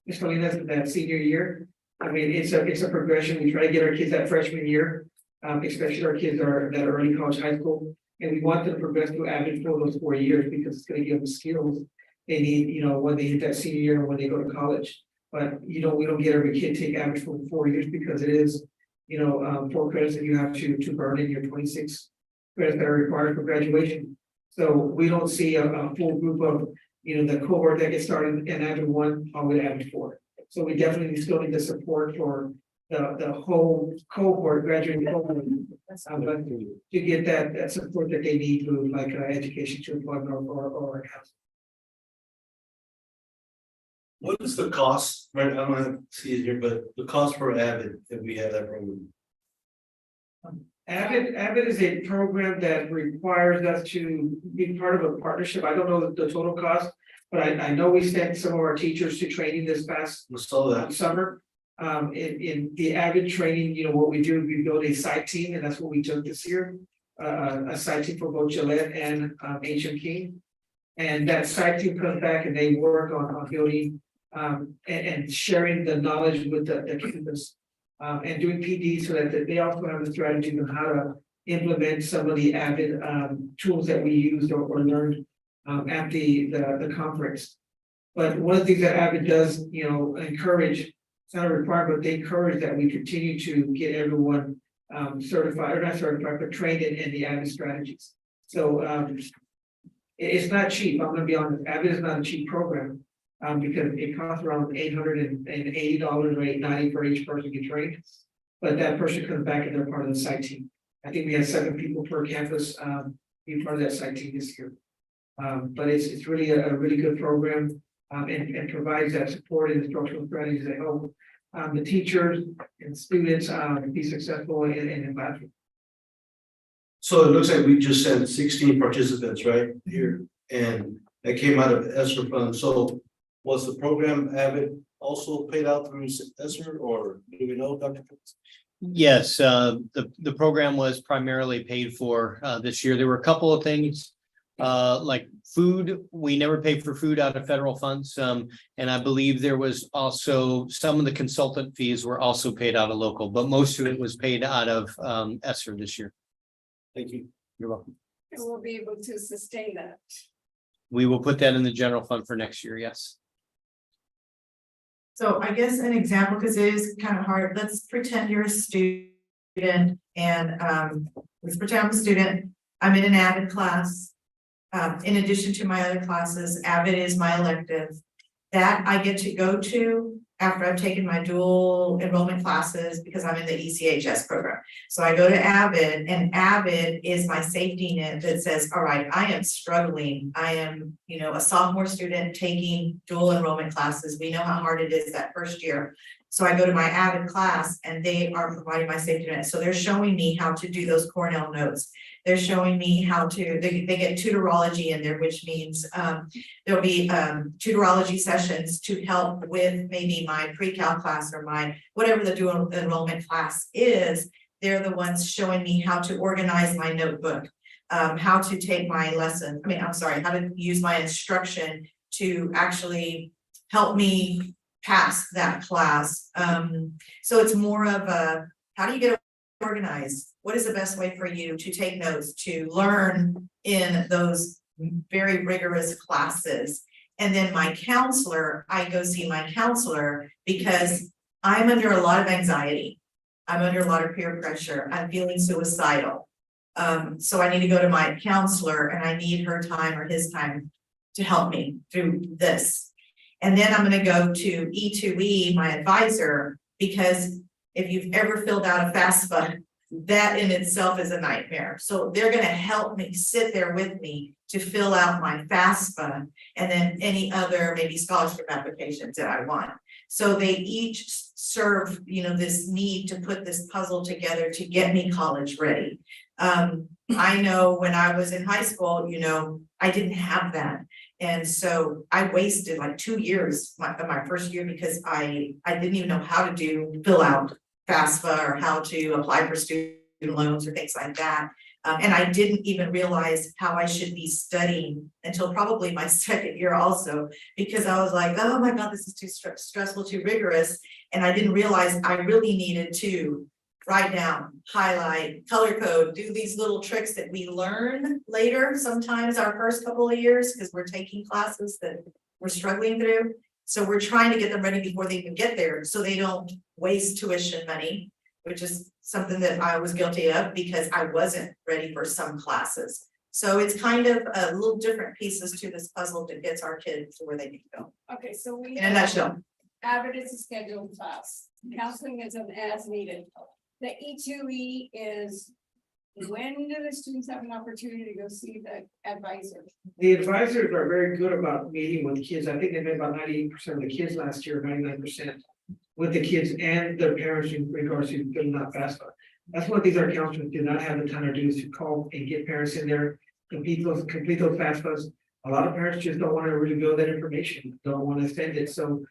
Ms. Salinas in that senior year. I mean, it's a progression. We try to get our kids that freshman year, especially our kids that are early college, high school, and we want them to progress through AVID for those 4 years because it's going to give them skills they need, when they hit that senior year and when they go to college. But we don't get every kid take AVID for 4 years because it is, 4 credits that you have to burn in your 26 credits that are required for graduation. So we don't see a full group of, the cohort that gets started in AVID 1 all the way to AVID 4. So we definitely still need the support for the whole cohort, graduating cohort, but to get that support that they need through like education to employment or housing. What is the cost, right, I don't have to see it here, but the cost for AVID, if we have that program? AVID is a program that requires us to be part of a partnership. I don't know the total cost, but I know we sent some of our teachers to training this past summer. In the AVID training, what we do, we build a site team, and that's what we took this year. A site team for both Gillette and H.M. King. And that site team comes back and they work on building and sharing the knowledge with the campus. And doing PD so that they also have a strategy on how to implement some of the AVID tools that we used or learned at the conference. But one of the things that AVID does, encourage, it's not a requirement, but they encourage that we continue to get everyone certified, or not certified, but trained in the AVID strategies. So it's not cheap. I'm going to be honest. AVID is not a cheap program. Because it costs around $880 or $890 for each person to get trained. But that person comes back and they're part of the site team. I think we had 7 people per campus be part of that site team this year. But it's really a really good program and provides that support and instructional strategies that help the teachers and students be successful in classroom. So it looks like we just sent 16 participants right here, and that came out of ESSER fund. So was the program AVID also paid out through ESSER, or do we know, Dr. Pitts? Yes, the program was primarily paid for this year. There were a couple of things like food. We never paid for food out of federal funds. And I believe there was also some of the consultant fees were also paid out of local, but most of it was paid out of ESSER this year. Thank you. You're welcome. And we'll be able to sustain that. We will put that in the general fund for next year. Yes. So I guess an example, because it is kind of hard, let's pretend you're a student and let's pretend I'm a student. I'm in an Avid class. In addition to my other classes, Avid is my elective. That I get to go to after I've taken my dual enrollment classes because I'm in the ECHS program. So I go to Avid and Avid is my safety net that says, all right, I am struggling. I am, a sophomore student taking dual enrollment classes. We know how hard it is that first year. So I go to my Avid class and they are providing my safety net. So they're showing me how to do those Cornell notes. They're showing me how to, they get tutorology in there, which means there'll be tutorology sessions to help with maybe my pre-cal class or my, whatever the dual enrollment class is. They're the ones showing me how to organize my notebook, how to take my lesson. How to use my instruction to actually help me pass that class. So it's more of a, how do you get organized? What is the best way for you to take notes, to learn in those very rigorous classes? And then my counselor, I go see my counselor because I'm under a lot of anxiety. I'm under a lot of peer pressure. I'm feeling suicidal. So I need to go to my counselor and I need her time or his time to help me through this. And then I'm going to go to E2E, my advisor, because if you've ever filled out a FAFSA, that in itself is a nightmare. So they're going to help me sit there with me to fill out my FAFSA and then any other maybe scholarship applications that I want. So they each serve, this need to put this puzzle together to get me college ready. I know when I was in high school, I didn't have that. And so I wasted like 2 years of my first year because I didn't even know how to fill out FAFSA or how to apply for student loans or things like that. And I didn't even realize how I should be studying until probably my second year also, because I was like, oh my God, this is too stressful, too rigorous. And I didn't realize I really needed to write down, highlight, color code, do these little tricks that we learn later, sometimes our first couple of years, because we're taking classes that we're struggling through. So we're trying to get them ready before they even get there, so they don't waste tuition money, which is something that I was guilty of because I wasn't ready for some classes. So it's kind of a little different pieces to this puzzle that gets our kids to where they need to go. Okay, so we. In a nutshell. Avid is a scheduled class, counseling is an as needed. The E2E is, when do the students have an opportunity to go see the advisor? The advisors are very good about meeting with kids. I think they met about 98% of the kids last year, 99% with the kids and their parents in regards to filling out FAFSA. That's what these are counselors do not have the time to do, is to call and get parents in there, complete those FAFSAs. A lot of parents just don't want to really build that information, don't want to send it. So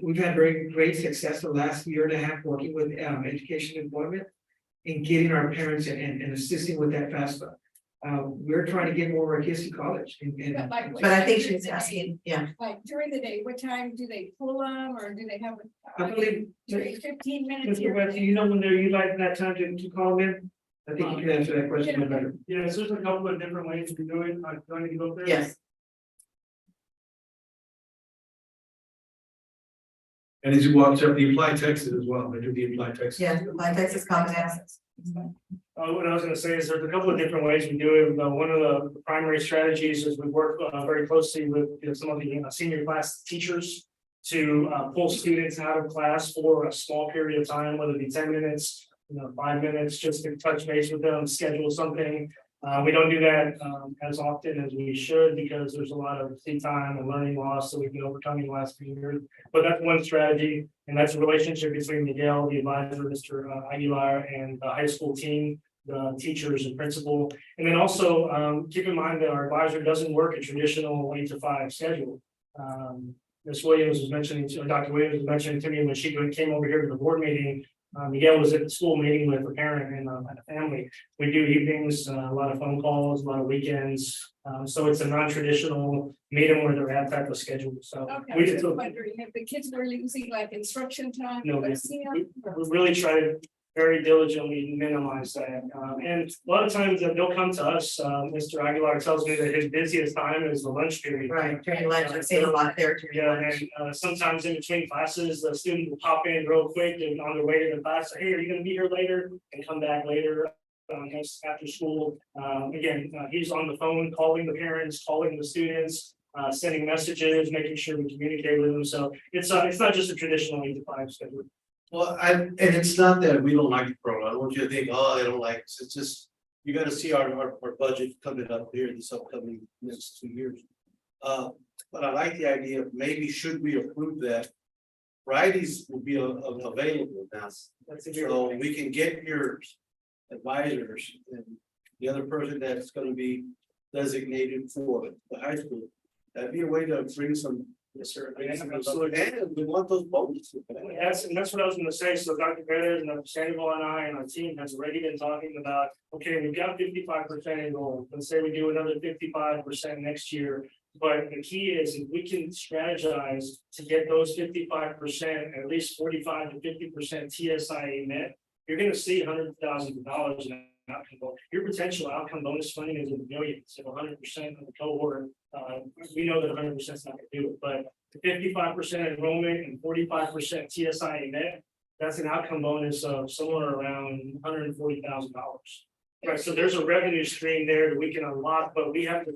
we've had very great success the last year and a half working with education and employment in getting our parents and assisting with that FAFSA. We're trying to get more of our kids to college. But I think she's asking, yeah. Like during the day, what time do they pull them or do they have? I believe, 15 minutes Mr. here? West, when they're utilizing that time to call them in? I think you can answer that question better. Yeah, so there's a couple of different ways to do it. I'm going to go there. Yes. And as you walk up, the applied text as well, they do the applied text. Yeah, my Texas Common Assets. What I was gonna say is there's a couple of different ways we do it. One of the primary strategies is we work very closely with some of the senior class teachers to pull students out of class for a small period of time, whether it be 10 minutes, 5 minutes, just to touch base with them, schedule something. We don't do that as often as we should because there's a lot of seat time and learning loss that we've been overcoming the last few years. But that's one strategy, and that's a relationship between Miguel, the advisor, Mr. Aguilar, and the high school team, the teachers and principal. And then also keep in mind that our advisor doesn't work a traditional 8 to 5 schedule. Ms. Williams was mentioning, Dr. Williams was mentioning to me when she came over here to the board meeting. Miguel was at the school meeting with a parent and a family. We do evenings, a lot of phone calls, a lot of weekends. So it's a non-traditional meet them where they're at type of schedule. So Okay, we I did. was wondering if the kids were losing like instruction time. No, but we see, we really try to very diligently minimize that. And a lot of times they'll come to us, Mr. Aguilar tells me that his busiest time is the lunch period. Right, during lunch, I've seen a lot there during Yeah, lunch. and sometimes in between classes, the student will pop in real quick and on their way to the class, say, hey, are you gonna be here later? And come back later. After school, again, he's on the phone, calling the parents, calling the students, sending messages, making sure we communicate with them, so it's not just a traditional 8 to 5 schedule. Well, and it's not that we don't like the program, I don't want you to think, oh, they don't like us, it's just, you gotta see our budget coming up here this upcoming next 2 years. But I like the idea of maybe should we approve that? Fridays will be available now, That's a so we can get your advisors and the other person that's gonna be designated for the high school. That'd be a way to bring some. Yes, sir. And we want those bonuses. Yes, and that's what I was gonna say, so Dr. Perez and Dr. Sandoval and I and our team has already been talking about, okay, we've got 55% enrolled, let's say we do another 55% next year. But the key is if we can strategize to get those 55%, at least 45 to 50% TSIA met, you're gonna see $100,000 in outcome bonus. Your potential outcome bonus funding is in the millions, so 100% of the cohort. We know that 100% is not gonna do it, but 55% enrollment and 45% TSIA net, that's an outcome bonus of somewhere around $140,000. Right, so there's a revenue stream there that we can unlock, but we have to,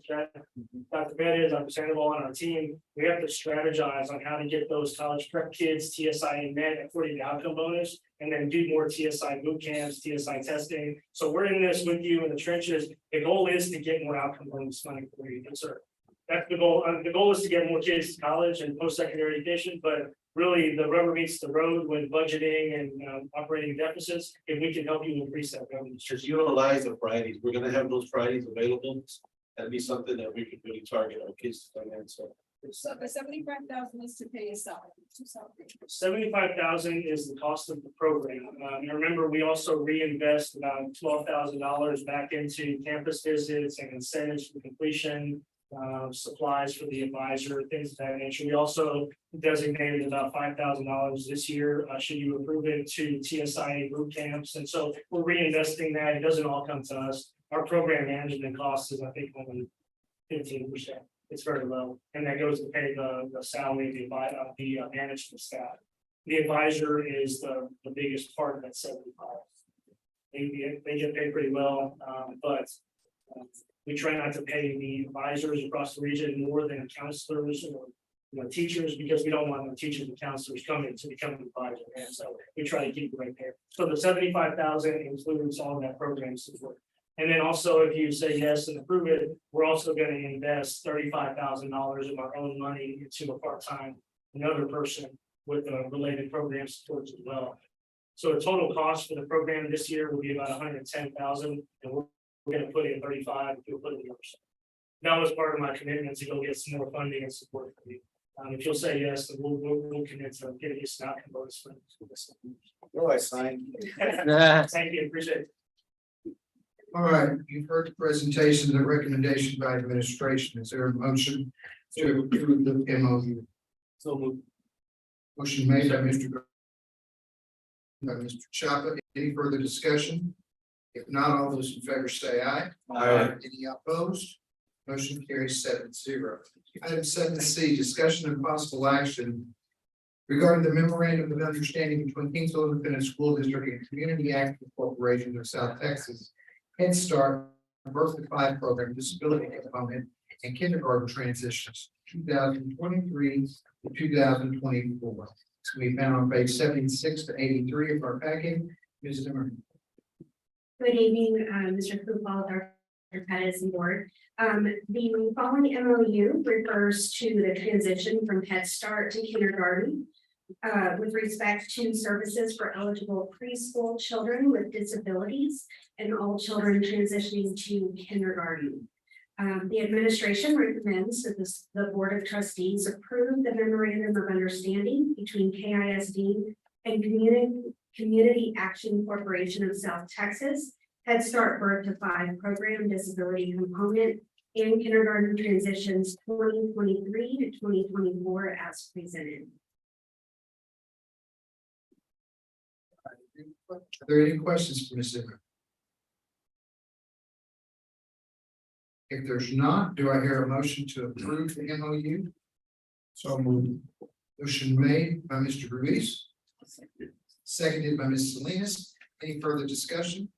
Dr. Perez, Dr. Sandoval and our team, we have to strategize on how to get those college prep kids TSI net according to outcome bonus, and then do more TSI boot camps, TSI testing. So we're in this with you in the trenches. The goal is to get more outcome bonus money for you, yes, sir. That's the goal. The goal is to get more kids to college and post-secondary education, but really the rubber meets the road with budgeting and operating deficits. If we can help you increase that revenue. Just utilize the Fridays, we're gonna have those Fridays available. That'd be something that we could really target our kids to come in, so. So the 75,000 is to pay a salary, to salary. 75,000 is the cost of the program. And remember, we also reinvest about $12,000 back into campus visits and incentives for completion. Supplies for the advisor, things of that nature. We also designated about $5,000 this year, should you approve it, to TSIA boot camps. And so we're reinvesting that. It doesn't all come to us. Our program management cost is, I think, only 15%. It's very low. And that goes to pay the salary of the management staff. The advisor is the biggest part of that 75. They get paid pretty well, but we try not to pay the advisors across the region more than counselors or teachers, because we don't want the teachers and counselors coming to become an advisor. And so we try to keep it right there. So the 75,000 includes all of that program support. And then also, if you say yes and approve it, we're also going to invest $35,000 of our own money into a part-time, another person with related program supports as well. So the total cost for the program this year will be about 110,000, and we're going to put in 35, if you'll put in the other side. That was part of my commitment to go get some more funding and support for you. If you'll say yes, then we'll commit to getting you some outcome bonus funding for this. Oh, I signed. Thank you, appreciate it. All right, you've heard the presentation and the recommendation by administration. Is there a motion to approve the MOU? So moved. Motion made by Mr. By Mr. Chapa. Any further discussion? If not, all those in favor say aye. Aye. Any opposed? Motion carries 7-0. Item 7C, discussion and possible action regarding the memorandum of understanding between Kingsville Independent School District and Community Action Corporation of South Texas, Head Start, Birth to 5 program, disability component, and kindergarten transitions, 2023 to 2024. It's going to be found on page 76 to 83 of our packet. Ms. Zimmer. Good evening, Mr. Kupal, Dr. Pettis and board. The following MOU refers to the transition from Head Start to kindergarten with respect to services for eligible preschool children with disabilities and all children transitioning to kindergarten. The administration recommends that the Board of Trustees approve the memorandum of understanding between KISD and Community Action Corporation of South Texas, Head Start Birth to 5 program, disability component, and kindergarten transitions 2023 to 2024 as presented. Are there any questions for Ms. Zimmer? If there's not, do I hear a motion to approve the MOU? So moved. Motion made by Mr. Ruiz. Seconded by Ms. Salinas. Any further discussion?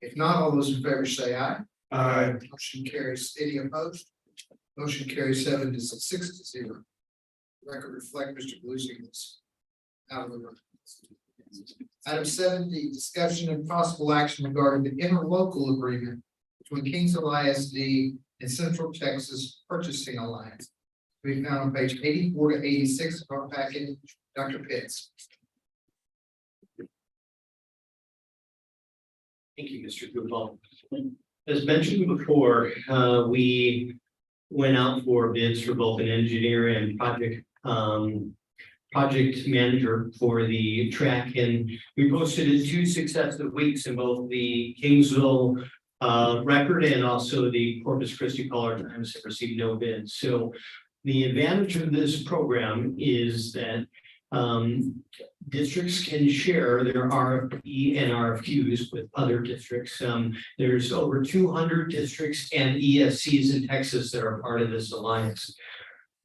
If not, all those in favor say aye. Aye. Motion carries. Any opposed? Motion carries 7-6-0. Record reflect Mr. Belushi was out of the room. Item 70, discussion and possible action regarding the interlocal agreement between Kingsville ISD and Central Texas Purchasing Alliance. We found on page 84 to 86 of our packet. Dr. Pitts. Thank you, Mr. Gupal. As mentioned before, we went out for bids for both an engineer and project manager for the track, and we posted it 2 successive weeks in both the Kingsville record and also the Corpus Christi Caller Times have received no bids. So the advantage of this program is that districts can share their RFP and RFQs with other districts. There's over 200 districts and ESCs in Texas that are part of this alliance.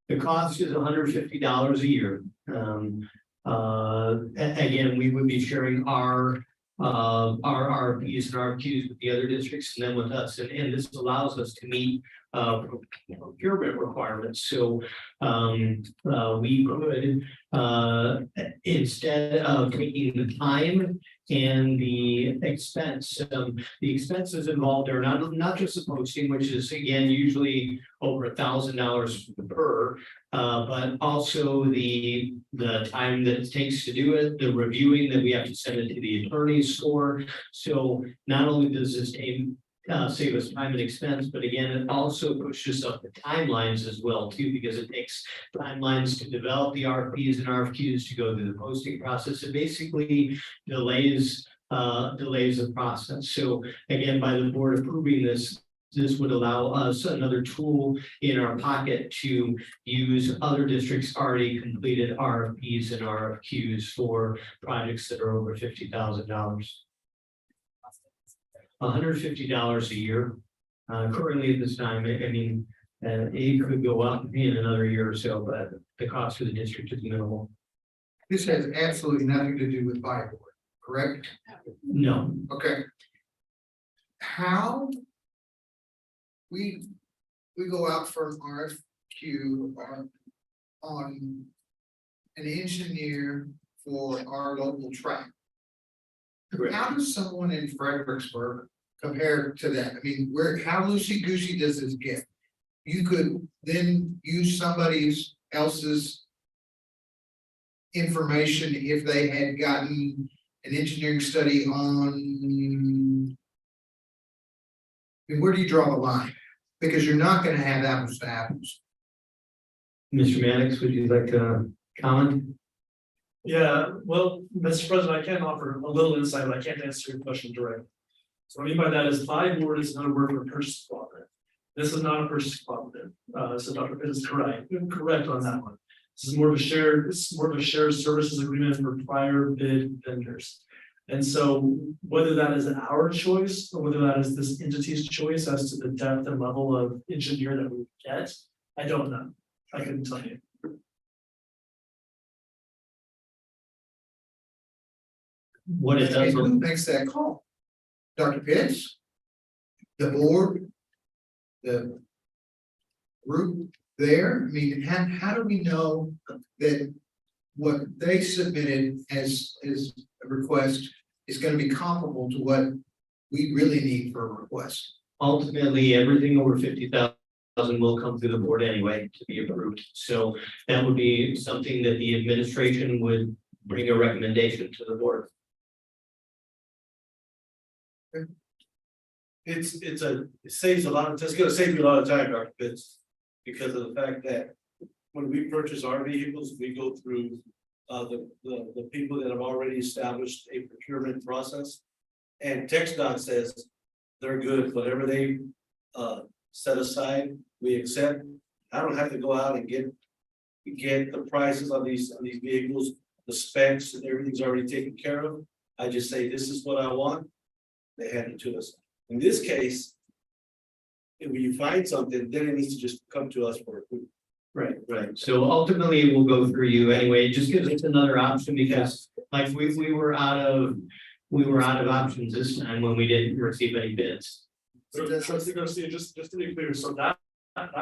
The cost is $150 a year. Again, we would be sharing our RFPs and RFQs with the other districts and then with us, and this allows us to meet procurement requirements. So we could instead of taking the time and the expense, the expenses involved are not just the posting, which is again usually over $1,000 per, but also the time that it takes to do it, the reviewing that we have to send it to the attorneys for. So not only does this save us time and expense, but again, it also pushes up the timelines as well too, because it takes timelines to develop the RFPs and RFQs to go through the posting process. It basically delays the process. So again, by the board approving this would allow us another tool in our pocket to use other districts already completed RFPs and RFQs for projects that are over $50,000. $150 a year. Currently at this time, I mean, it could go up in another year or so, but the cost for the district is minimal. This has absolutely nothing to do with buy board, correct? No. Okay. How we go out for an RFQ on an engineer for our local track. Correct. How does someone in Fredericksburg compare to that? I mean, how loosey-goosey does this get? You could then use somebody else's information if they had gotten an engineering study on. I mean, where do you draw the line? Because you're not going to have apples to apples. Mr. Mannix, would you like to comment? Yeah, well, Mr. President, I can offer a little insight, but I can't answer your question directly. So what I mean by that is buy board is another word for purchase cooperative. This is not a purchase cooperative. So Dr. Pitt is correct on that one. This is more of a shared services agreement for prior bid vendors. And so whether that is our choice or whether that is this entity's choice as to the depth and level of engineer that we get, I don't know. I couldn't tell you. What it does. Who makes that call? Dr. Pitts? The board? The group there? I mean, how do we know that what they submitted as a request is going to be comparable to what we really need for a request? Ultimately, everything over 50,000 will come through the board anyway to be approved. So that would be something that the administration would bring a recommendation to the board. It saves a lot, it's gonna save you a lot of time, Dr. Pitts, because of the fact that when we purchase our vehicles, we go through the people that have already established a procurement process. And TxDOT says they're good, whatever they set aside, we accept. I don't have to go out and get the prices on these vehicles, the specs and everything's already taken care of. I just say, this is what I want. They hand it to us. In this case. If you find something, then it needs to just come to us for approval. Right, so ultimately it will go through you anyway, it just gives us another option because like we were out of. We were out of options this time when we didn't receive any bids. So Trustee Garcia, just to be clear, so that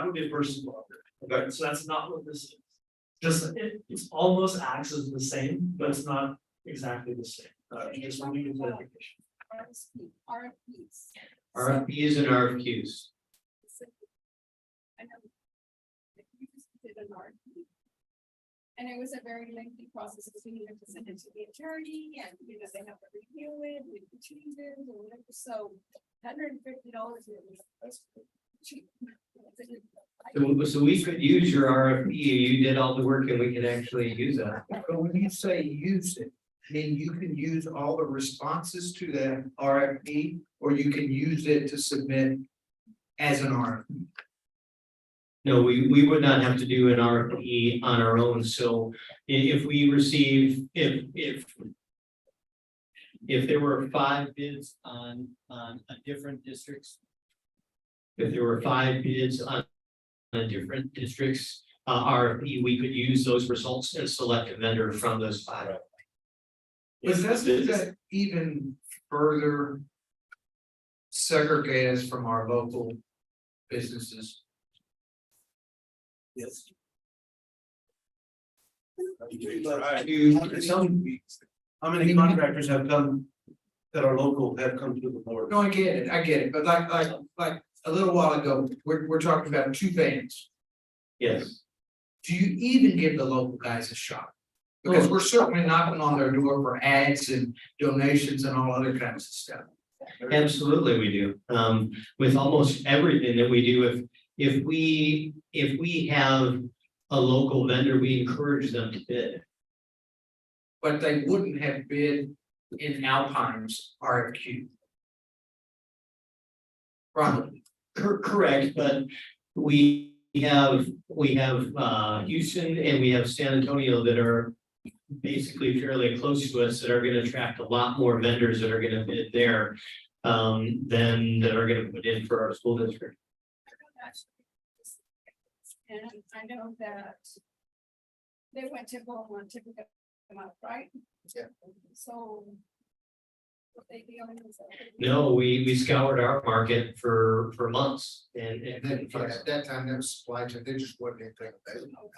would be a purchase order. Okay, so that's not what this is. Just it's almost acts as the same, but it's not exactly the same. Just want to get clarification. RFPs. RFPs and RFQs. I know. We just did an RFP. And it was a very lengthy process, because we needed to send it to the attorney, and you know, they have to review it, with the changes, or whatever, so $150 was cheap. So we could use your RFP, you did all the work and we could actually use that. But when you say use it, I mean, you can use all the responses to that RFP, or you can use it to submit as an RFP. No, we would not have to do an RFP on our own, so if we receive, if there were 5 bids on a different districts. If there were 5 bids on a different districts, RFP, we could use those results and select a vendor from those 5. But doesn't that even further segregate us from our local businesses? Yes. How many contractors have come that are local have come to the board? No, I get it, but like a little while ago, we're talking about 2 vans. Yes. Do you even give the local guys a shot? Because we're certainly knocking on their door for ads and donations and all other kinds of stuff. Absolutely, we do. With almost everything that we do, if we have a local vendor, we encourage them to bid. But they wouldn't have bid in Alpine's RFQ. Probably. Correct, but we have Houston and we have San Antonio that are basically fairly close to us that are gonna attract a lot more vendors that are gonna bid there than that are gonna put in for our school district. And I know that they went to Beaumont to pick them up, right? Yeah. So. What they do is. No, we scoured our market for months and Then, yeah, at that time, there was supply chain, there just wasn't anything available.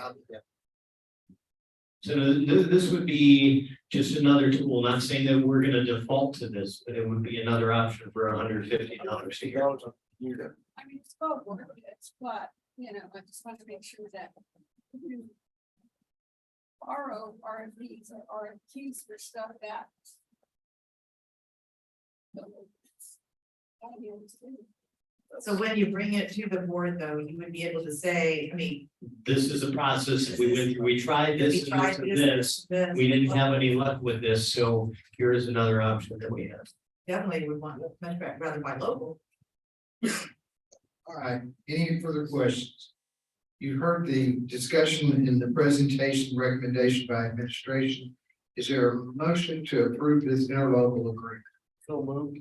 so this would be just another tool, not saying that we're gonna default to this, but it would be another option for $150 a year. I mean, it's both worth it, but, you know, I just want to make sure that. You borrow RFPs or RFQs for stuff that. So when you bring it to the board, though, you would be able to say, I mean. This is a process that we went through, we tried this We tried and this, we didn't have any luck with this, so here is another option that we have. Definitely would want much rather buy local. All right, any further questions? You heard the discussion in the presentation recommendation by administration. Is there a motion to approve this interlocal agreement? So moved.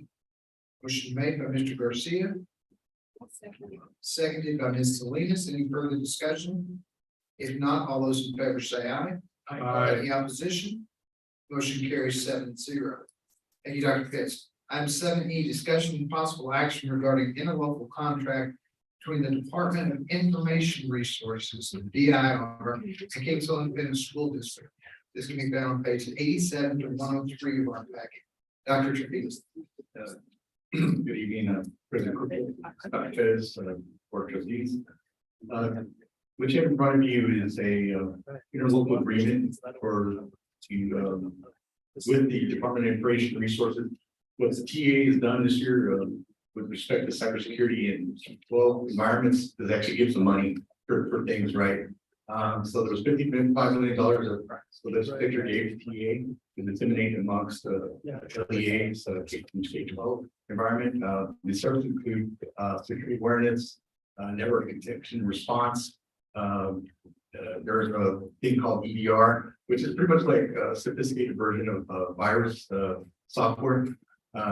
Motion made by Mr. Garcia, seconded by Ms. Salinas. Any further discussion? If not, all those in favor say aye. Aye. Any opposition? Motion carries 7-0. Thank you, Dr. Pitts. Item 7E, discussion and possible action regarding interlocal contract between the Department of Information Resources, DIR, and Kingsville Independent School District. This can be found on pages 87 to 103 of our packet. Dr. Trevino. Good evening, President Dr. Pettis, Board of Trustees. Whichever in front of you is a interlocal agreement for to with the Department of Information Resources. What the TA has done this year with respect to cybersecurity and 12 environments is actually give some money for things, right? So there was $55 million of so this picture gave TA to disseminate amongst the LEAs, K-12 environment. The services include security awareness, network detection response. There's a thing called EDR, which is pretty much like a sophisticated version of virus software.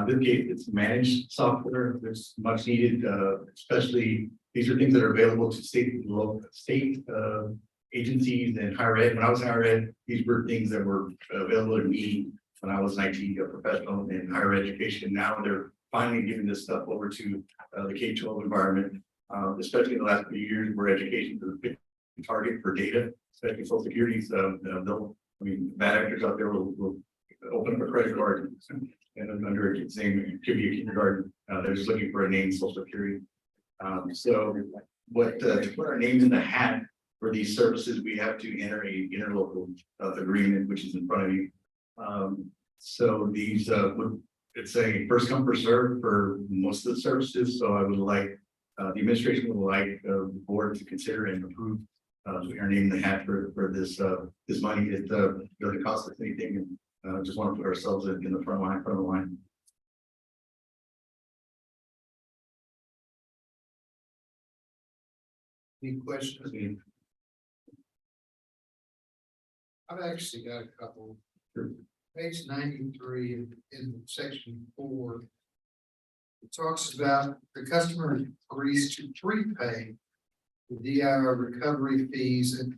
This case, it's managed software, it's much needed, especially, these are things that are available to state agencies and higher ed. When I was in higher ed, these were things that were available to me when I was an IT professional in higher education. Now they're finally giving this stuff over to the K-12 environment, especially in the last few years where education is a big target for data, especially social security's, bad actors out there will open up a credit card and under its name, it could be a kindergarten, they're just looking for a name, social security. So what, to put our names in the hat for these services, we have to enter a interlocal agreement, which is in front of you. So these it's a first come first serve for most of the services, so I would like the administration would like the board to consider and approve our name in the hat for this money. It doesn't cost us anything, and just want to put ourselves in the front of the line. Any questions? I've actually got a couple. Page 93 in section 4. It talks about the customer agrees to prepay the DIR recovery fees and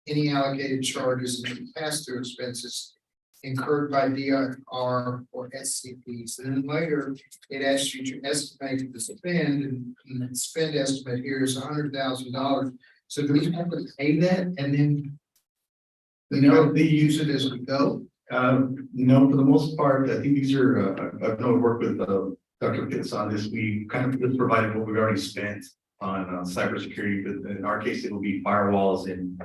any allocated charges and pass-through expenses incurred by DIR or SCPs. And then later, it asks you to estimate the spend, and the spend estimate here is $100,000. So do we have to pay that and then they use it as we go? No, for the most part, I think these are, I've worked with Dr. Pitts on this. We kind of just provided what we've already spent on cybersecurity, but in our case, it will be firewalls and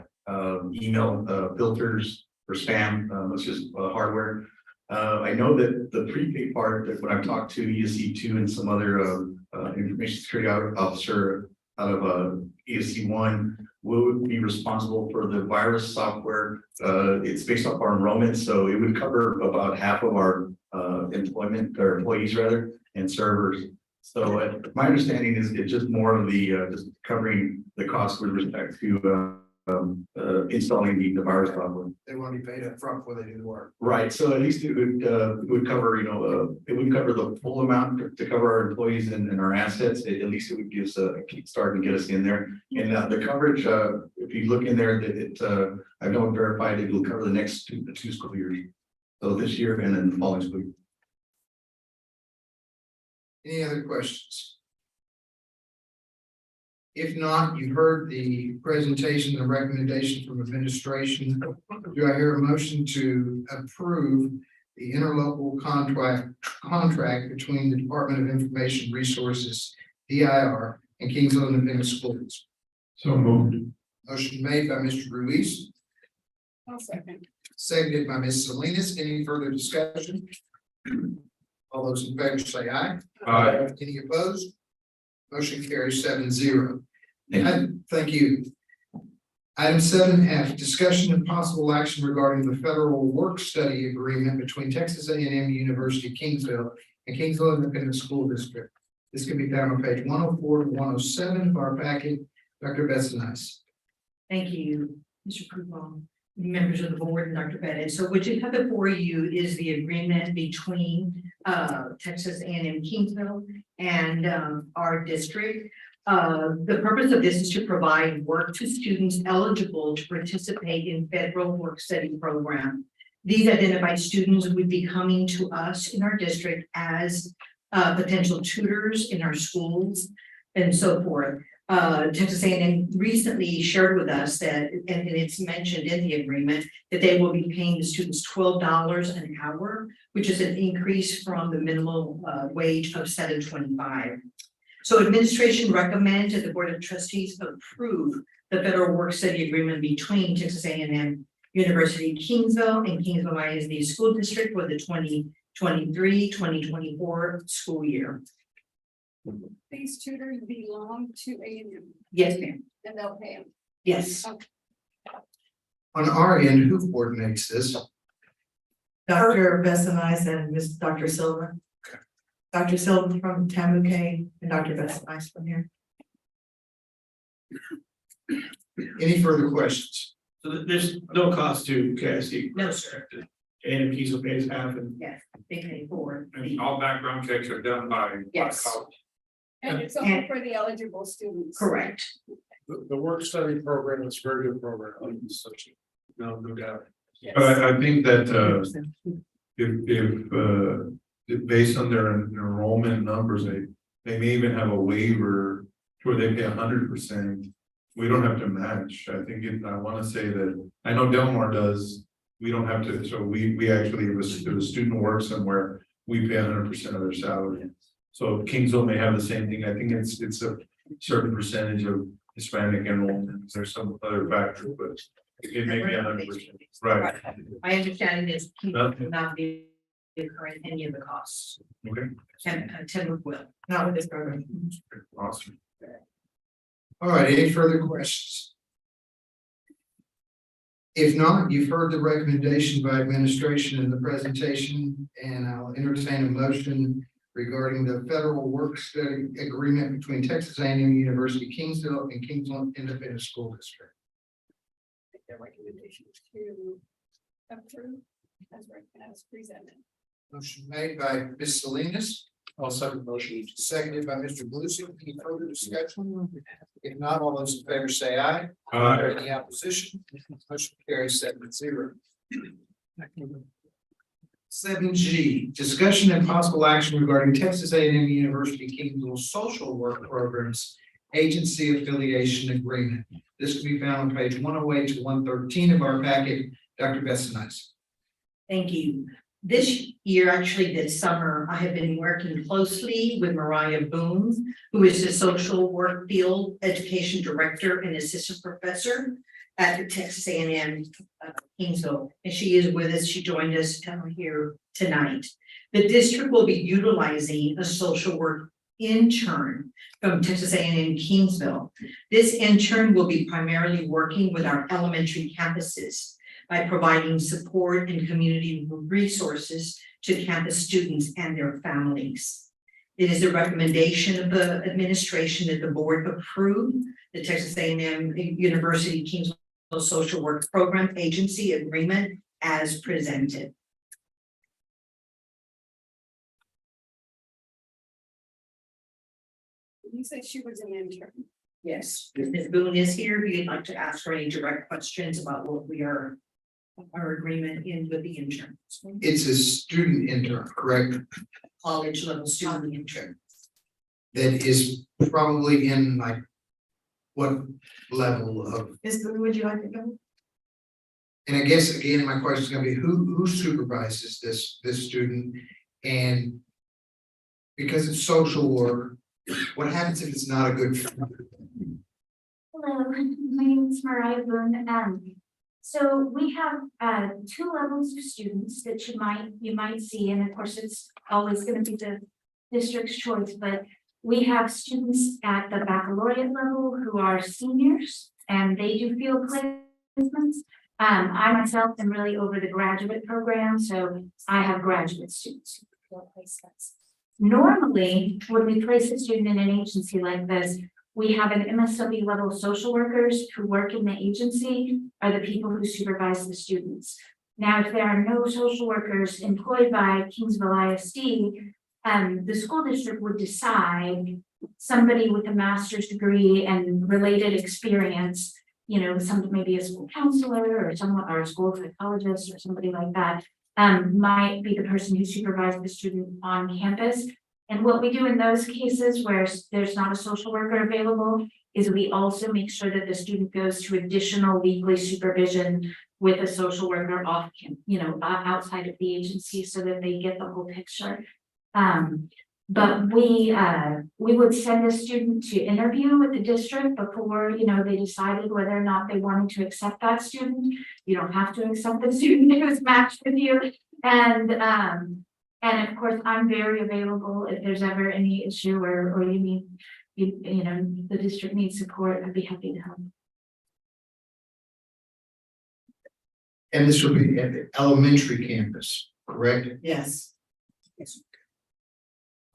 email filters for spam. It's just hardware. I know that the prepaid part, that when I've talked to ESC2 and some other information security officer out of ESC1, will be responsible for the virus software. It's based off our enrollment, so it would cover about half of our employment or employees rather, and servers. So my understanding is it's just more of the just covering the cost with respect to installing the virus software. They want to be paid up front before they do the work. Right, so at least it would cover, it wouldn't cover the full amount to cover our employees and our assets. At least it would give us a kickstart and get us in there. And the coverage, if you look in there, that I've not verified it will cover the next two school years. So this year and then the following school year. Any other questions? If not, you heard the presentation and recommendation from administration. Do I hear a motion to approve the interlocal contract between the Department of Information Resources, DIR, and Kingsville Independent Schools? So moved. Motion made by Mr. Ruiz, I'll second. seconded by Ms. Salinas. Any further discussion? All those in favor say aye. Aye. Any opposed? Motion carries 7-0. Thank you. Item 7F, discussion and possible action regarding the federal work study agreement between Texas A&M University Kingsville and Kingsville Independent School District. This can be found on page 104 to 107 of our packet. Dr. Bessanice. Thank you, Mr. Coupon, members of the board, and Dr. Bennett. So what you have before you is the agreement between Texas A&M Kingsville and our district. The purpose of this is to provide work to students eligible to participate in federal work study program. These identified students would be coming to us in our district as potential tutors in our schools and so forth. Texas A&M recently shared with us that, and it's mentioned in the agreement, that they will be paying the students $12 an hour, which is an increase from the minimum wage of $7.25. So administration recommends that the Board of Trustees approve the federal work study agreement between Texas A&M University Kingsville and Kingsville ISD School District for the 2023-2024 school year. These tutors belong to A&M Yes, ma'am. and they'll pay them. Yes. On our end, who coordinates this? Dr. Bessanice and Dr. Silva. Dr. Silva from Tamuke and Dr. Bessanice from here. Any further questions? So there's no cost to KSC. No, sir. and Kiesel pays half and. Yes, they pay for. And all background checks are done by. Yes. college. And it's only for the eligible students. Correct. The work study program is a very good program. It's such a- no doubt. But I think that, if based on their enrollment numbers, they may even have a waiver where they pay 100%. We don't have to match. I think I want to say that, I know Delmar does, we don't have to, so we actually, if a student works somewhere, we pay 100% of their salary. So Kingsville may have the same thing. I think it's a certain percentage of Hispanic enrollment. There's some other factor, but it may be 100%. Right. My understanding is Keith Okay. will not be incurring any of the costs. Okay. And Tenwood will. Not with this program. Awesome. All right, any further questions? If not, you've heard the recommendation by administration in the presentation, and I'll entertain a motion regarding the federal work study agreement between Texas A&M University Kingsville and Kingsville Independent School District. Their recommendation to approve as presented. Motion made by Ms. Salinas, I'll second the motion. seconded by Mr. Lucy. Any further discussion? If not, all those in favor say aye. Aye. Any opposition? Motion carries 7-0. 7G, discussion and possible action regarding Texas A&M University Kingsville Social Work Programs Agency Affiliation Agreement. This can be found on page 108 to 113 of our packet. Dr. Bessanice. Thank you. This year, actually this summer, I have been working closely with Mariah Boone, who is the social work field education director and assistant professor at the Texas A&M Kingsville. And she is with us. She joined us here tonight. The district will be utilizing a social work intern from Texas A&M Kingsville. This intern will be primarily working with our elementary campuses by providing support and community resources to campus students and their families. It is a recommendation of the administration that the board approve the Texas A&M University Kingsville Social Work Program Agency Agreement as presented. You said she was an intern. Yes, Ms. Boone is here. If you'd like to ask her any direct questions about what our agreement in with the interns. It's a student intern, correct? College level student intern. That is probably in like what level of, Ms. Boone, would you like to go? and I guess again, my question is gonna be who supervises this student? And because it's social work, what happens if it's not a good fit? Hello, my name is Mariah Boone. So we have two levels of students that you might see, and of course, it's always going to be the district's choice, but we have students at the baccalaureate level who are seniors and they do field placements. I myself am really over the graduate program, so I have graduate students who field placements. Normally, when we place a student in an agency like this, we have an MSW level social workers who work in the agency are the people who supervise the students. Now, if there are no social workers employed by Kingsville ISD, the school district would decide somebody with a master's degree and related experience, you know, maybe a school counselor or someone or a school psychologist or somebody like that, might be the person who supervised the student on campus. And what we do in those cases where there's not a social worker available is we also make sure that the student goes to additional weekly supervision with a social worker off, outside of the agency so that they get the whole picture. But we would send a student to interview with the district before, they decided whether or not they wanted to accept that student. You don't have to accept the student who's matched with you. And of course, I'm very available if there's ever any issue or you need, the district needs support, I'd be happy to help. And this will be at the elementary campus, correct? Yes.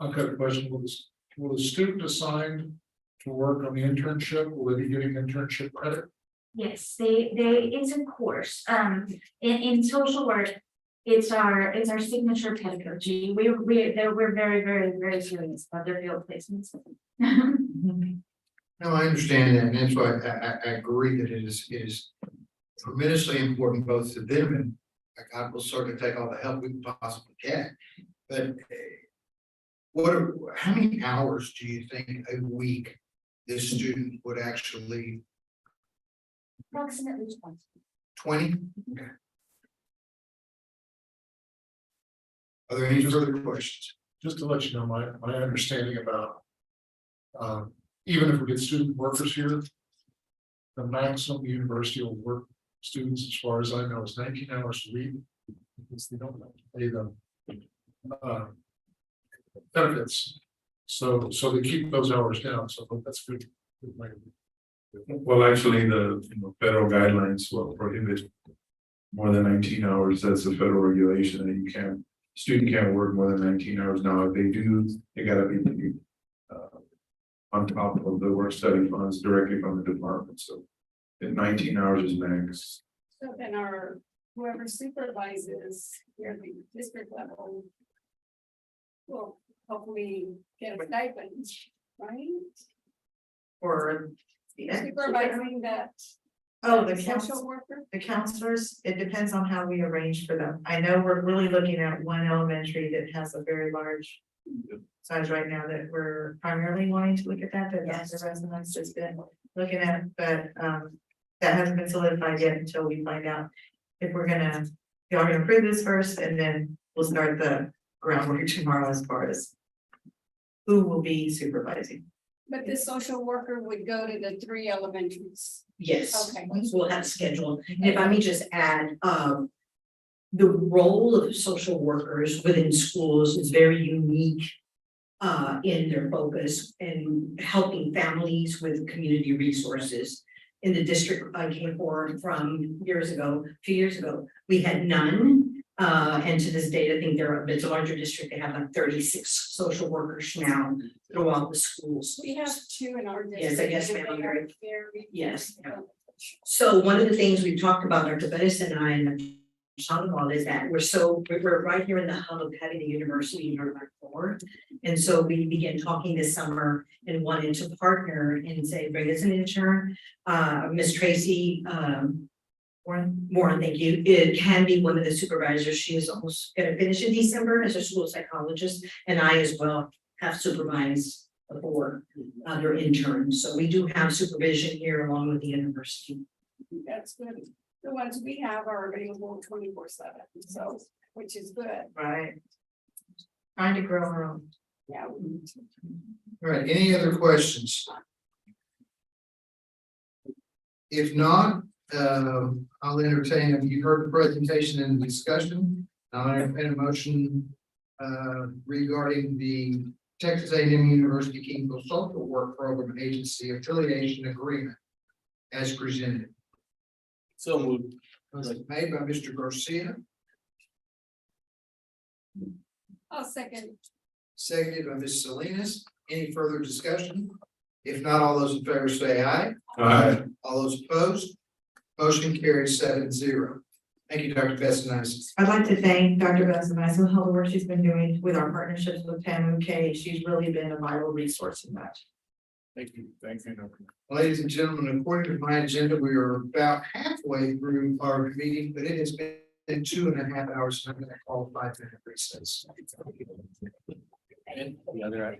I've got a question. Will the student assigned to work on the internship, will they be getting internship credit? Yes, it's a course. In social work, it's our signature pedagogy. We're very serious about their field placements. No, I understand that, and that's why I agree that it is tremendously important both to them and God will certainly take all the help we can possibly get. But how many hours do you think a week this student would actually, Approximately 20? Okay. Are there any further questions? Just to let you know, my understanding about. Even if we get student workers here. The maximum the university will work students, as far as I know, is 19 hours a week. Because they don't pay them. Benefits. So they keep those hours down, so that's good. Well, actually, federal guidelines will prohibit more than 19 hours. That's a federal regulation, and student can't work more than 19 hours. Now, if they do, they gotta be on top of the work study funds directly from the department. So if 19 hours is max. So then whoever supervises here at the district level will hopefully get a stipend, right? Or Supervising that. Oh, the social council, worker? the counselors, it depends on how we arrange for them. I know we're really looking at one elementary that has a very large size right now that we're primarily wanting to look at that, but the residents has been looking at, but that hasn't been solidified yet until we find out if we're gonna, y'all gonna approve this first, and then we'll start the groundwork tomorrow as far as who will be supervising. But the social worker would go to the 3 elementaries. Yes, Okay. we'll have scheduled. And if I may just add, the role of social workers within schools is very unique in their focus and helping families with community resources. In the district I came from a few years ago, we had none. And to this date, I think it's a larger district. They have like 36 social workers now throughout the schools. We have 2 in our district. Yes, I guess, and ma'am, I'm they are very- very- Yes. So one of the things we've talked about, Dr. Bettis and I, and Sandoval, is that we're right here in the hub of having a university in North Forward. And so we began talking this summer and wanted to partner and say, bring us an intern. Miss Tracy, Warren, thank you. It can be one of the supervisors. She is almost gonna finish in December as a school psychologist, and I as well have supervised for other interns. So we do have supervision here along with the university. That's good. The ones we have are available 24/7, so, which is good. Right. Trying to grow our own. Yeah. All right, any other questions? If not, I'll entertain, you heard the presentation and discussion. I'll entertain a motion regarding the Texas A&M University Kingsville Social Work Program Agency Affiliation Agreement as presented. So moved. Made by Mr. Garcia, I'll second. seconded by Ms. Salinas. Any further discussion? If not, all those in favor say aye. Aye. All those opposed? Motion carries 7-0. Thank you, Dr. Bessanitis. I'd like to thank Dr. Bessanitis for all the work she's been doing with our partnerships with PAMUK. She's really been a vital resource in that. Thank you. Ladies and gentlemen, according to my agenda, we are about halfway through our meeting, but it has been 2.5 hours. And I'm going to call a 5-minute recess. And the other.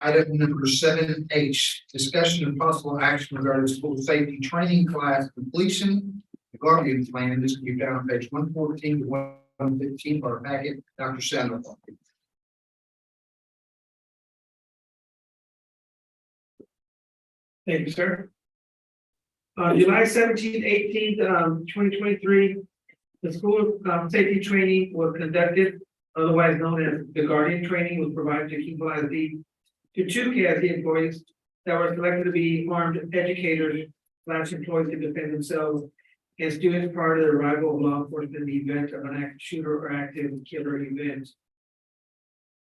Item number 7H, discussion and possible action regarding school safety training class completion. The Guardian plan, this can be found on page 114 to 115 of our packet. Dr. Sandoval. Thank you, sir. July 17th, 18th, 2023, the school safety training was conducted, otherwise known as the Guardian training, was provided to King ISD to two KISD employees that were selected to be armed educators / employees to defend themselves and students prior to the arrival of law enforcement in the event of an active shooter or active killer event.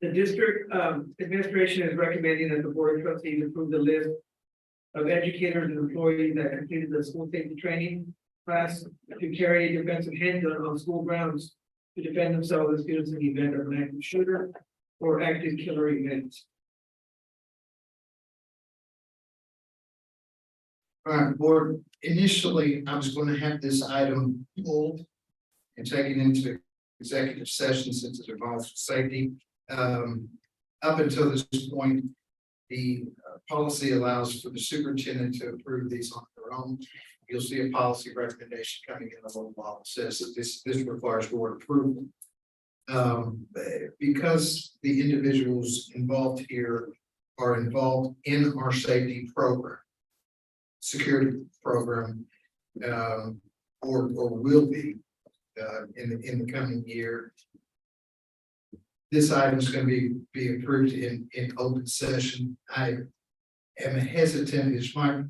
The district administration is recommending that the board of trustees approve the list of educators and employees that completed the school safety training class to carry a defensive handgun on school grounds to defend themselves as students in the event of an active shooter or active killer event. All right, board, initially, I was going to have this item pulled and taken into executive session since it involves safety. Up until this point, the policy allows for the superintendent to approve these on their own. You'll see a policy recommendation coming in a little while that says that this requires board approval. Because the individuals involved here are involved in our safety program, security program, or will be in the coming year. This item is going to be approved in open session. I am hesitant, it's my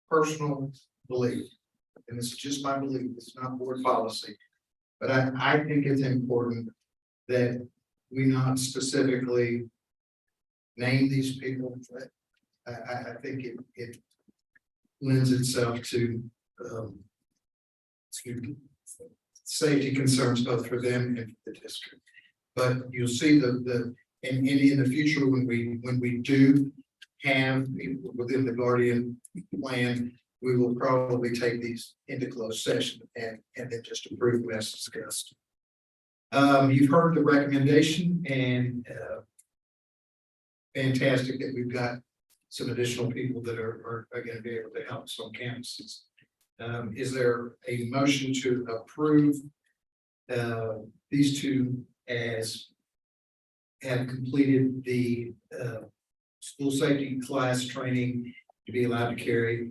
personal belief, and this is just my belief, it's not board policy. But I think it's important that we not specifically name these people. I think it lends itself to safety concerns both for them and for the district. But you'll see and in the future, when we do have within the Guardian plan, we will probably take these into closed session and then just approve them as discussed. You've heard the recommendation, and fantastic that we've got some additional people that are going to be able to help us on campuses. Is there a motion to approve these two as have completed the school safety class training to be allowed to carry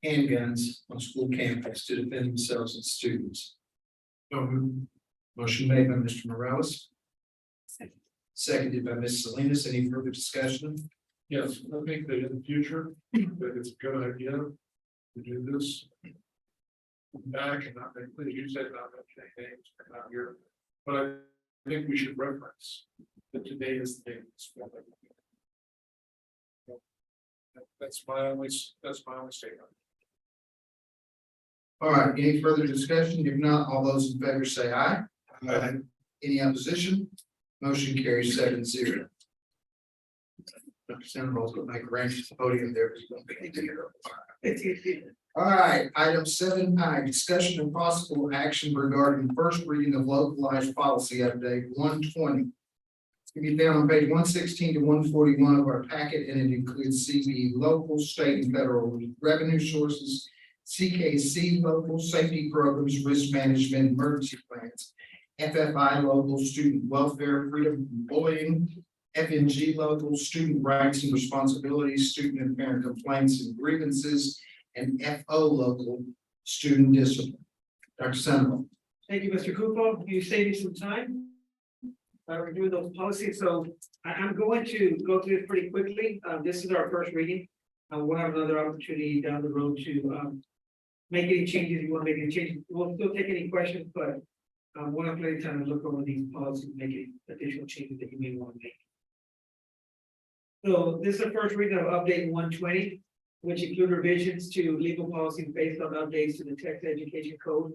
handguns on school campus to defend themselves and students? Motion made by Mr. Morales. Seconded by Ms. Salinas. Any further discussion? Yes, I think that in the future, that it's a good idea to do this. Back and not, please, you said not mentioning names, not here, but I think we should reference that today is the day. That's my only statement. All right, any further discussion? If not, all those in favor say aye. Aye. Any opposition? Motion carries 7-0. Dr. Sandoval's going to make arrangements to the podium there. All right, item 7I, discussion and possible action regarding first reading of localized policy update 120. It's going to be found on page 116 to 141 of our packet, and it includes CB local, state, and federal revenue sources, CKC local, safety programs, risk management, emergency plans, FFI local, student welfare, freedom from bullying, FNG local, student rights and responsibilities, student and parent complaints and grievances, and FO local, student discipline. Dr. Sandoval. Thank you, Mr. Cooper. You saved me some time. Review those policies. So I'm going to go through it pretty quickly. This is our first reading. We'll have another opportunity down the road to make any changes. You want to make any changes? We'll still take any questions, but we'll have plenty of time to look over these policies, make any additional changes that you may want to make. So this is the first reading of update 120, which include revisions to legal policies based on updates to the Texas Education Code.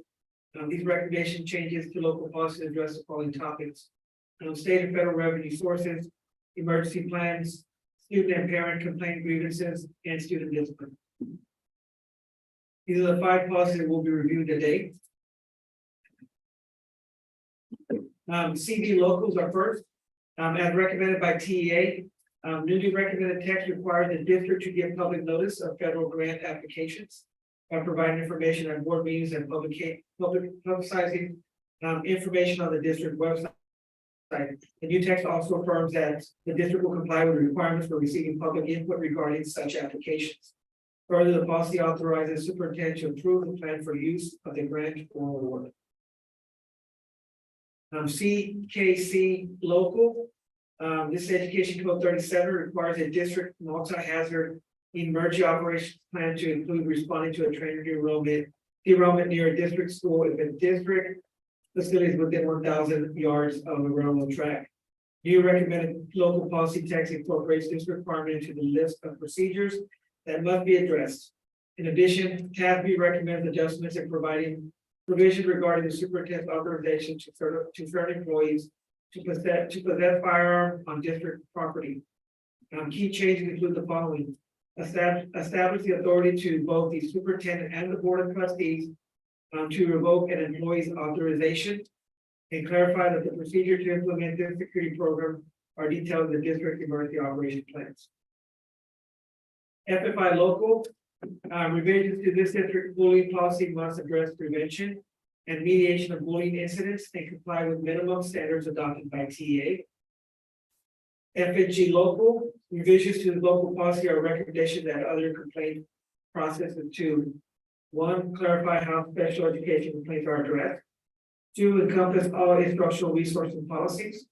These recommendation changes to local policies address the following topics: state and federal revenue sources, emergency plans, student and parent complaint grievances, and student discipline. These are the 5 policies that will be reviewed today. CB locals are first, as recommended by TEA. Newly recommended text requires the district to give public notice of federal grant applications by providing information at board meetings and publicizing information on the district website. The new text also affirms that the district will comply with the requirements for receiving public input regarding such applications. Further, the policy authorizes superintendent to approve the plan for use of the grant or award. CKC local, this is Education Code 37 requires a district multi-hazard emergency operations plan to include responding to a trainer derailment near a district school if a district facility is within 1,000 yards of a railroad track. New recommended local policy text incorporates this requirement into the list of procedures that must be addressed. In addition, TASB recommends adjustments in providing provision regarding the superintendent's authorization to certain employees to possess firearm on district property. Key changes include the following: establish the authority to both the superintendent and the board of trustees to revoke an employee's authorization, and clarify that the procedure to implement this security program are detailed in the district emergency operation plans. FFI local, revisions to this district bullying policy must address prevention and mediation of bullying incidents and comply with minimum standards adopted by TA. FNG local, revisions to the local policy are a recommendation that other complaint processes to: 1, clarify how special education complaints are addressed; 2, encompass all instructional resources and policies;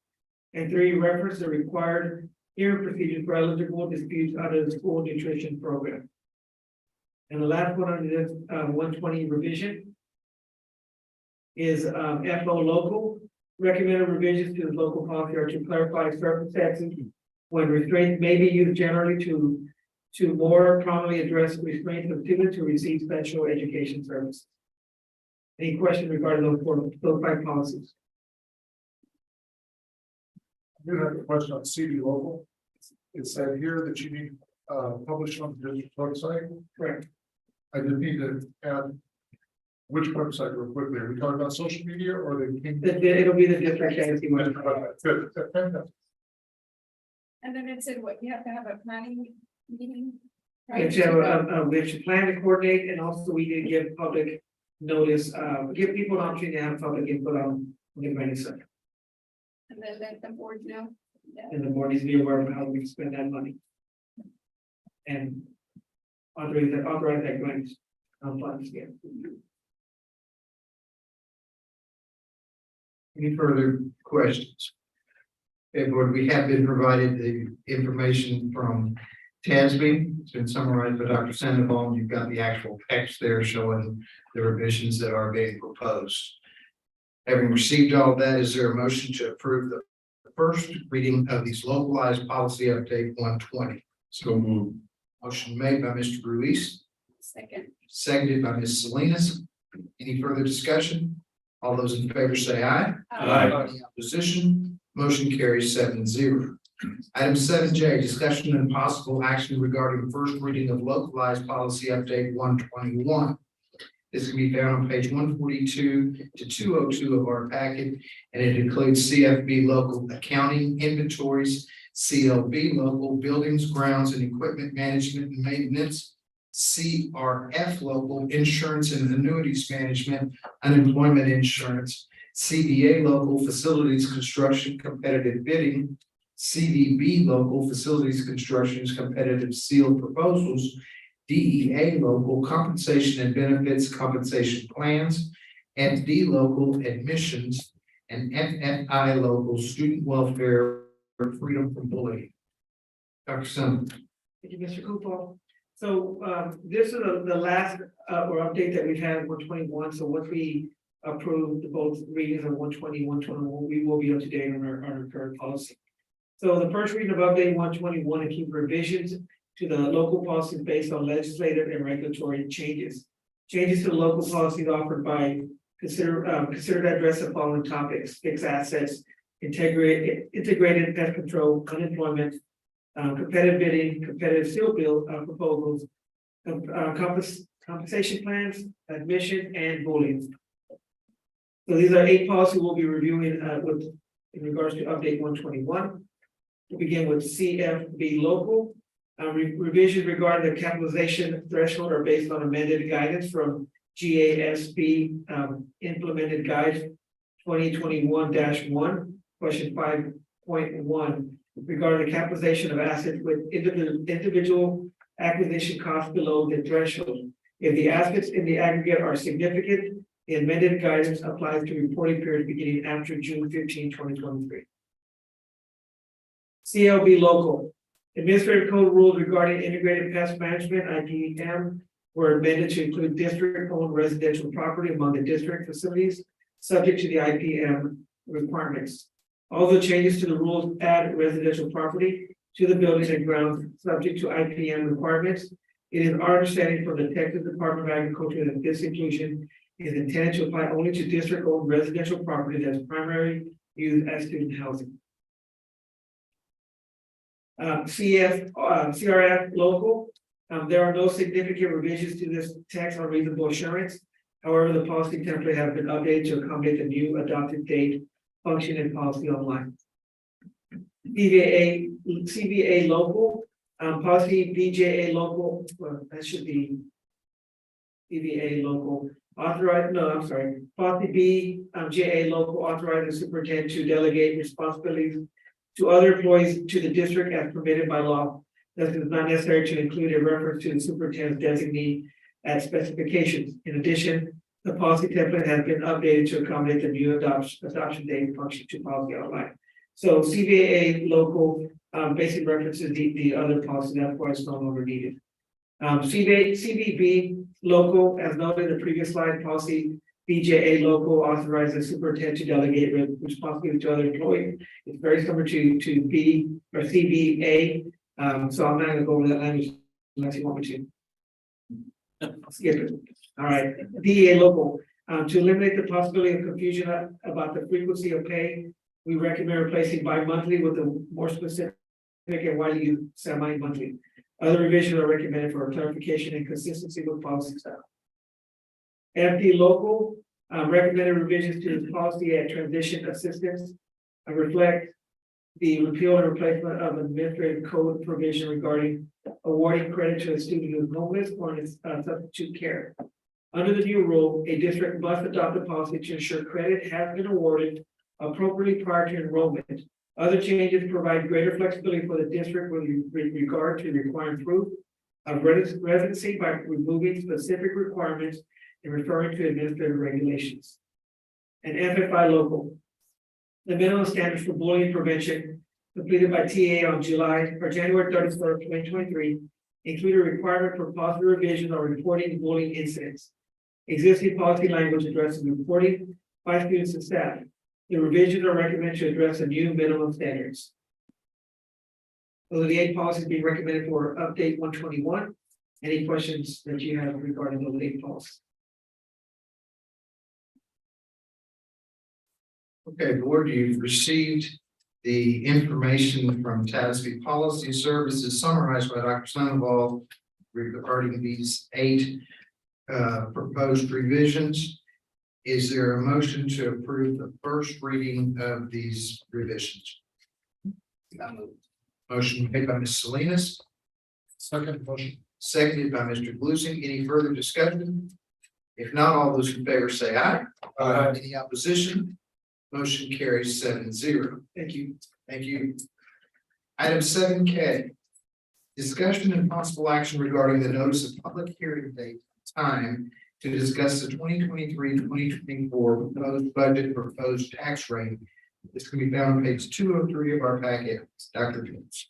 and 3, reference the required hearing procedures for eligible disputes under the school nutrition program. And the last one under this 120 revision is FO local. Recommended revisions to the local policy are to clarify circumstances when restraints may be used generally to more prominently address restraints of students who receive special education services. Any questions regarding those 5 policies? I do have a question on CD local. It said here that you need publish on the district website. Correct. I just need to add which website real quickly. Are we talking about social media or the? It'll be the district agency website. Good. And then it said what, you have to have a planning meeting? We have to plan to coordinate, and also we did give public notice, give people an opportunity to have public input on the planning center. And then let the board know. Yeah. And the board needs to be aware of how we spend that money. And authorize that grant funds, yeah. Any further questions? Okay, board, we have been provided the information from TASB. It's been summarized by Dr. Sandoval. You've got the actual text there showing the revisions that are being proposed. Having received all of that, is there a motion to approve the first reading of these localized policy update 120? So move. Motion made by Mr. Ruiz, Second. seconded by Ms. Salinas. Any further discussion? All those in favor say aye. Aye. Any opposition? Motion carries 7-0. Item 7J, discussion and possible action regarding first reading of localized policy update 121. This can be found on page 142 to 202 of our packet, and it includes CFB local accounting, inventories, CLB local buildings, grounds, and equipment management and maintenance, CRF local insurance and annuities management, unemployment insurance, CDA local facilities construction competitive bidding, CDB local facilities constructions competitive sealed proposals, DEA local compensation and benefits compensation plans, FD local admissions, and FFI local student welfare freedom from bullying. Dr. Sun. Thank you, Mr. Cooper. So this is the last or update that we've had 121. So once we approve the both readings of 120, 121, we will be up to date on our current policy. So the first reading of update 121 and keep revisions to the local policies based on legislative and regulatory changes. Changes to the local policies offered by consider to address the following topics: fixed assets, integrated pest control, unemployment, competitive bidding, competitive seal bill proposals, compensation plans, admission, and bullying. So these are 8 policies we'll be reviewing in regards to update 121. To begin with CFB local. Revisions regarding the capitalization threshold are based on amended guidance from GASB implemented guide 2021-1, question 5.1 regarding the capitalization of assets with individual acquisition costs below the threshold. If the assets in the aggregate are significant, the amended guidance applies to reporting period beginning after June 15, 2023. CLB local. Administrative code rules regarding integrated pest management, IPM, were amended to include district-owned residential property among the district facilities, subject to the IPM requirements. All the changes to the rules add residential property to the buildings and grounds subject to IPM requirements. It is our understanding from the Texas Department of Agriculture that this inclusion is intended to apply only to district-owned residential property that's primarily used as student housing. CRF local. There are no significant revisions to this text on reasonable assurance. However, the policy template has been updated to accommodate the new adopted date, function, and policy online. CBA local, policy BJA local, well, that should be CBA local, authorized, no, I'm sorry, policy B, JA local authorizing the superintendent to delegate responsibilities to other employees to the district as permitted by law. This is not necessary to include a reference to the superintendent's designee at specifications. In addition, the policy template has been updated to accommodate the new adoption date function to policy outline. So CBA local basic references the other policy, that's why it's no longer needed. CBB local, as noted in the previous slide, policy BJA local authorizes the superintendent to delegate responsibility to other employees. It's very similar to B or CBA. So I'm not gonna go over that language unless you want me to. Skip it. All right, DEA local, to eliminate the possibility of confusion about the frequency of pay, we recommend replacing bi-monthly with a more specific and widely used semi-monthly. Other revisions are recommended for clarification and consistency with policy style. FD local, recommended revisions to this policy and transition assistance reflect the repeal and replacement of administrative code provision regarding awarding credit to a student who is homeless or in substitute care. Under the new rule, a district must adopt a policy to ensure credit has been awarded appropriately prior to enrollment. Other changes provide greater flexibility for the district with regard to requiring proof of residency by removing specific requirements and referring to administrative regulations. And FFI local. The minimum standards for bullying prevention completed by TA on January 31st, 2023 include a requirement for positive revision or reporting bullying incidents. Existing policy language addresses reporting by students and staff. The revisions are recommended to address the new minimum standards. Those are the 8 policies being recommended for update 121. Any questions that you have regarding those 8 policies? Okay, board, you've received the information from TASB Policy Services summarized by Dr. Sandoval regarding these 8 proposed revisions. Is there a motion to approve the first reading of these revisions? Motion made by Ms. Salinas. Second motion. Seconded by Mr. Glusing. Any further discussion? If not, all those in favor say aye. Aye. Any opposition? Motion carries 7-0. Thank you. Thank you. Item 7K. Discussion and possible action regarding the notice of public hearing date time to discuss the 2023-2024 proposed budget proposed tax rate. This can be found on page 203 of our packet. Dr. Jones.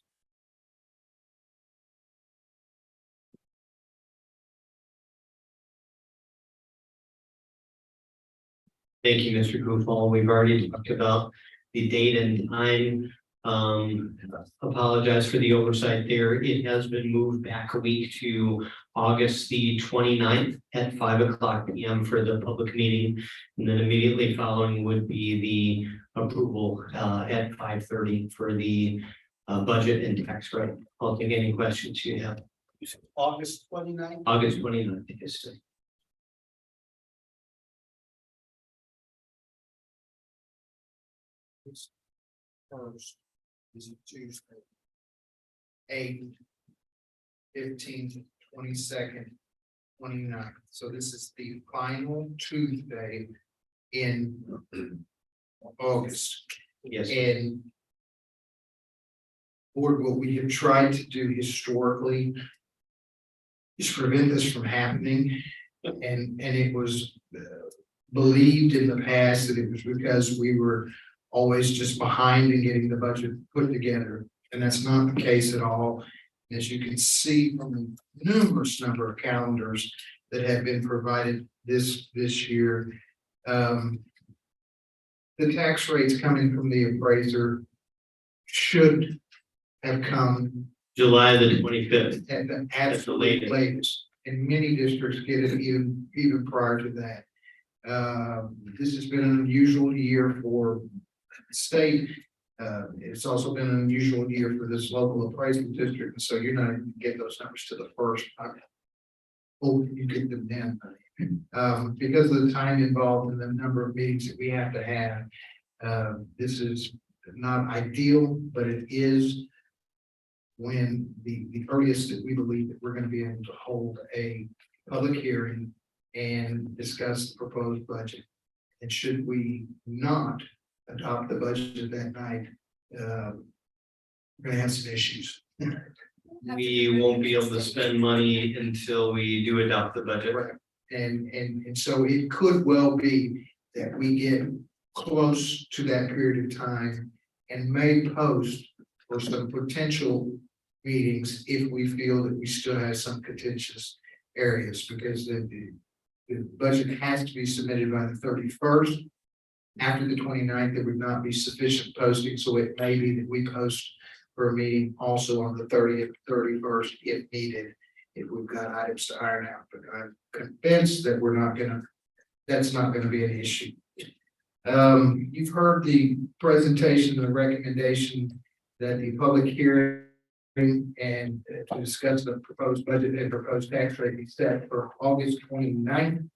Thank you, Mr. Gufall. We've already talked about the date and time. Apologize for the oversight there. It has been moved back a week to August the 29th at 5:00 p.m. for the public meeting. And then immediately following would be the approval at 5:30 for the budget and tax rate. I'll take any questions you have. August 29th. August 29th. Yes. First. is Tuesday. 8th, 15th, 22nd, 29th. So this is the final Tuesday in August. Yes. And board, what we have tried to do historically is prevent this from happening. And it was believed in the past that it was because we were always just behind in getting the budget put together. And that's not the case at all. As you can see from the numerous number of calendars that have been provided this year, the tax rates coming from the appraiser should have come July the 25th. at the absolute latest. And many districts get it even prior to that. This has been an unusual year for the state. It's also been an unusual year for this local appraisal district, and so you're not going to get those numbers to the first. I hope you get them then. Because of the time involved and the number of meetings that we have to have, this is not ideal, but it is when the earliest that we believe that we're going to be able to hold a public hearing and discuss the proposed budget. And should we not adopt the budget that night, we're gonna have some issues. We won't be able to spend money until we do adopt the budget. Right. And so it could well be that we get close to that period of time and may post for some potential meetings if we feel that we still have some contentious areas, because the budget has to be submitted by the 31st. After the 29th, there would not be sufficient posting, so it may be that we post for a meeting also on the 30th, 31st if needed, if we've got items to iron out. But I'm convinced that that's not gonna be an issue. You've heard the presentation and the recommendation that the public hearing and to discuss the proposed budget and proposed tax rate be set for August 29th,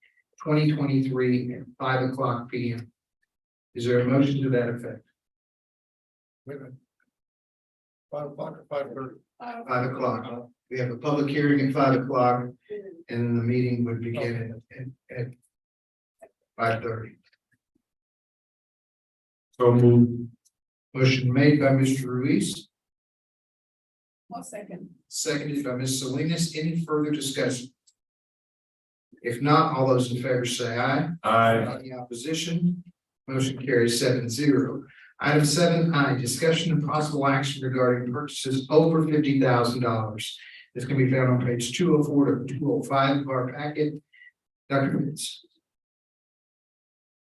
2023 at 5:00 p.m. Is there a motion to that effect? Wait a minute. 5 o'clock or 5:30? 5:00. We have a public hearing at 5:00 and the meeting would begin at 5:30. So move. Motion made by Mr. Ruiz, One second. seconded by Ms. Salinas. Any further discussion? If not, all those in favor say aye. Aye. Any opposition? Motion carries 7-0. Item 7I, discussion and possible action regarding purchases over $50,000. This can be found on page 204 to 205 of our packet. Dr. Pitts.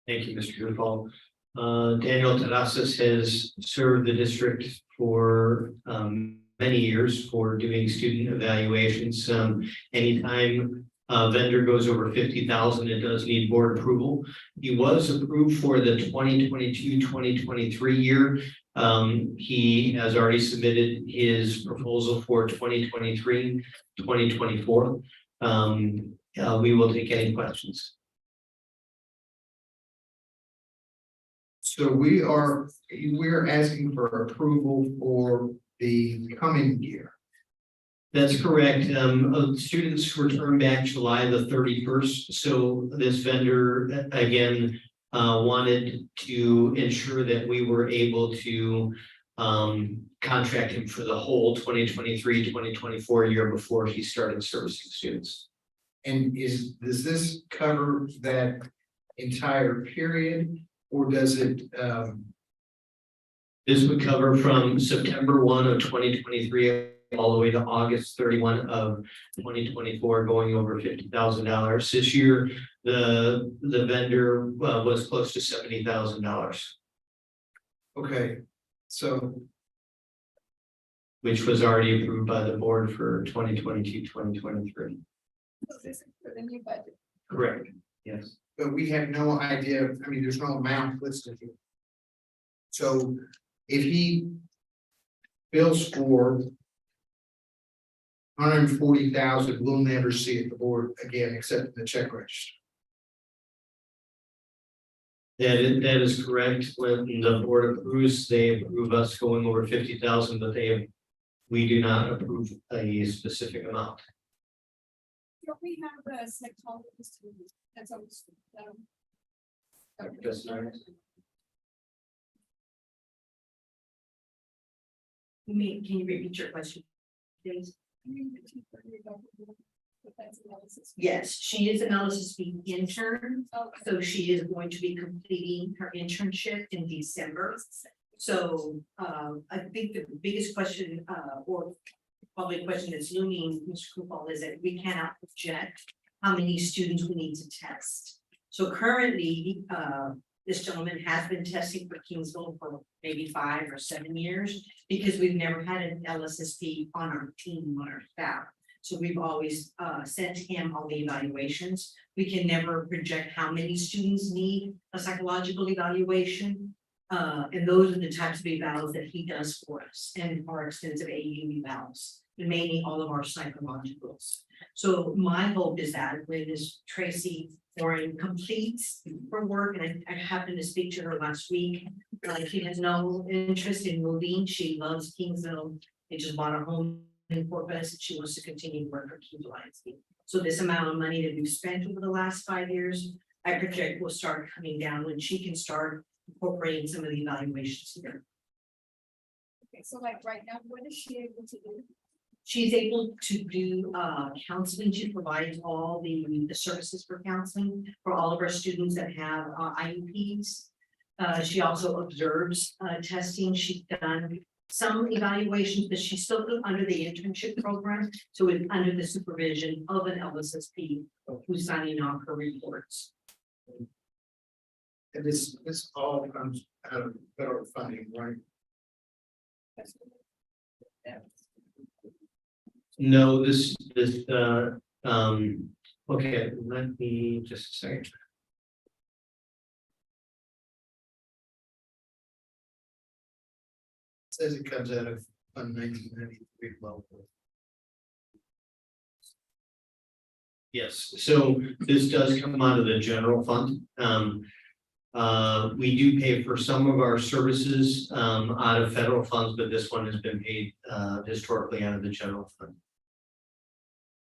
Thank you, Mr. Goodall. Daniel Terrazas has served the district for many years for doing student evaluations. Anytime a vendor goes over 50,000, it does need board approval. He was approved for the 2022-2023 year. He has already submitted his proposal for 2023-2024. We will take any questions. So we're asking for approval for the coming year. That's correct. Students return back July the 31st. So this vendor, again, wanted to ensure that we were able to contract him for the whole 2023-2024 year before he started servicing students. And does this cover that entire period, or does it? This would cover from September 1 of 2023 all the way to August 31 of 2024, going over $50,000. This year, the vendor was close to $70,000. Okay, so. Which was already approved by the board for 2022-2023. This is for the new budget. Correct, yes. But we have no idea, I mean, there's no amount listed here. So if he bills for 140,000, we'll never see it the board again, except in the check register. That is correct. When the board approves, they approve us going over 50,000, but we do not approve a specific amount. Don't we have a psychologist who, that's always, Yes, sir. Can you repeat your question, please? Yes, she is an LSSP intern, so she is going to be completing her internship in December. So, I think the biggest question, or probably a question that's looming, Mr. Kupal, is that we cannot project how many students we need to test. So currently, this gentleman has been testing for Kingsville for maybe 5 or 7 years, because we've never had an LSSP on our team, on our staff. So we've always sent him all the evaluations. We can never project how many students need a psychological evaluation. And those are the types of evals that he does for us, and our extensive AU evals, and mainly all of our psychologicals. So my hope is that when this Tracy Warren completes her work, and I happened to speak to her last week, she has no interest in moving. She loves Kingsville. They just bought a home in Corpus. She wants to continue to work for Kingsville ISD. So this amount of money that we've spent over the last 5 years, I project will start coming down when she can start incorporating some of the evaluations here. okay, so like right now, what is she able to do? She's able to do counseling. She provides all the services for counseling for all of our students that have IEPs. She also observes testing. She's done some evaluations, but she's still under the internship program. So it's under the supervision of an LSSP who's signing off her reports. And this all comes out of federal funding, right? No, okay, let me just a second. Says it comes out of Fund 1993 level. Yes, so this does come out of the general fund. We do pay for some of our services out of federal funds, but this one has been paid historically out of the general fund.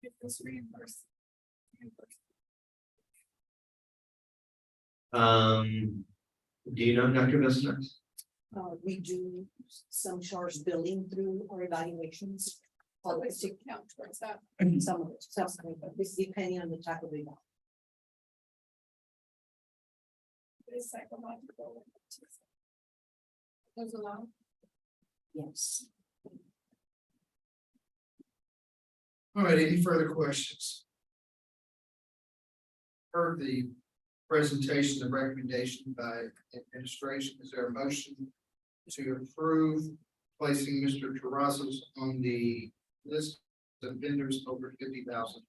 If this reimbursed. Do you know, Dr. Messner? We do some charge billing through our evaluations. Always to count towards that. Some of it, but this is depending on the type of eval. This psychological. Goes along. Yes. All right, any further questions? Heard the presentation, the recommendation by administration. Is there a motion to approve placing Mr. Terrazas on the list of vendors over $50,000?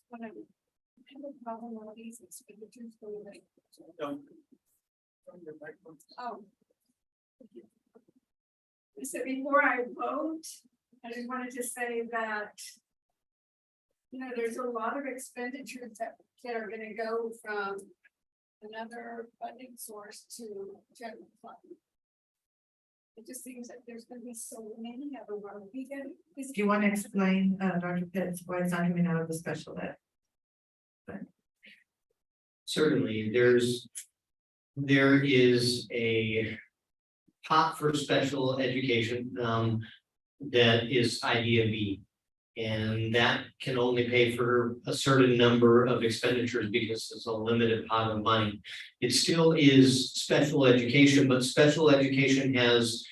When I have a problem with these expenditures for like. Don't. Oh. So before I vote, I just wanted to say that. You know, there's a lot of expenditures that are gonna go from another funding source to general fund. It just seems that there's gonna be so many of them. Are we gonna? Do you want to explain, Dr. Pitts, why it's not coming out of the special ed? Certainly, there is a pot for special education that is IDFE. And that can only pay for a certain number of expenditures because it's a limited pot of money. It still is special education, but special education has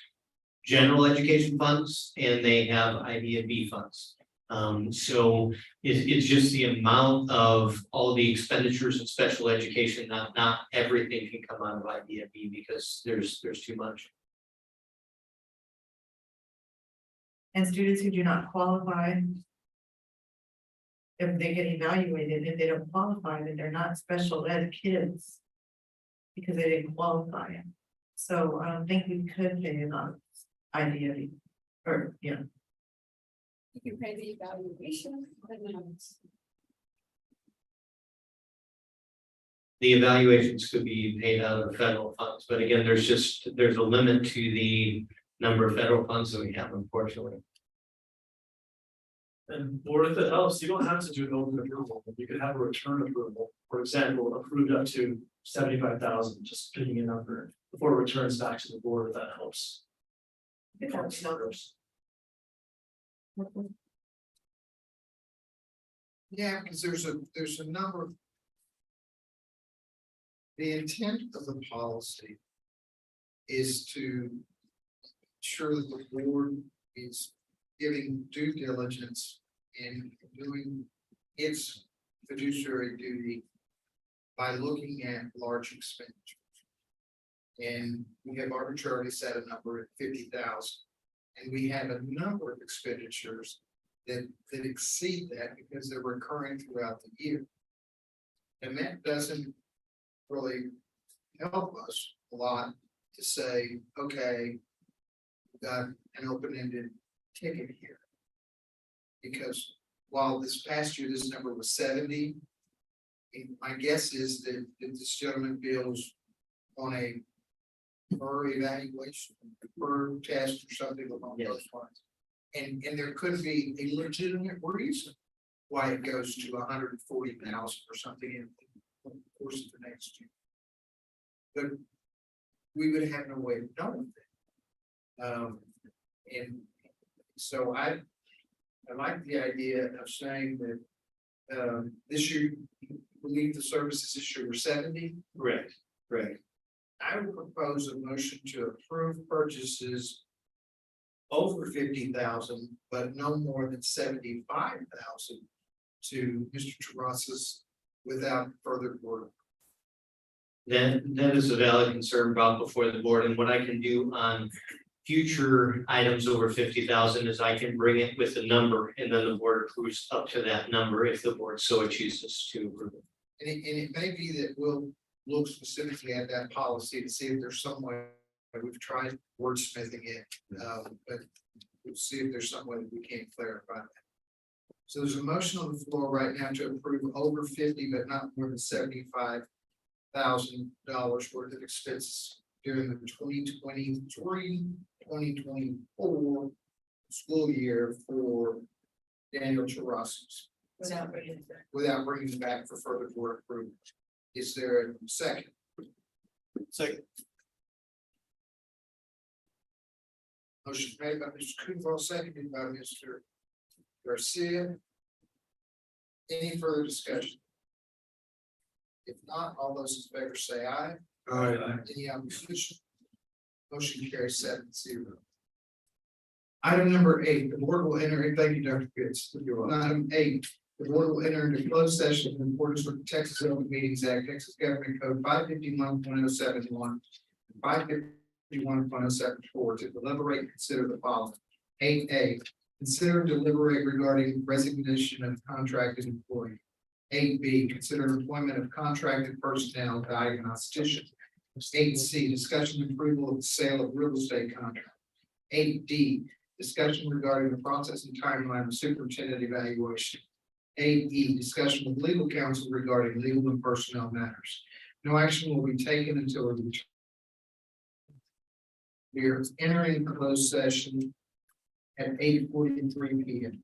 general education funds and they have IDFE funds. So it's just the amount of all the expenditures in special education, not everything can come out of IDFE because there's too much. And students who do not qualify. If they get evaluated, if they don't qualify, then they're not special ed kids. Because they didn't qualify. So I don't think we could pay it on IDFE, or, You can pay the evaluation, but not. The evaluations could be paid out of federal funds, but again, there's a limit to the number of federal funds that we have, unfortunately. And or if it helps, you don't have to do an open approval, you could have a return approval, for example, approved up to 75,000, just picking a number before it returns back to the board, if that helps. It helps numbers. Yeah, because there's a number of. The intent of the policy is to ensure that the board is giving due diligence in doing its fiduciary duty by looking at large expenditures. And we have arbitrarily set a number at 50,000. And we have a number of expenditures that exceed that because they're recurring throughout the year. And that doesn't really help us a lot to say, okay, we've got an open-ended ticket here. Because while this past year, this number was 70, my guess is that this gentleman bills on a per evaluation, per test or something along those lines. And there could be a legitimate reason why it goes to 140,000 or something in the course of the next year. But we would have no way of knowing that. And so I like the idea of saying that this year, we believe the services this year were 70. Correct. I would propose a motion to approve purchases over 50,000, but no more than 75,000 to Mr. Terrasas without further board. That is a valid concern brought before the board, and what I can do on future items over 50,000 is I can bring it with a number, and then the board approves up to that number if the board so chooses to approve it. And it may be that we'll look specifically at that policy to see if there's some way, we've tried wordsmithing it, but we'll see if there's some way that we can clarify that. So there's a motion on the floor right now to approve over 50, but not more than $75,000 worth of expenses during the 2023-2024 school year for Daniel Terrasas. Without bringing it back for further board approval. Is there a second? Second. Motion made by Mr. Coonville, seconded by Mr. Garcia. Any further discussion? If not, all those in favor say aye. Aye. Any opposition? Motion carries 7-0. Item number 8, the board will enter, thank you, Dr. Pitts. Item 8, the board will enter into closed session in accordance with the Texas Open Meetings Act, Texas Government Code 551.071, 551.074 to deliberate and consider the following. 8A, consider and deliberate regarding resignation of contracted employee. 8B, consider employment of contracted personnel diagnostician. 8C, discussion and approval of the sale of real estate contract. 8D, discussion regarding the process and timeline of superintendent evaluation. 8E, discussion with legal counsel regarding legal and personnel matters. No action will be taken until a return. We are entering closed session at 8:43 p.m.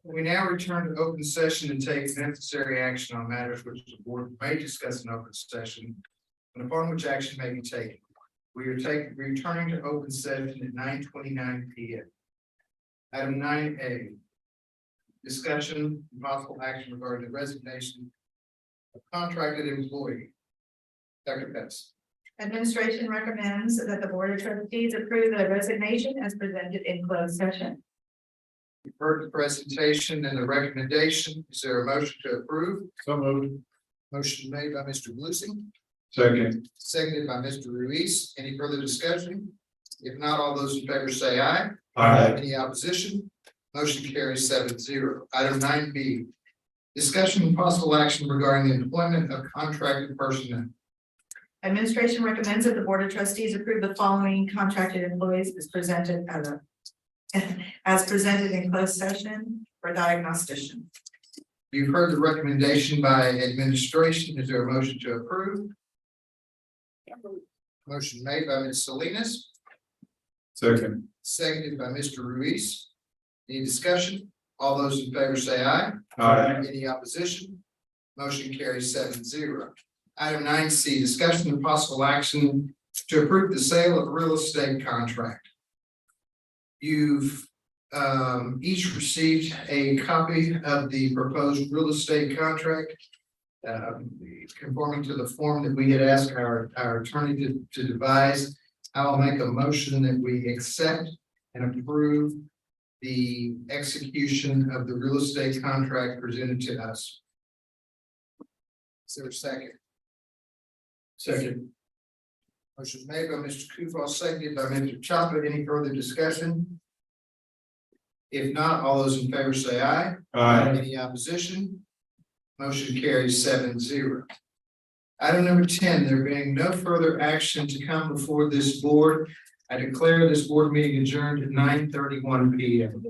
We now return to open session and take necessary action on matters which the board may discuss in open session, and upon which action may be taken. We are returning to open session at 9:29 p.m. Item 9A. Discussion and possible action regarding the resignation of contracted employee. Dr. Pettis. Administration recommends that the Board of Trustees approve the resignation as presented in closed session. You've heard the presentation and the recommendation. Is there a motion to approve? So moved. Motion made by Mr. Bluesing, Second. seconded by Mr. Ruiz. Any further discussion? If not, all those in favor say aye. Any opposition? Motion carries 7-0. Item 9B. Discussion and possible action regarding the employment of contracted personnel. Administration recommends that the Board of Trustees approve the following contracted employees as presented as presented in closed session for diagnostician. You've heard the recommendation by administration. Is there a motion to approve? Motion made by Ms. Salinas, Second. seconded by Mr. Ruiz. Any discussion? All those in favor say aye. Any opposition? Motion carries 7-0. Item 9C, discussion and possible action to approve the sale of real estate contract. You've each received a copy of the proposed real estate contract. Conforming to the form that we had asked our attorney to devise. I will make a motion that we accept and approve the execution of the real estate contract presented to us. Is there a second? Second. Motion made by Mr. Kufal, seconded by Mr. Chapa. Any further discussion? If not, all those in favor say aye. Any opposition? Motion carries 7-0. Item number 10, there being no further action to come before this board, I declare this board meeting adjourned at 9:31 p.m.